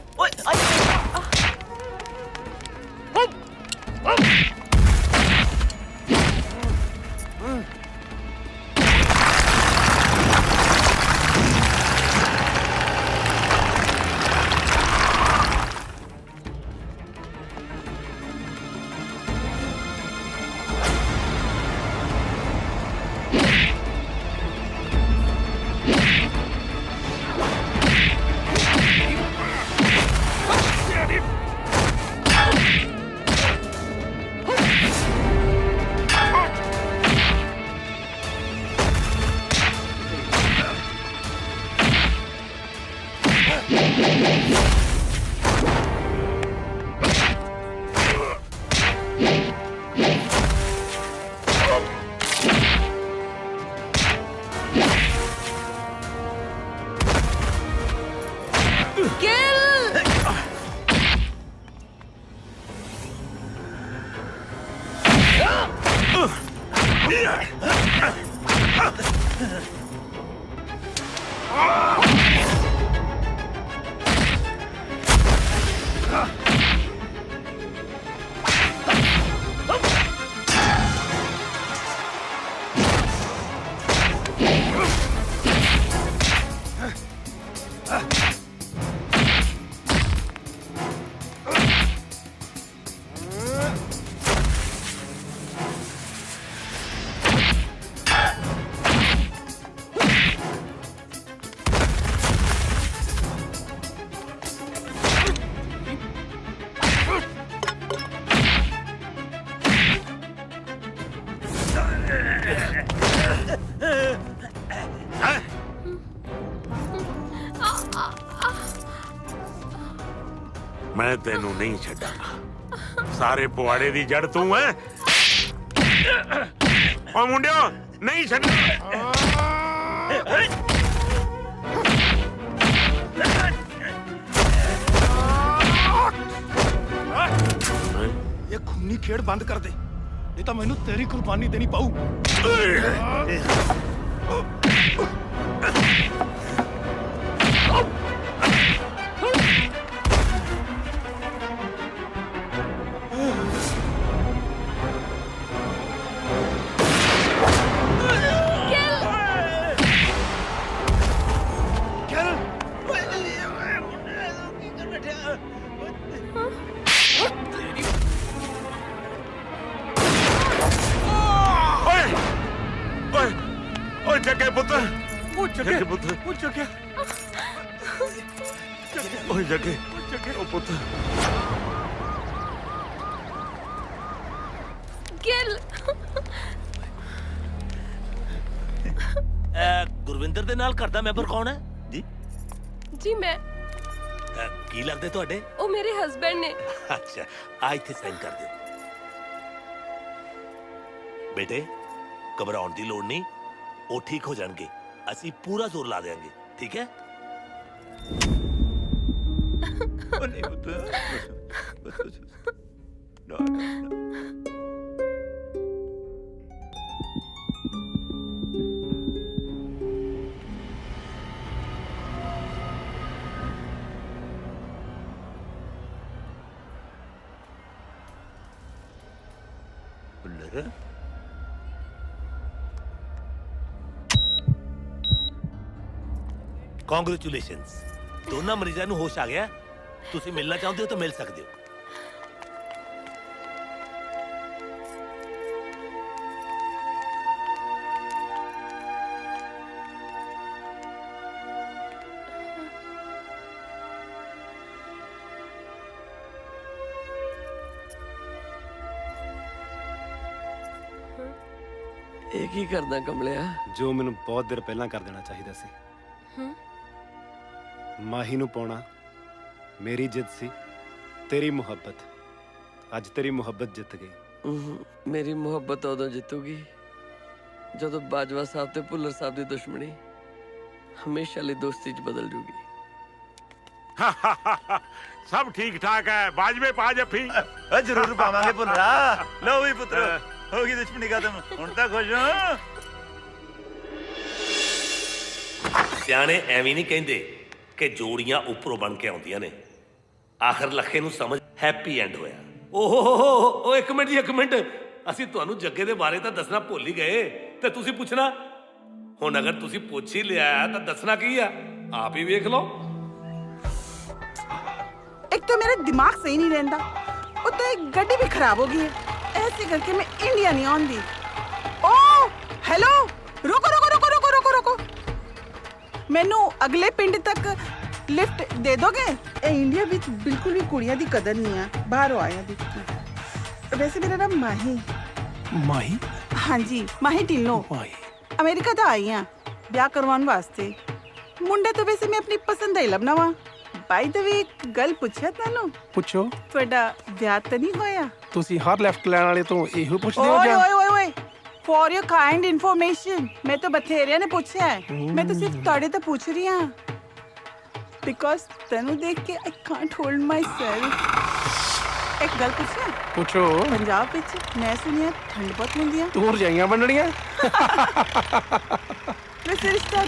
ਮੈਂ ਤੈਨੂੰ ਨਹੀਂ ਛੱਡਾਂਗਾ। ਸਾਰੇ ਪੁਆੜੇ ਦੀ ਜੜ ਤੂੰ ਹੈ। ਓ ਮੁੰਡਿਓ, ਨਹੀਂ ਛੱਡਣਾ। ਖੂਨੀ ਖੇਡ ਬੰਦ ਕਰ ਦੇ, ਨਹੀਂ ਤਾਂ ਮੈਨੂੰ ਤੇਰੀ ਕੁਰਬਾਨੀ ਦੇਣੀ ਪਊ। ਓਏ ਜੱਗੇ ਪੁੱਤ, ਉਹ ਜੱਗੇ ਪੁੱਤ, ਉਹ ਜੱਗੇ ਓਏ ਜੱਗੇ, ਉਹ ਪੁੱਤ। ਗਿਲ ਗੁਰਵਿੰਦਰ ਦੇ ਨਾਲ ਘਰ ਦਾ ਮੈਂਬਰ ਕੌਣ ਹੈ ਜੀ? ਜੀ ਮੈਂ। ਕੀ ਲੱਗਦੇ ਤੁਹਾਡੇ? ਉਹ ਮੇਰੇ ਹਸਬੰਡ ਨੇ। ਅੱਛਾ, ਆ ਇੱਥੇ ਸਾਈਨ ਕਰ ਦਿਓ। ਬੇਟੇ ਘਬਰਾਉਣ ਦੀ ਲੋੜ ਨਹੀਂ, ਉਹ ਠੀਕ ਹੋ ਜਾਣਗੇ। ਅਸੀਂ ਪੂਰਾ ਜ਼ੋਰ ਲਾ ਦੇਾਂਗੇ, ਠੀਕ ਹੈ? ਨਹੀਂ ਪੁੱਤ, ਕਾਂਗ੍ਰੈਚੁਲੇਸ਼ਨਸ, ਦੋਨਾਂ ਮਰੀਜ਼ਾਂ ਨੂੰ ਹੋਸ਼ ਆ ਗਿਆ। ਤੁਸੀਂ ਮਿਲਣਾ ਚਾਹੁੰਦੇ ਹੋ ਤਾਂ ਮਿਲ ਸਕਦੇ ਹੋ। ਇਹ ਕੀ ਕਰਦਾ ਕਮਲਿਆ? ਜੋ ਮੈਨੂੰ ਬਹੁਤ ਦੇਰ ਪਹਿਲਾਂ ਕਰ ਦੇਣਾ ਚਾਹੀਦਾ ਸੀ। ਮਾਹੀ ਨੂੰ ਪਾਉਣਾ ਮੇਰੀ ਜਿੱਤ ਸੀ, ਤੇਰੀ ਮੁਹੱਬਤ। ਅੱਜ ਤੇਰੀ ਮੁਹੱਬਤ ਜਿੱਤ ਗਈ। ਮੇਰੀ ਮੁਹੱਬਤ ਉਦੋਂ ਜਿੱਤੂਗੀ ਜਦੋਂ ਬਾਜਵਾ ਸਾਹਿਬ ਤੇ ਭੁੱਲਰ ਸਾਹਿਬ ਦੀ ਦੁਸ਼ਮਣੀ ਹਮੇਸ਼ਾ ਲਈ ਦੋਸਤੀ 'ਚ ਬਦਲ ਜੂਗੀ। ਸਭ ਠੀਕ ਠਾਕ ਹੈ। ਬਾਜਵੇ ਪਾ ਜੱਫੀ। ਜ਼ਰੂਰ ਪਾਵਾਂਗੇ ਭੁੱਲਰਾ। ਲਓ ਵੀ ਪੁੱਤਰੋ, ਹੋ ਗਈ ਦੁਸ਼ਮਣੀ ਖਤਮ। ਹੁਣ ਤਾਂ ਖੁਸ਼ ਹੋ? ਸਿਆਣੇ ਐਵੇਂ ਨਹੀਂ ਕਹਿੰਦੇ ਕਿ ਜੋੜੀਆਂ ਉੱਪਰੋਂ ਬਣ ਕੇ ਆਉਂਦੀਆਂ ਨੇ। ਆਖਰ ਲੱਖੇ ਨੂੰ ਸਮਝ ਹੈਪੀ ਐਂਡ ਹੋਇਆ। ਓਹ ਇੱਕ ਮਿੰਟ ਜੀ, ਇੱਕ ਮਿੰਟ। ਅਸੀਂ ਤੁਹਾਨੂੰ ਜੱਗੇ ਦੇ ਬਾਰੇ ਤਾਂ ਦੱਸਣਾ ਭੁੱਲ ਹੀ ਗਏ ਤੇ ਤੁਸੀਂ ਪੁੱਛਣਾ। ਹੁਣ ਅਗਰ ਤੁਸੀਂ ਪੁੱਛ ਹੀ ਲਿਆ ਤਾਂ ਦੱਸਣਾ ਕੀ ਆ, ਆਪ ਹੀ ਵੇਖ ਲਓ। एक तो मेरा दिमाग सही नहीं रहता, और तो एक गड्डी भी खराब हो गई है। ऐसे करके मैं इंडिया नहीं आऊंगी। ओ हेलो, रुको रुको रुको रुको रुको रुको, मैनू अगले पिंड तक लिफ्ट दे दोगे? इंडिया विच बिल्कुल भी कुड़ियां दी कदर नहीं है, बाहरों आया दी। वैसे मेरा नाम माही। माही? हाँ जी, माही टिल्लो। अमेरिका तो आई हाँ ब्याह करवाने वास्ते। मुंडे तो वैसे मैं अपनी पसंद ही लभना वा। ਬਾਈ ਦਾ ਵੀ ਇੱਕ ਗੱਲ ਪੁੱਛਿਆ ਤੈਨੂੰ? ਪੁੱਛੋ। ਤੁਹਾਡਾ ਵਿਆਹ ਤਾਂ ਨਹੀਂ ਹੋਇਆ? ਤੁਸੀਂ ਹਰ ਲੈਫਟ ਲੈਣ ਵਾਲੇ ਤੋਂ ਇਹੋ ਪੁੱਛਦੇ ਹੋ? ਓਏ ਓਏ ਓਏ ਓਏ, ਫॉर योर काइंड ਇਨਫੋਰਮੇਸ਼ਨ, ਮੈਂ ਤਾਂ ਬਥੇਰਿਆਂ ਨੇ ਪੁੱਛਿਆ ਹੈ। ਮੈਂ ਤਾਂ ਸਿਰਫ ਤੁਹਾਡੇ ਤੋਂ ਪੁੱਛ ਰਹੀ ਹਾਂ ਬਿਕੋਜ਼ ਤੈਨੂੰ ਦੇਖ ਕੇ I can't hold myself. ਇੱਕ ਗੱਲ ਪੁੱਛਾਂ? ਪੁੱਛੋ। ਪੰਜਾਬ ਵਿੱਚ ਮੈਂ ਸੁਣਿਆ ਠੰਡ ਬਹੁਤ ਹੁੰਦੀ ਹੈ। ਤੂੰ ਰਜਾਈਆਂ ਬੰਨਣੀਆਂ? ਵੈਸੇ ਰਿਸ਼ਤਾ